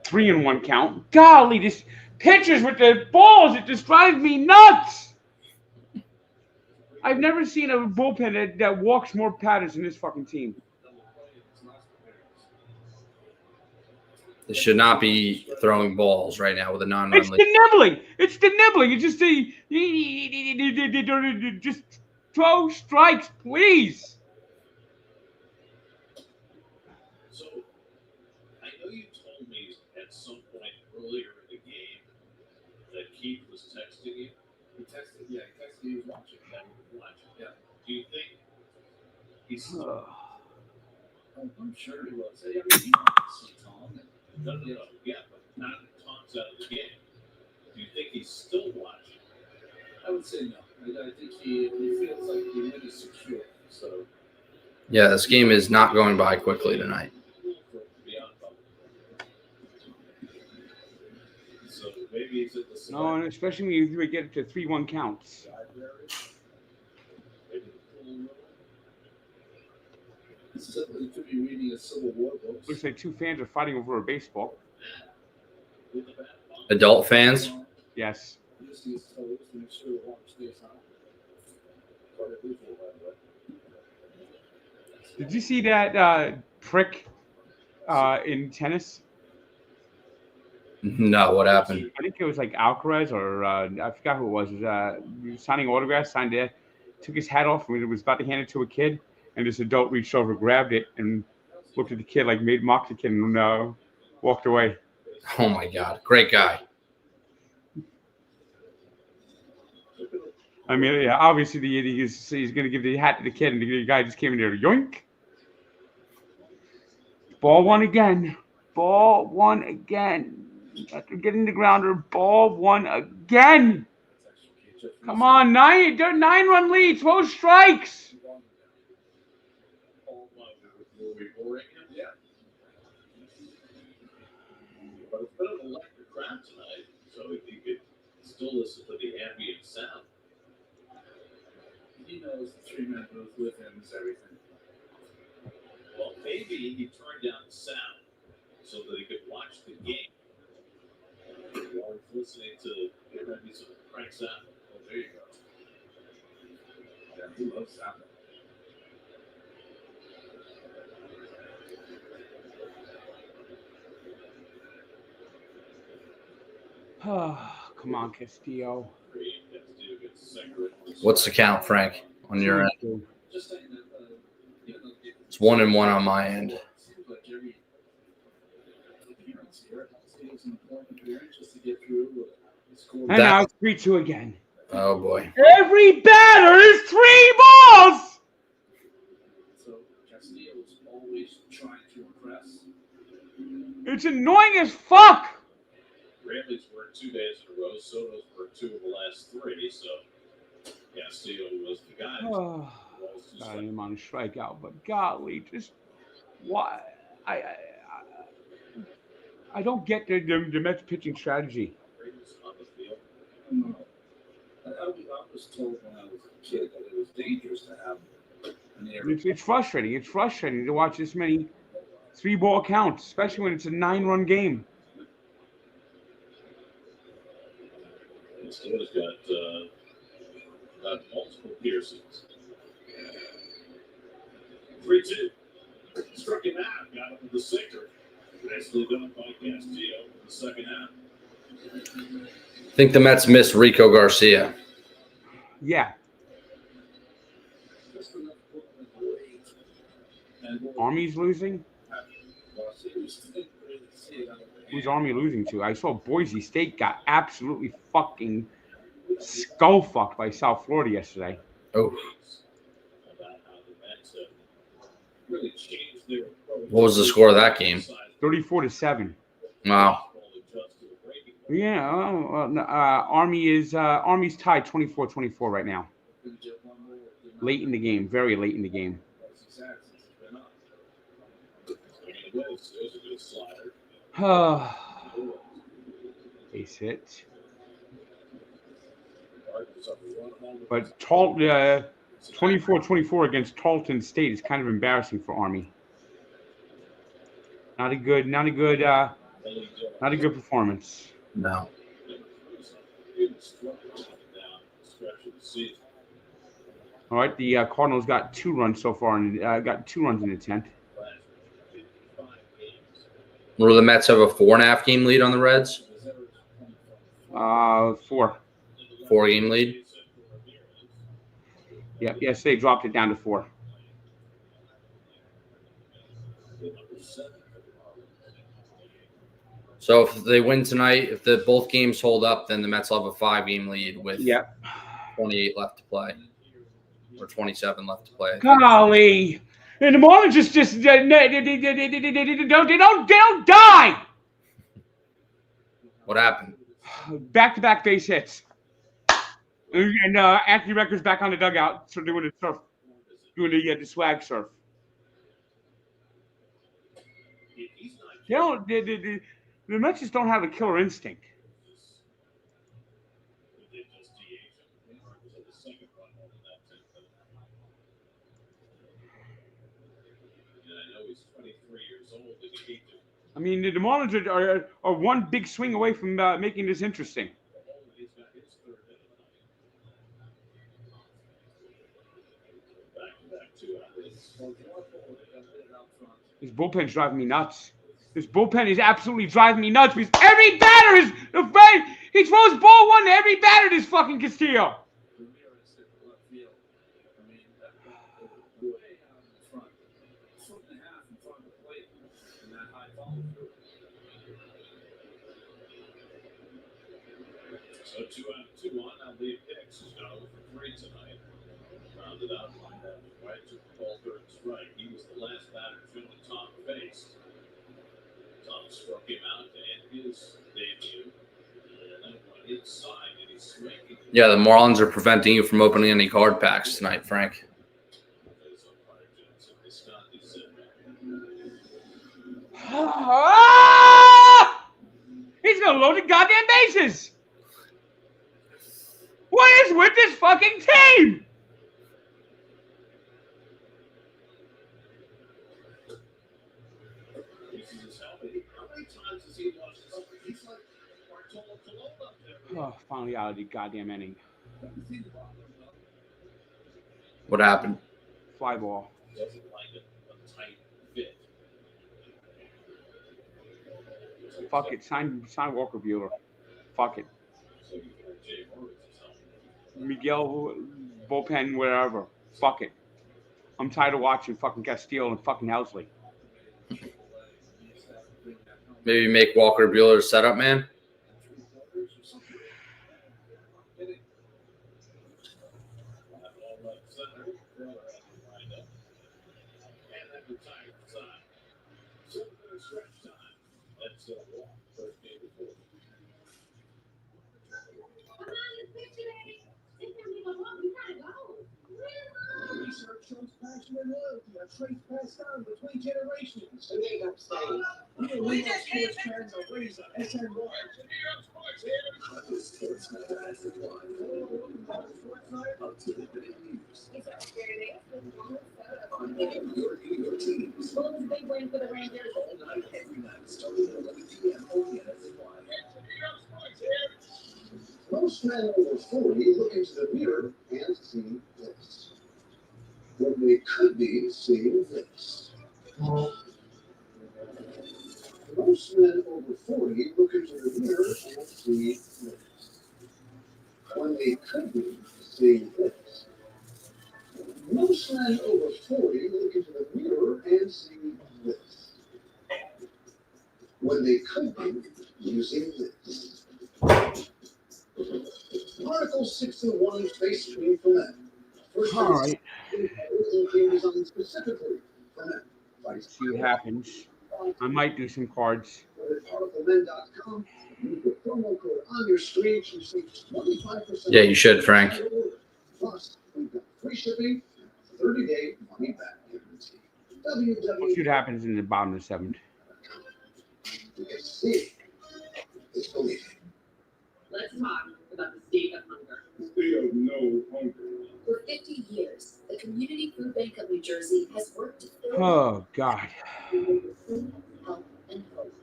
Three and one count. Golly, this pitchers with the balls, it just drives me nuts. I've never seen a bullpen that walks more batters than this fucking team. They should not be throwing balls right now with a 9-run It's lead. the nibbling. It's the nibbling. It's just just throw strikes, please. So, I know you told me at some point earlier in the game that Keith was texting you. He texted you he was watching. That he was watching. Yeah. Do you think he's still? I'm sure he was. I mean, he wants Tom. No, yeah, but not Tom's out of the game. Do you think he's still watching? I would say no. I think he feels like the win is secure. So. Yeah, this game is not going by quickly tonight. No, and especially when you get to 3-1 counts. Simply could be reading a Civil War books. Looks like two fans are fighting over a baseball. Adult fans. Yes. Using his toes to make sure the water stays hot. Quite a visual, by the way. Did you see that prick in tennis? No, what happened? I think it was like Alcaraz or I forgot who it was. He was signing autographs, signed it, took his hat off, and was about to hand it to a kid, and this adult reached over, grabbed it, and looked at the kid like made mock the kid, and walked away. Oh my God, great guy. I mean, yeah, obviously he's going to give the hat to the kid, and the guy just came in there, yoink. Ball one again. Ball one again. After getting the grounder, ball one again. Come on, 9-run lead, throw strikes. Yeah. But it's been an electric crowd tonight, so he could still listen to the ambient sound. He knows the 3-man booth with him is everything. Well, maybe he turned down the sound so that he could watch the game. While he's listening to maybe some Frank Zappa. Oh, there you go. Yeah, he loves Zappa. Come on, Castillo. What's the count, Frank, on your end? It's 1-1 on my end. And now it's 3-2 again. Oh boy. Every batter is 3 balls. So Castillo is always trying to impress. It's annoying as fuck. Ramley's worked 2 days in a row. Soto's worked 2 of the last 3. So Castillo was the guy. Got him on a strikeout, but golly, just why? I don't get the Mets pitching strategy. I was told when I was a kid that it was dangerous to have an air. It's frustrating. It's frustrating to watch this many 3-ball counts, especially when it's a 9-run game. Soto's got multiple piercings. 3-2. Struck him out. Got him with the sinker. Nicely done by Castillo in the second half. I think the Mets miss Rico Garcia. Yeah. Army's losing? Who's Army losing to? I saw Boise State got absolutely fucking skull fucked by South Florida yesterday. Oh. What was the score of that game? 34-7. Wow. Yeah, Army's tied 24-24 right now. Late in the game, very late in the game. Base hit. But 24-24 against Tarleton State is kind of embarrassing for Army. Not a good performance. No. All right, the Cardinals got 2 runs so far, and got 2 runs in the 10th. Will the Mets have a 4.5 game lead on the Reds? 4. 4-game lead. Yep. Yes, they dropped it down to 4. So if they win tonight, if both games hold up, then the Mets will have a 5-game lead with 28 left to play, or 27 left to play. Golly, and the Marlins just they don't die. What happened? Back-to-back base hits, and Anthony Recker's back on the dugout, so doing the surf, doing the swag surf. They don't. The Mets just don't have a killer instinct. I know he's 23 years old, and he hate to. I mean, the Marlins are one big swing away from making this interesting. He's got his third hit of the night. Back to This bullpen's driving me nuts. This bullpen is absolutely driving me nuts because every batter is afraid. He throws ball one to every batter. This fucking Castillo. So 2 out of 2 on. Now Lee Hicks has gone over 3 tonight. Rounded out right to Paul third strike. He was the last batter Phil and Tom faced. Tom struck him out to end his debut. And then went inside and he's swinging. Yeah, the Marlins are preventing you from opening any card packs tonight, Frank. He's gonna load the goddamn bases. What is with this fucking team? Oh, finally out of the goddamn inning. What happened? Fly ball. Fuck it. Sign Walker Buehler. Fuck it. Miguel, bullpen, wherever. Fuck it. I'm tired of watching fucking Castillo and fucking Helsley. Maybe make Walker Buehler a setup man? Research shows passion and loyalty are traits passed down between generations. And they don't say, we just sports fans are raised on SN1. Most men over 40 look into the mirror and see this. When they could be seeing this. Most men over 40 look into the mirror and see this. When they could be seeing this. Most men over 40 look into the mirror and see this. When they could be using this. Article 61 face cream for men. All right. Specifically for men. Let's see what happens. I might do some cards. Articlemen.com. Use the promo code on your screen to save 25%. Yeah, you should, Frank. Plus, we've got free shipping and 30-day money-back guarantee. Let's see what happens in the bottom of the seventh. See is believing. Let's talk about the state of hunger. State of no hunger. For 50 years, the Community Food Bank of New Jersey has worked to fill Oh, God. food, health, and hope.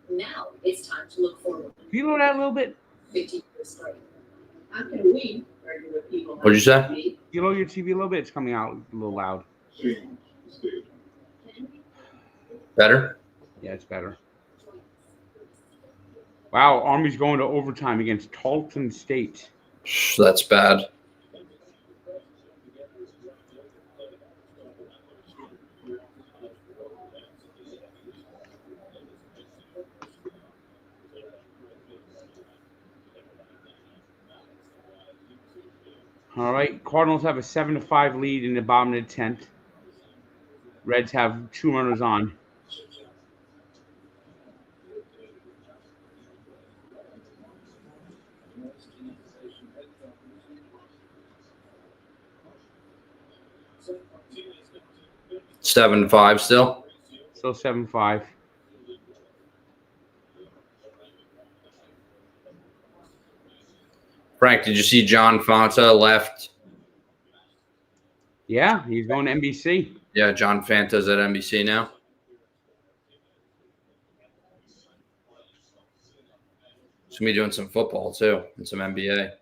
Now it's time to look forward. Can you lower that a little bit? 50 years straight. How can we, regular people, What'd you say? be? You lower your TV a little bit? It's coming out a little loud. Better? Yeah, it's better. Wow, Army's going to overtime against Tarleton State. That's bad. All right, Cardinals have a 7-5 lead in the bottom of the 10th. Reds have 2 runners on. Seven to 5 still. Still 7-5. Frank, did you see John Fonta left Yeah, he's going to NBC. Yeah, John Fanta's at NBC now. He's gonna be doing some football too and some NBA.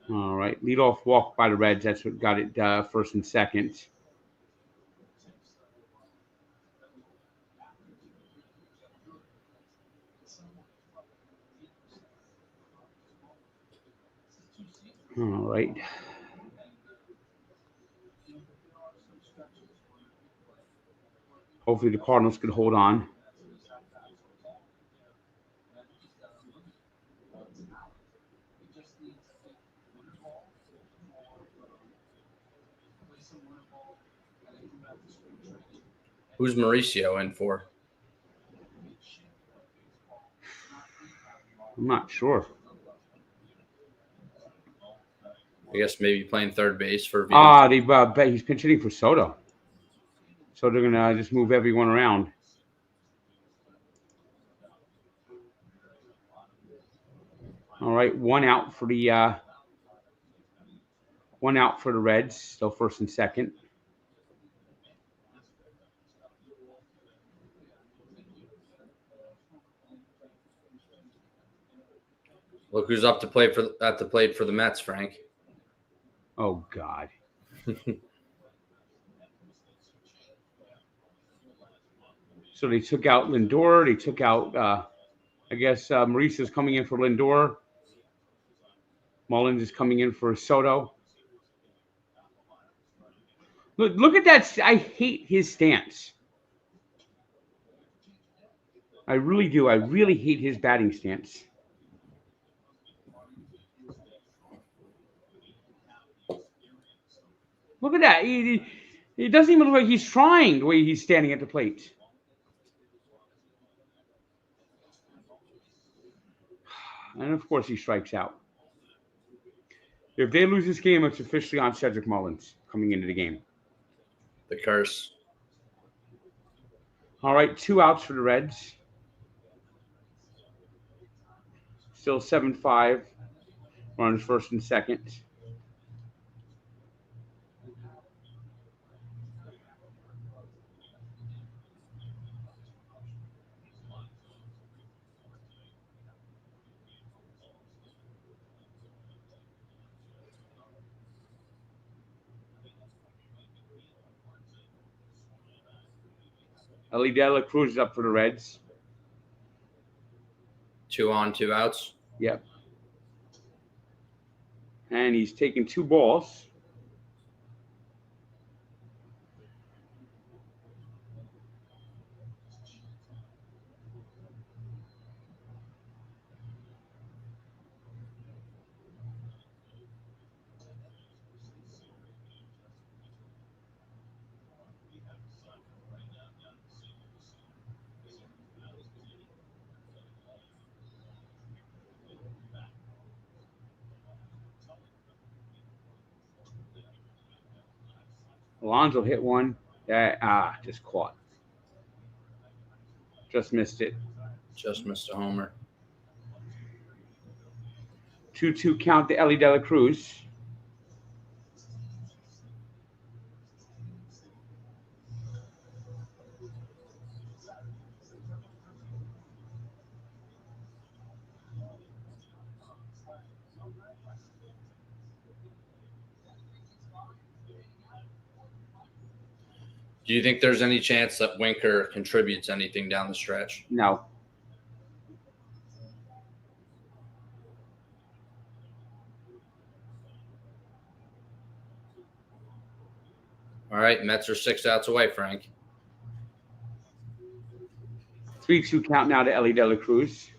All right, leadoff walk by the Reds. That's what got it first and second. All right. Hopefully the Cardinals could hold on. Who's Mauricio in for? I'm not sure. I guess maybe playing third base for. They bet he's pinch hitting for Soto. So they're gonna just move everyone around. All right, one out for the Reds. Still first and second. Look who's up to play for at the plate for the Mets, Frank. Oh God. So they took out Lindor. They took out, I guess, Mauricio's coming in for Lindor. Mullins is coming in for Soto. Look at that. I hate his stance. I really do. I really hate his batting stance. Look at that. It doesn't even look like he's trying the way he's standing at the plate. And of course, he strikes out. If they lose this game, it's officially on Cedric Mullins coming into the game. The curse. All right, 2 outs for the Reds. Still 7-5. Runners first and second. Ellie De La Cruz is up for the Reds. 2 on, 2 outs. Yep. And he's taking 2 balls. Alonso hit one. Just caught. Just missed it. Just missed a homer. 2-2 count to Ellie De La Cruz. Do you think there's any chance that Winker contributes anything down the stretch? No. All right, Mets are 6 outs away, Frank. 3-2 count now to Ellie De La Cruz.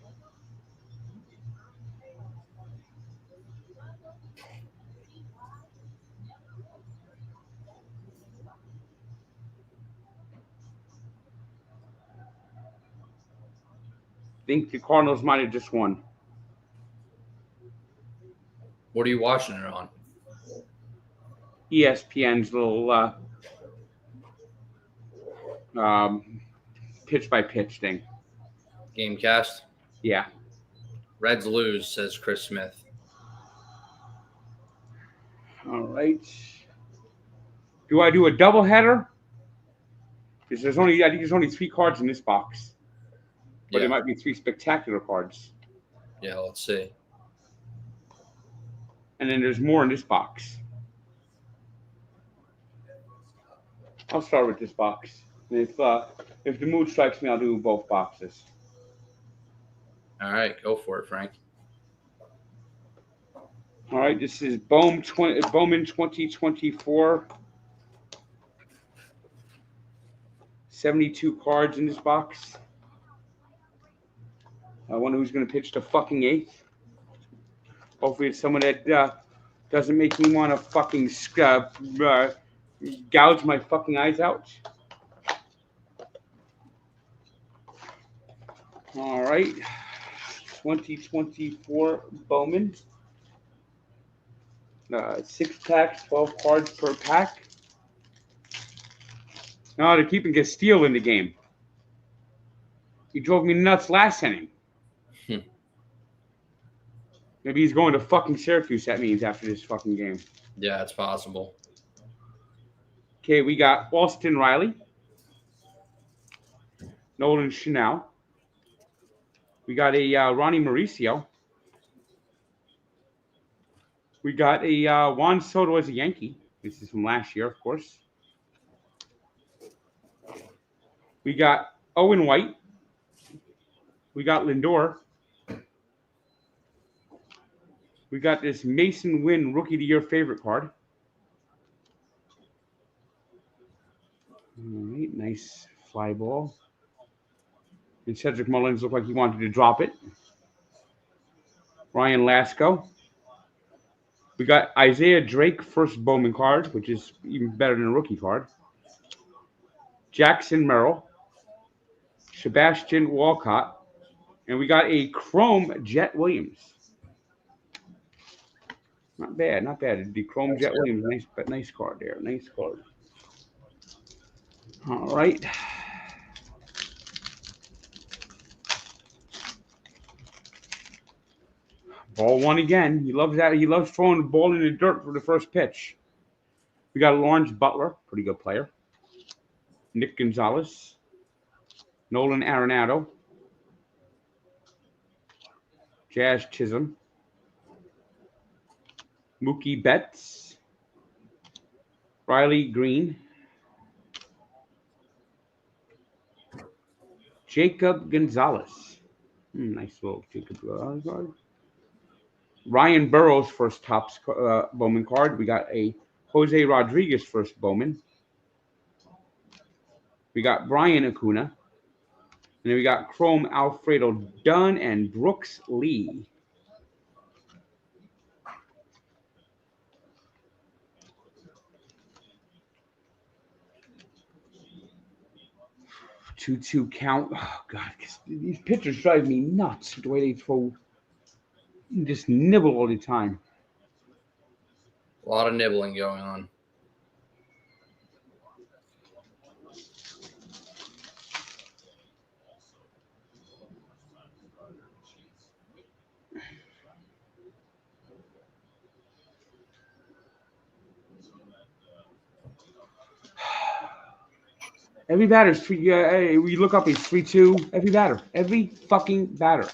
Think the Cardinals might have just won. What are you watching it on? ESPN's little pitch by pitch thing. Gamecast? Yeah. Reds lose, says Chris Smith. All right. Do I do a double header? Because I think there's only 3 cards in this box. But there Yeah. might be 3 spectacular cards. Yeah, let's see. And then there's more in this box. I'll start with this box. And if the mood strikes me, I'll do both boxes. All right, go for it, Frank. All right, this is Bowman 2024. 72 cards in this box. I wonder who's going to pitch the fucking 8th. Hopefully it's someone that doesn't make me want to fucking gouge my fucking eyes out. All right. 2024 Bowman. 6 packs, 12 cards per pack. No, they're keeping Castile in the game. He drove me nuts last inning. Maybe he's going to fucking Syracuse, that means, after this fucking game. Yeah, it's possible. Okay, we got Austin Riley. Nolan Chanel. We got a Ronnie Mauricio. We got a Juan Soto as a Yankee. This is from last year, of course. We got Owen White. We got Lindor. We got this Mason Wynn Rookie of the Year favorite card. All right, nice fly ball. And Cedric Mullins looked like he wanted to drop it. Ryan Lasco. We got Isaiah Drake first Bowman card, which is even better than a rookie card. Jackson Merrill. Sebastian Walcott. And we got a Chrome Jet Williams. Not bad, not bad. The Chrome Jet Williams, nice card there. Nice card. All right. Ball 1 again. He loves that. He loves throwing the ball in the dirt for the first pitch. We got Lawrence Butler, pretty good player. Nick Gonzalez. Nolan Arenado. Jazz Chisholm. Mookie Betts. Riley Green. Jacob Gonzalez. Nice little Jacob Gonzalez. Ryan Burroughs first Topps Bowman card. We got a Jose Rodriguez first Bowman. We got Brian Acuna. And then we got Chrome Alfredo Dunn and Brooks Lee. Two count. Oh, God. These pitchers drive me nuts the way they throw. You just nibble all the time. A lot of nibbling going on. Every batter's free. We look up, he's 3-2. Every batter. Every fucking batter.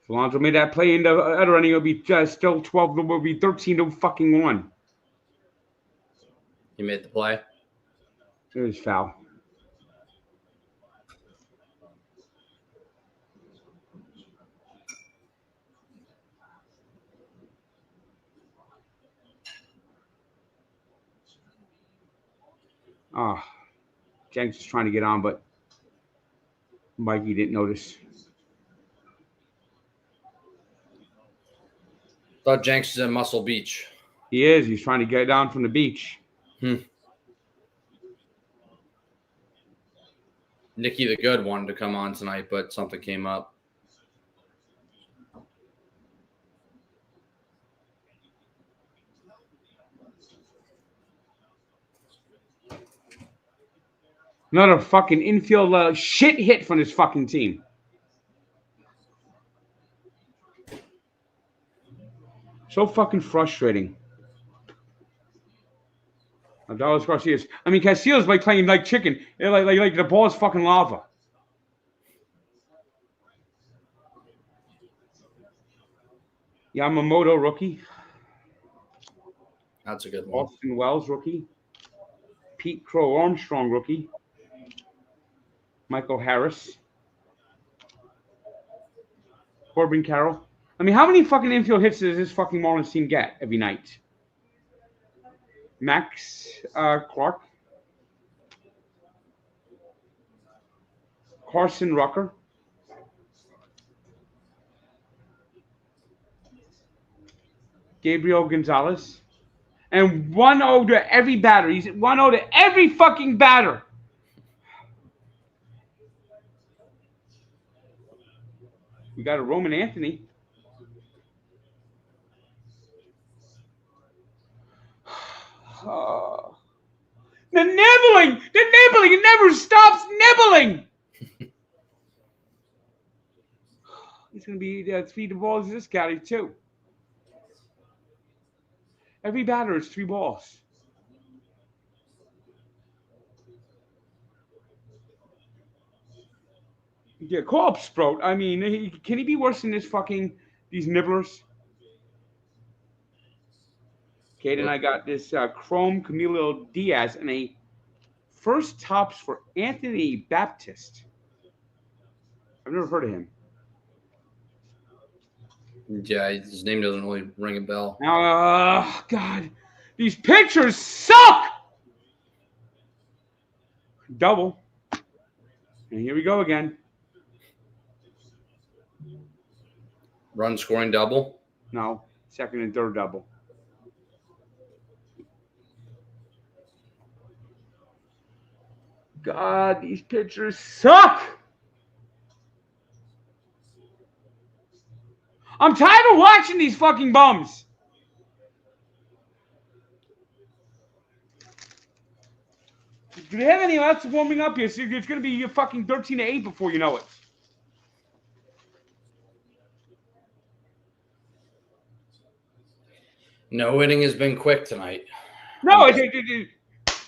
Alonso made that play in the other inning. It'll be still 12. It will be 13-1. You made the play. It was foul. Ah, Jenks is trying to get on, but Mikey didn't notice. Thought Jenks is at Muscle Beach. He is. He's trying to get down from the beach. Nicky the Good wanted to come on tonight, but something came up. Another fucking infield shit hit from this fucking team. So fucking frustrating. Dallas Garcia's. I mean, Castillo's like playing like chicken. Like the ball's fucking lava. Yamamoto rookie. That's a good one. Austin Wells rookie. Pete Crow Armstrong rookie. Michael Harris. Corbin Carroll. I mean, how many fucking infield hits does this fucking Marlins team get every night? Max Clark. Carson Rucker. Gabriel Gonzalez. And 1-0 to every batter. He's 1-0 to every fucking batter. We got a Roman Anthony. The nibbling! It never stops nibbling! He's going to be feed the balls to this guy, too. Every batter is 3 balls. Yeah, call up Sprout. I mean, can he be worse than these nibblers? Kate and I got this Chrome Camilo Diaz and a first tops for Anthony Baptiste. I've never heard of him. Yeah, his name doesn't really ring a bell. God, these pictures suck. Double. And here we go again. Run scoring double? No, second and third double. God, these pictures suck. I'm tired of watching these fucking bums. Do they have any else warming up here? It's going to be fucking 13-8 before you know it. No inning has been quick tonight. No, it's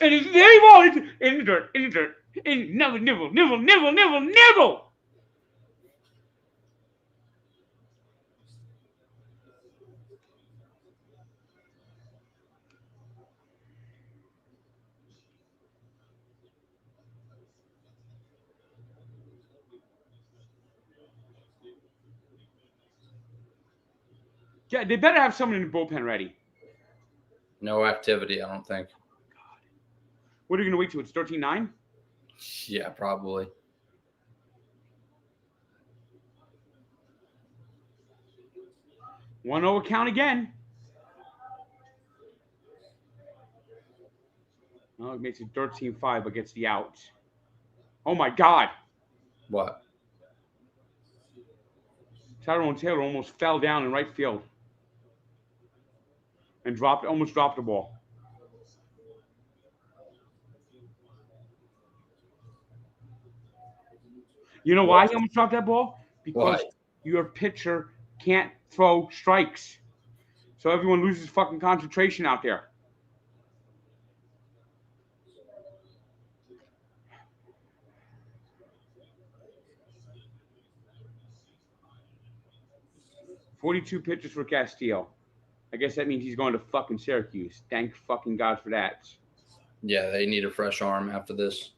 very well in the dirt, nibble. Yeah, they better have someone in the bullpen ready. No activity, I don't think. What are you going to wait till it's 13-9? Yeah, probably. One 0 count again. Oh, it makes it 13-5, but gets the out. Oh my God! What? Tyrone Taylor almost fell down in right field and almost dropped the ball. You know why he almost dropped that ball? Because your pitcher can't throw strikes. So everyone loses fucking concentration out there. $42 pitches for Castillo. I guess that means he's going to fucking Syracuse. Thank fucking God for that. Yeah, they need a fresh arm after this.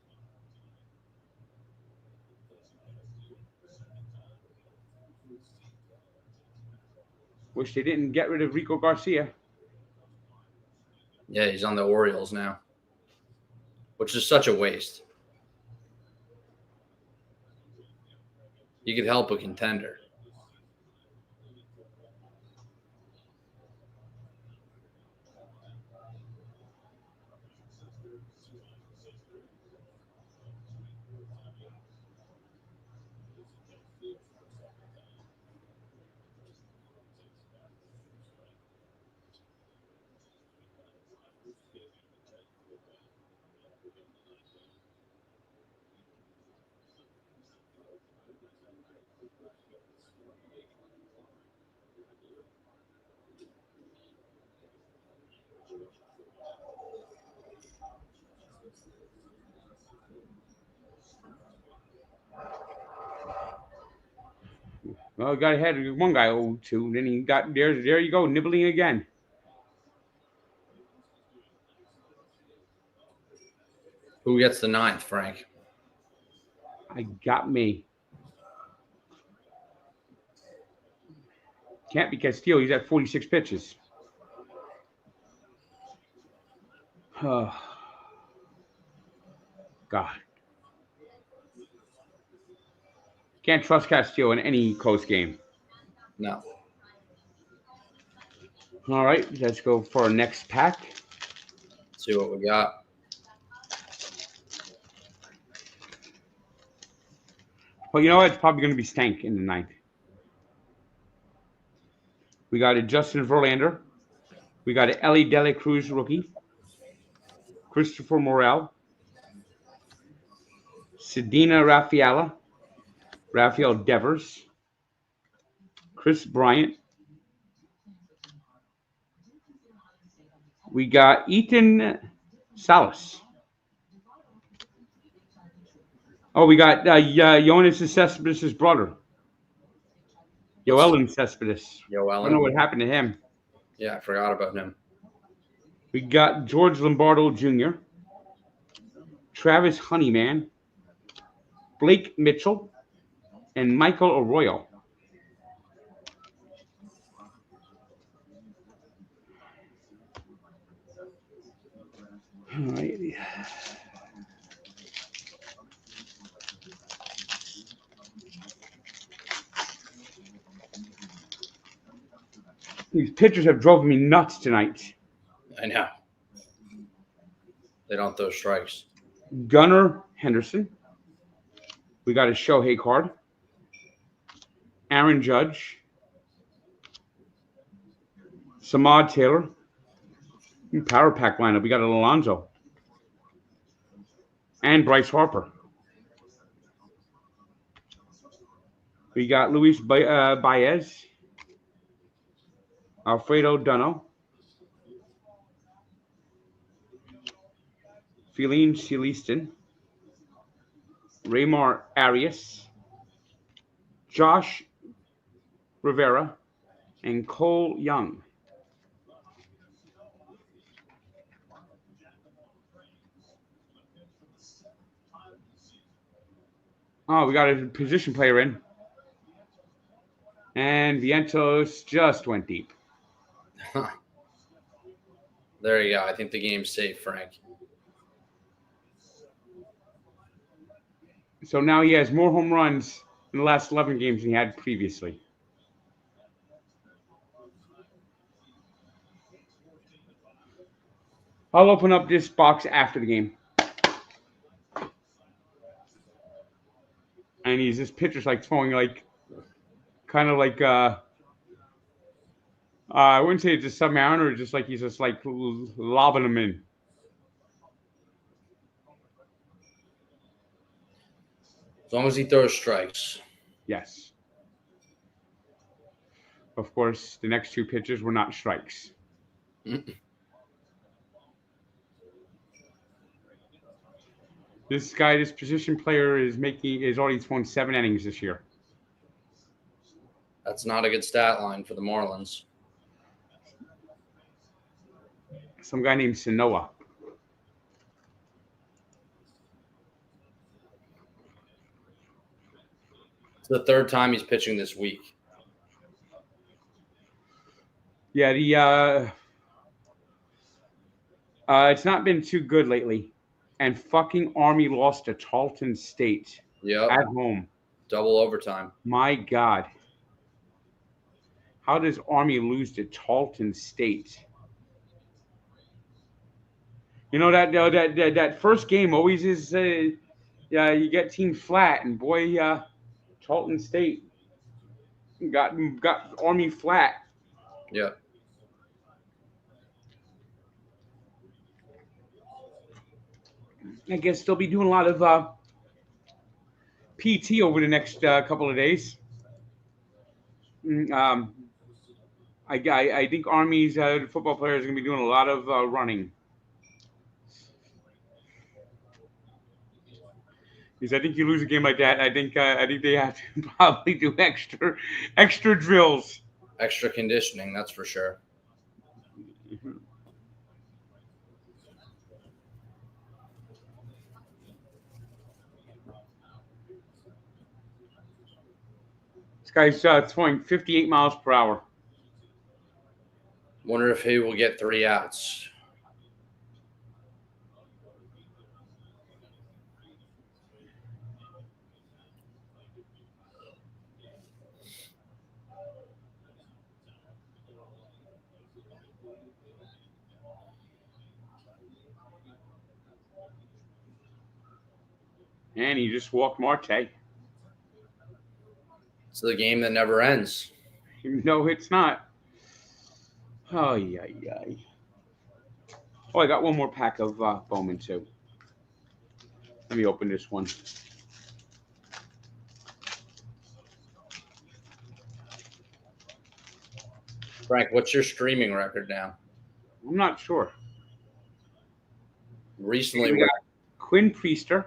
Wish they didn't get rid of Rico Garcia. Yeah, he's on the Orioles now, which is such a waste. You could help a contender. Well, got ahead. One guy 0-2. Then he got there you go, nibbling again. Who gets the 9th, Frank? I got me. Can't be Castillo. He's at 46 pitches. Oh, God. Can't trust Castillo in any close game. No. All right, let's go for our next pack. See what we got. Well, you know what? It's probably going to be Stank in the 9th. We got a Justin Verlander. We got an Ellie De La Cruz rookie. Christopher Morel. Sedina Rafael Devers. Chris Bryant. We got Ethan Salas. Oh, we got Jonas Cespedes' brother. Yoelan Cespedes. I don't know what happened to him. Yeah, I forgot about him. We got George Lombardo Jr., Travis Honeyman, Blake Mitchell, and Michael Arroyo. All right. These pitchers have driven me nuts tonight. I know. They don't throw strikes. Gunnar Henderson. We got a Shohei card. Aaron Judge. Samad Taylor. Power pack lineup. We got an Alonso. And Bryce Harper. We got Luis Baez. Alfredo Duno. Feline Celestin. Raymar Arias. Josh Rivera. And Cole Young. Oh, we got a position player in. And Vientos just went deep. There you go. I think the game's safe, Frank. So now he has more home runs in the last 11 games than he had previously. I'll open up this box after the game. And he's this pitcher's like throwing like kind of like I wouldn't say it's a submariner, just like he's just like lobbing them in. As long as he throws strikes. Yes. Of course, the next two pitches were not strikes. This guy, this position player is already thrown 7 innings this year. That's not a good stat line for the Marlins. Some guy named Sanoa. It's the 3rd time he's pitching this week. Yeah, it's not been too good lately. And fucking Army lost to Tarleton State at home. Double overtime. My God. How does Army lose to Tarleton State? You know that first game always is you get team flat, and boy, Tarleton State got Army flat. Yeah. I guess they'll be doing a lot of PT over the next couple of days. I think Army's football players are going to be doing a lot of running. Because I think you lose a game like that, I think they have to probably do extra drills. Extra conditioning, that's for sure. This guy's throwing 58 miles per hour. Wonder if he will get 3 outs. And he just walked Marte. It's the game that never ends. No, it's not. Oh, yeah. Oh, I got one more pack of Bowman, too. Let me open this one. Frank, what's your streaming record now? I'm not sure. Recently, We got Quinn Priester,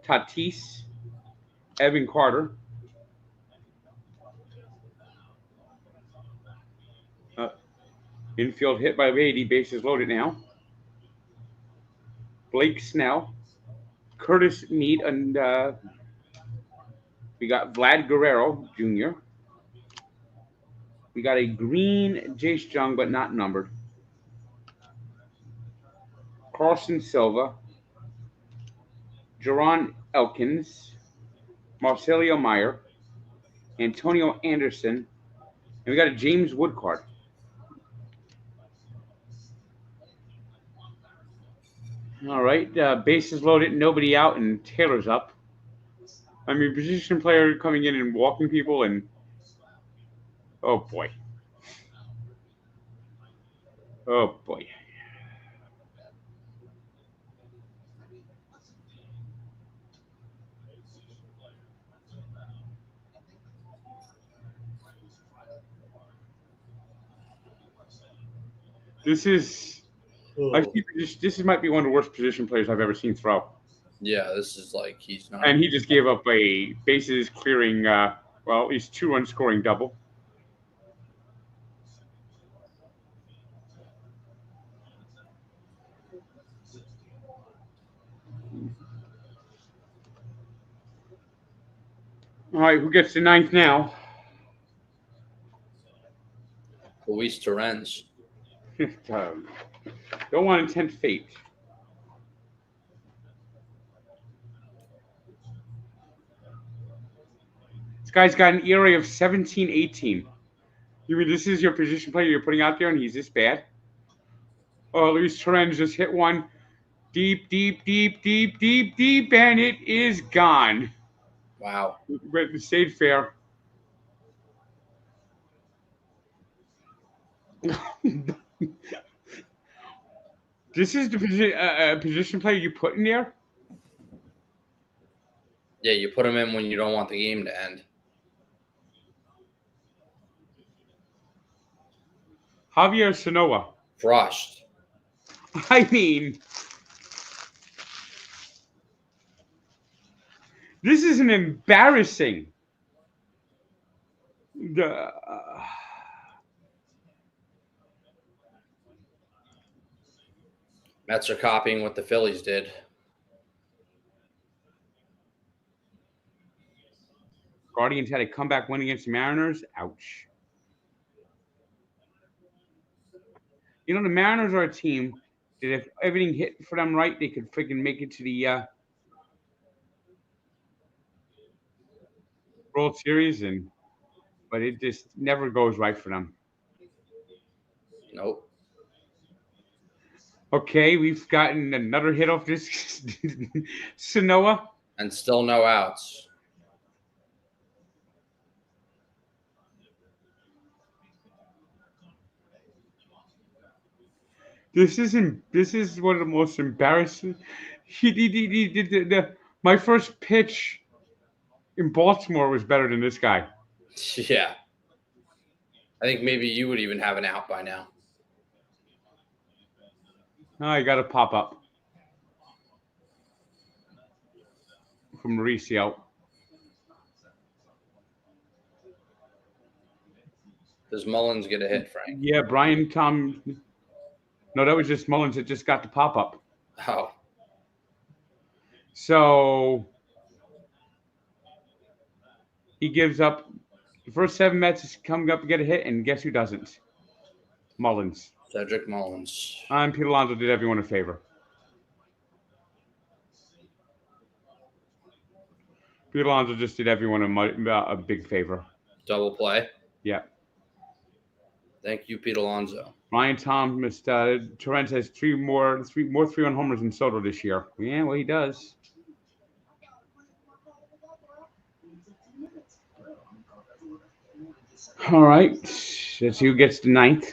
Tatis, Evan Carter, infield hit by Beatty, bases loaded now. Blake Snell, Curtis Mead, and we got Vlad Guerrero Jr. We got a green Jace Jung, but not numbered. Carlson Silva, Jerron Elkins, Marcelio Meyer, Antonio Anderson, and we got a James Wood card. All right, bases loaded, nobody out, and Taylor's up. I mean, position player coming in and walking people, and oh boy. Oh boy. This might be one of the worst position players I've ever seen throw. yeah, this is like he's not. And he just gave up a bases clearing, well, at least 2-run scoring double. All right, who gets the ninth now? Luis Torrens. Don't want to tempt fate. This guy's got an ERA of 17-18. You mean this is your position player you're putting out there and he's this bad? Oh, Luis Torrens just hit one deep, and it is gone. Wow. But it stayed fair. This is the position player you put in there? Yeah, you put him in when you don't want the game to end. Javier Sanoa. Crushed. I mean, this is an embarrassing. Mets are copying what the Phillies did. Guardians had a comeback win against the Mariners. Ouch. You know, the Mariners are a team that if everything hit for them right, they could freaking make it to the World Series, but it just never goes right for them. Nope. Okay, we've gotten another hit off this Sanoa. And still no outs. This is one of the most embarrassing. My first pitch in Baltimore was better than this guy. Yeah. I think maybe you would even have an out by now. Oh, I got to pop up. from Mauricio. Does Mullins get a hit, Frank? Yeah, Brian Tom. No, that was just Mullins that just got the pop up. Oh, So he gives up the first 7 Mets coming up to get a hit, and guess who doesn't? Mullins. Cedric Mullins. And Pete Alonso did everyone a favor. Pete Alonso just did everyone a big favor. Double play. Yeah. Thank you, Pete Alonso. Ryan Thomas, Torrens has three more 3-run homers than Soto this year. Yeah, well, he does. All right, let's see who gets the 9th,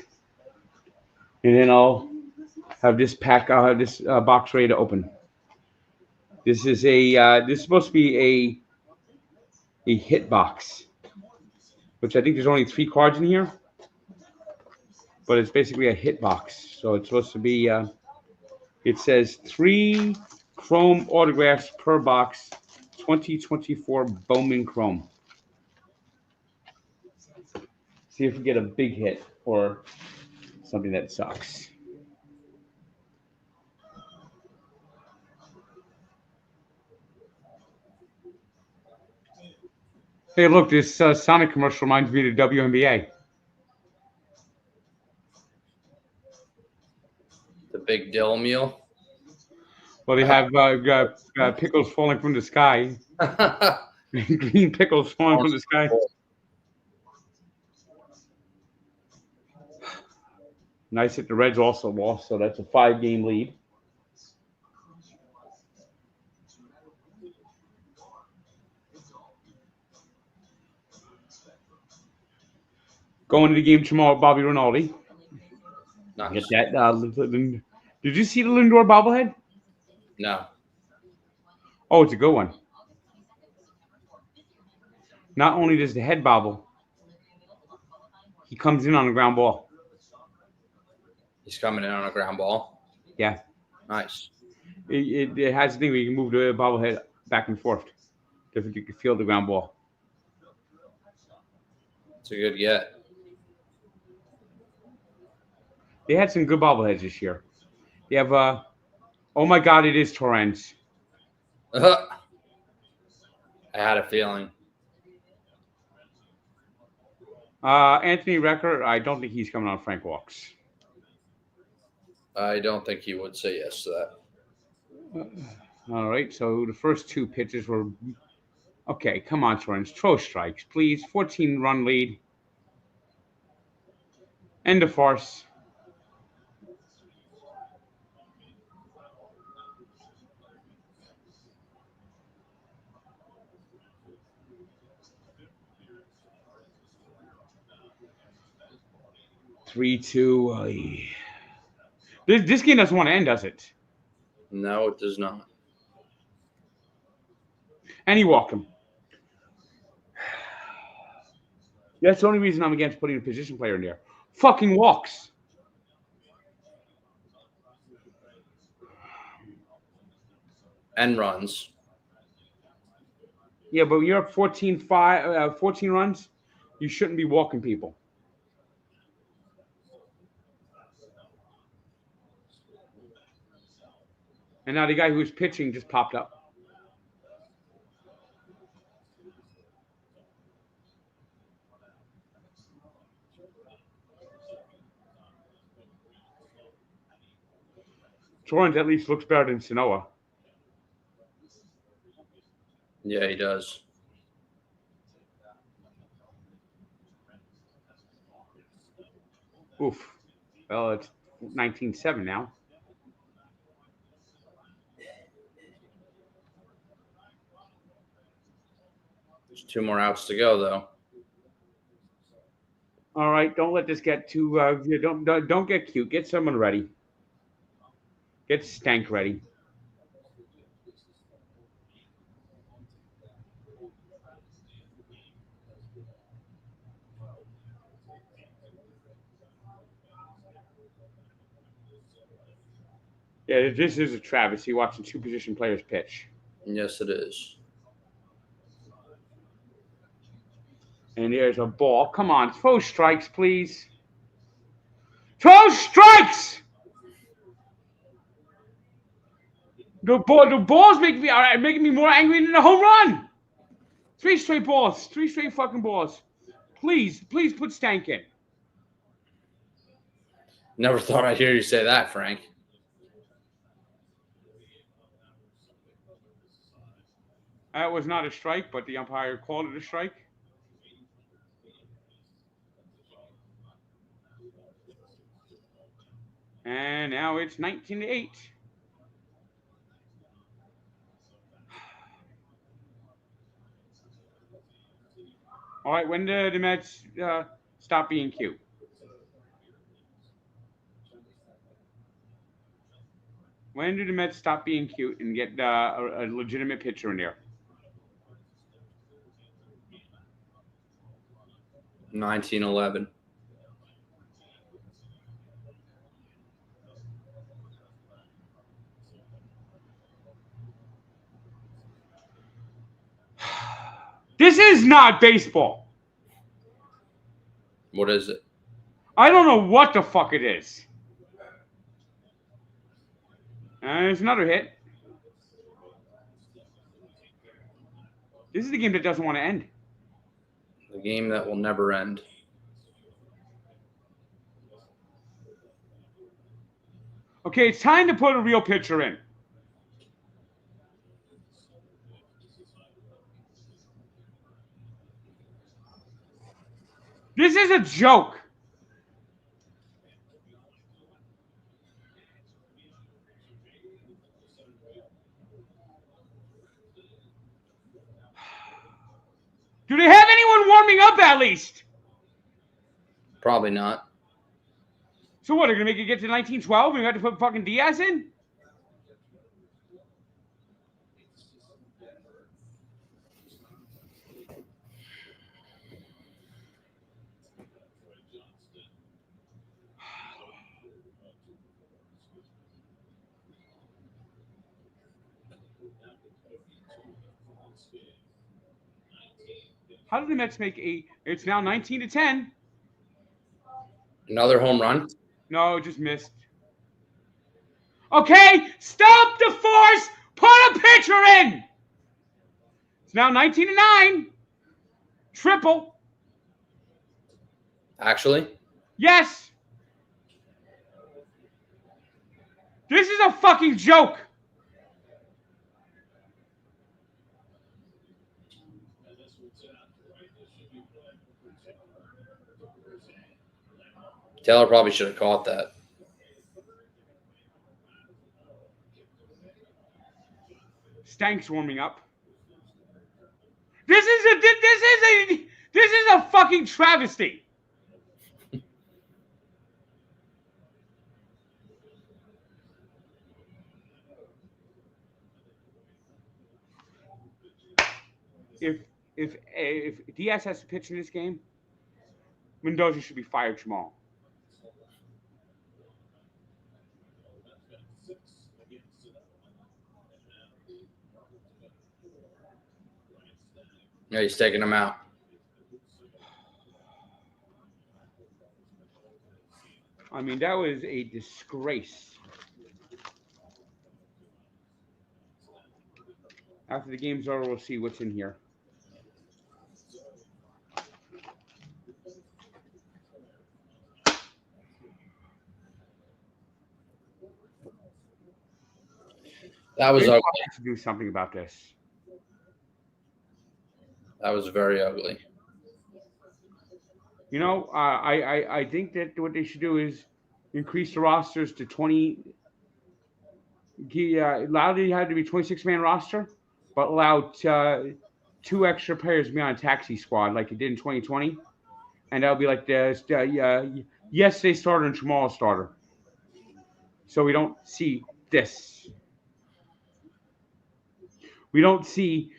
and then I'll have this box ready to open. This is this is supposed to be a hit box, which I think there's only 3 cards in here, but it's basically a hit box. So it's supposed to be. It says 3 chrome autographs per box, 2024 Bowman Chrome. See if we get a big hit or something that sucks. Hey, look, this Sonic commercial reminds me of the WNBA. The big dill meal. Well, they have pickles falling from the sky. Green pickles falling from the sky. Nice that the Reds also lost, so that's a 5-game lead. Going to the game tomorrow, Bobby Rinaldi. Nice. Get that. Did you see the Lindor bobblehead? No. Oh, it's a good one. Not only does the head bobble, he comes in on a ground ball. He's coming in on a ground ball. Yeah. Nice. It has a thing where you can move the bobblehead back and forth if you can feel the ground ball. It's a good get. They had some good bobbleheads this year. They have, oh my God, it is Torrens. I had a feeling. Anthony Recker, I don't think he's coming on Frank Walks. I don't think he would say yes to that. All right, so the first 2 pitches were okay. Come on, Torrens, throw strikes, please. 14-run lead. End of farce. Three, 2. This game doesn't want to end, does it? No, it does not. And he walked him. That's the only reason I'm against putting a position player in there. Fucking walks. And runs. Yeah, but you're up 14 runs. You shouldn't be walking people. And now the guy who was pitching just popped up. Torrens at least looks better than Sanoa. Yeah, he does. Oof. Well, it's 19-7 now. There's 2 more outs to go, though. All right, don't let this get too. Don't get cute. Get someone ready. Get Stank ready. Yeah, this is a travesty watching 2 position players pitch. Yes, it is. And there's a ball. Come on, throw strikes, please. Throw strikes! The balls making me more angry than the home run. 3 straight balls. 3 straight fucking balls. Please put Stank in. Never thought I'd hear you say that, Frank. That was not a strike, but the umpire called it a strike. And now it's 19-8. All right, when do the Mets stop being cute? When do the Mets stop being cute and get a legitimate pitcher in there? 1911. This is not baseball. What is it? I don't know what the fuck it is. There's another hit. This is the game that doesn't want to end. The game that will never end. Okay, it's time to put a real pitcher in. This is a joke. Do they have anyone warming up at least? Probably not. So what, they're going to make it get to 1912 and we got to put fucking Diaz in? How did the Mets make it's now 19-10. Another home run? No, just missed. Okay, stop the force. Put a pitcher in. It's now 19-9. Triple. Actually? Yes. This is a fucking joke. Taylor probably should have caught that. Stank's warming up. This is a fucking travesty. If Diaz has to pitch in this game, Mendoza should be fired tomorrow. Yeah, he's taking him out. I mean, that was a disgrace. After the game's over, we'll see what's in here. That was ugly. To do something about this. That was very ugly. You know, I think that what they should do is increase the rosters to 20. Allow it had to be 26-man roster, but allow 2 extra players to be on a taxi squad like it did in 2020, and that'll be like the yesterday starter and tomorrow starter. So we don't see this. We don't see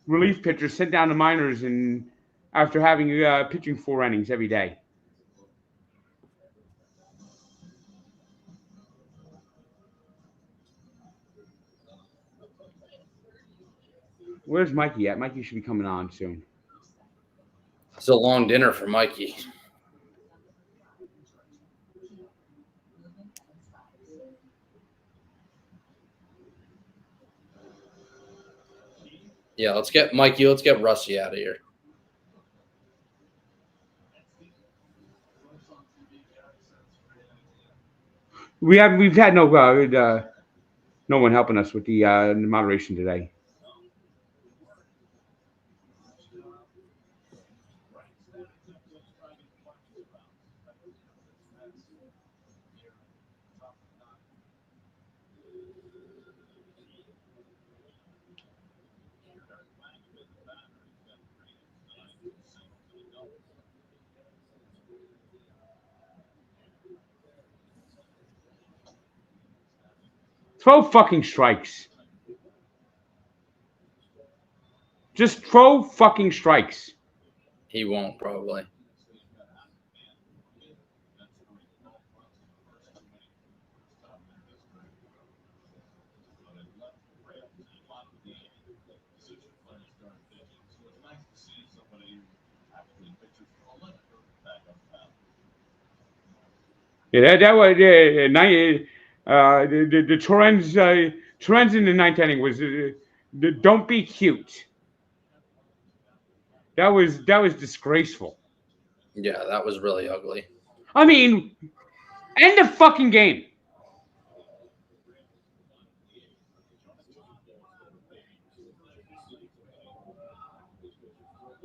relief pitchers sent down to minors and after having pitching 4 innings every day. Where's Mikey at? Mikey should be coming on soon. It's a long dinner for Mikey. Yeah, let's get Rusty out of here. We've had no one helping us with the moderation today. Throw fucking strikes. Just throw fucking strikes. He won't probably. Yeah, that was the Torrens in the ninth inning was the don't be cute. That was disgraceful. Yeah, that was really ugly. I mean, end the fucking game.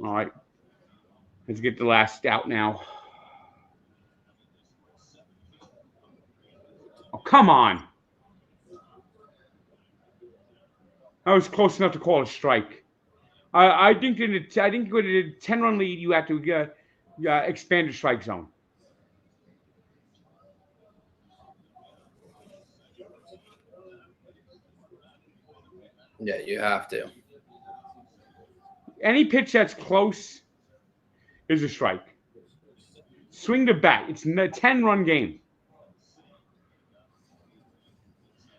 All right, let's get the last out now. Oh, come on. That was close enough to call a strike. I think with a 10-run lead, you have to expand the strike zone. Yeah, you have to. Any pitch that's close is a strike. Swing the bat. It's a 10-run game.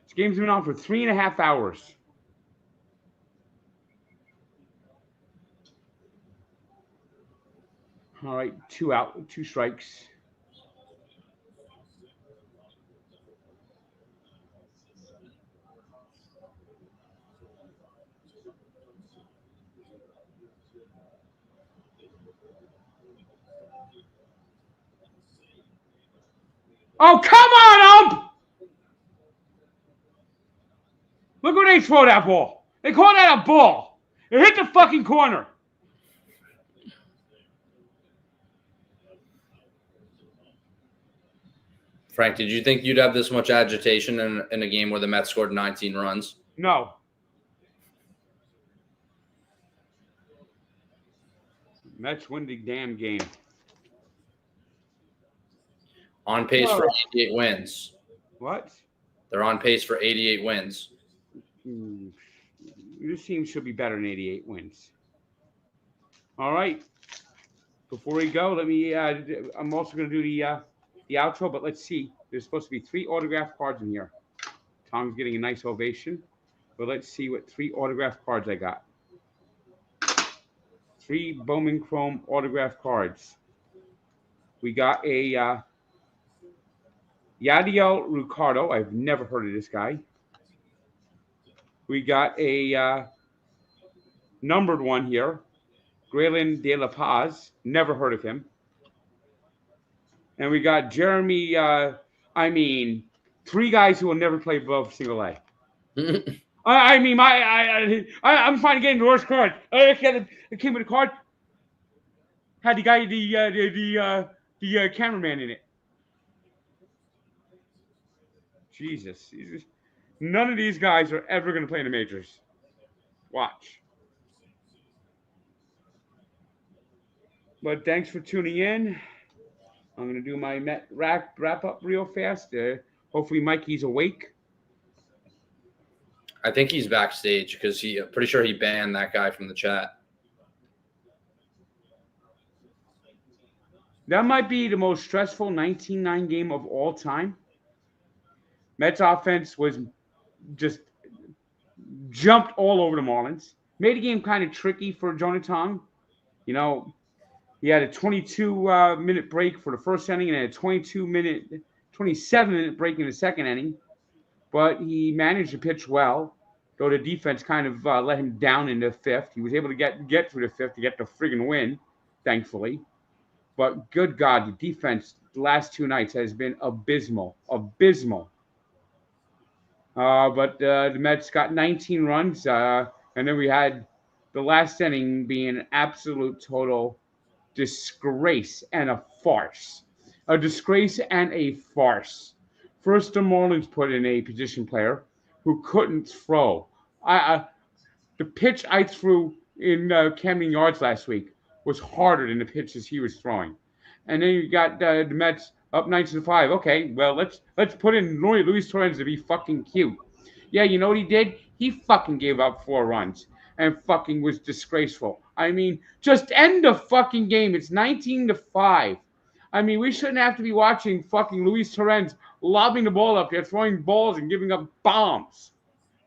This game's been on for 3.5 hours. All right, 2 out, 2 strikes. Oh, come on, Ump! Look where they throw that ball. They call that a ball. It hit the fucking corner. Frank, did you think you'd have this much agitation in a game where the Mets scored 19 runs? No. Mets win the damn game. On pace for 88 wins. What? They're on pace for 88 wins. This team should be better than 88 wins. All right. Before we go, let me. I'm also going to do the outro, but let's see. There's supposed to be 3 autograph cards in here. Tom's getting a nice ovation, but let's see what 3 autograph cards I got. 3 Bowman Chrome autograph cards. We got a Yadiel Ricardo. I've never heard of this guy. We got a numbered one here. Graylin De La Paz. Never heard of him. And we got Jeremy. 3 guys who will never play above single A. I'm trying to get into the worst card. I came with a card. Had the guy, the cameraman in it. Jesus. None of these guys are ever going to play in the majors. Watch. But thanks for tuning in. I'm going to do my Met wrap up real fast. Hopefully Mikey's awake. I think he's backstage because pretty sure he banned that guy from the chat. That might be the most stressful 19-9 game of all time. Mets offense was just jumped all over the Marlins. Made the game kind of tricky for Jonah Tong. You know, He had a 22-minute break for the first inning and a 27-minute break in the second inning. But he managed to pitch well, though the defense kind of let him down in the fifth. He was able to get through the fifth to get the friggin' win, thankfully. But good God, the defense the last two nights has been abysmal. But the Mets got 19 runs, and then we had the last inning being an absolute total disgrace and a farce. A disgrace and a farce. First, the Marlins put in a position player who couldn't throw. The pitch I threw in Camden Yards last week was harder than the pitches he was throwing. And then you got the Mets up 19-5. Okay, well let's put in Luis Torrens to be fucking cute. Yeah, you know what he did? He fucking gave up 4 runs and fucking was disgraceful. I mean, just end the fucking game. It's 19-5. I mean, we shouldn't have to be watching fucking Luis Torrens lobbing the ball up there, throwing balls and giving up bombs.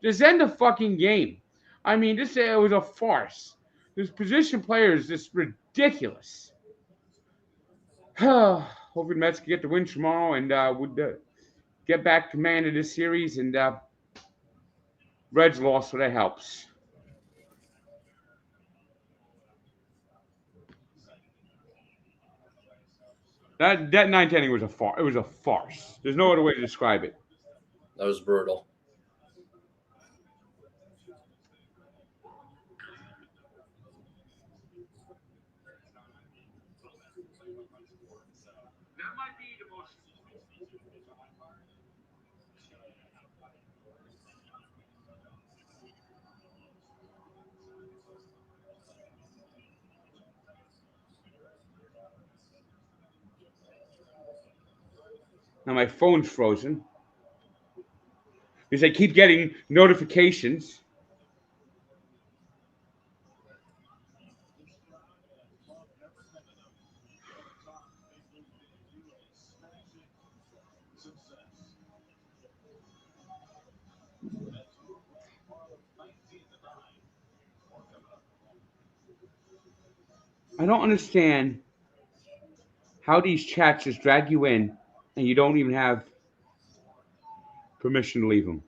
Just end the fucking game. I mean, this was a farce. This position player is just ridiculous. Hopefully the Mets can get the win tomorrow and would get back command of this series. And Reds lost, so that helps. That ninth inning was a farce. It was a farce. There's no other way to describe it. That was brutal. Now my phone's frozen because I keep getting notifications. I don't understand how these chats just drag you in and you don't even have permission to leave them.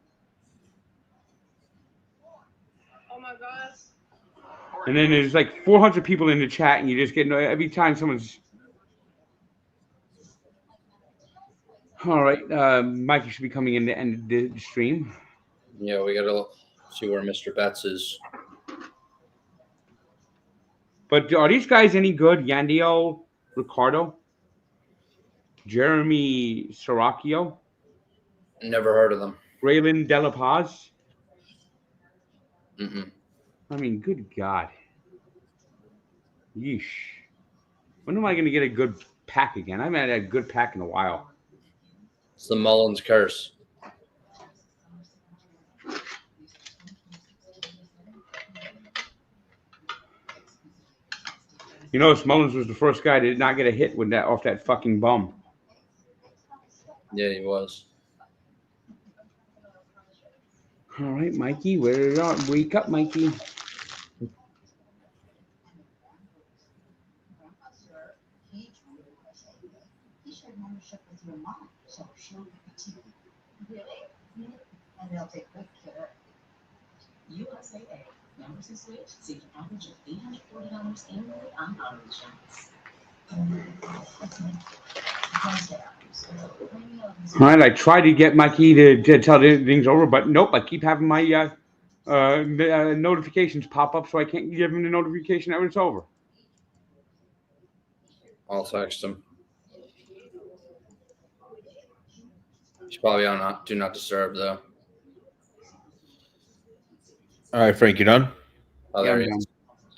Oh my gosh. And then there's like 400 people in the chat and you just get every time someone's... All right, Mikey should be coming in to end the stream. Yeah, we got to see where Mr. Betts is. But are these guys any good? Yandio, Ricardo, Jeremy Saracchio, Never heard of them. Braylon De La Paz? Mm-mm. I mean, good God. Yeesh. When am I going to get a good pack again? I haven't had a good pack in a while. It's the Mullins curse. You notice Mullins was the first guy that did not get a hit with that off that fucking bum. Yeah, he was. All right, Mikey, wake up, Mikey. And they'll take good care. USAA members who switch see an average of $840 annually on auto insurance. All right, I tried to get Mikey to tell the things over, but nope, I keep having my notifications pop up, so I can't give him the notification that it's over. I'll text him. He's probably on Do Not Disturb, though. All right, Frank, you done? Oh, there Yeah, he I'm is.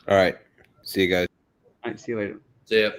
All right. See you guys. All right, see you later. See ya.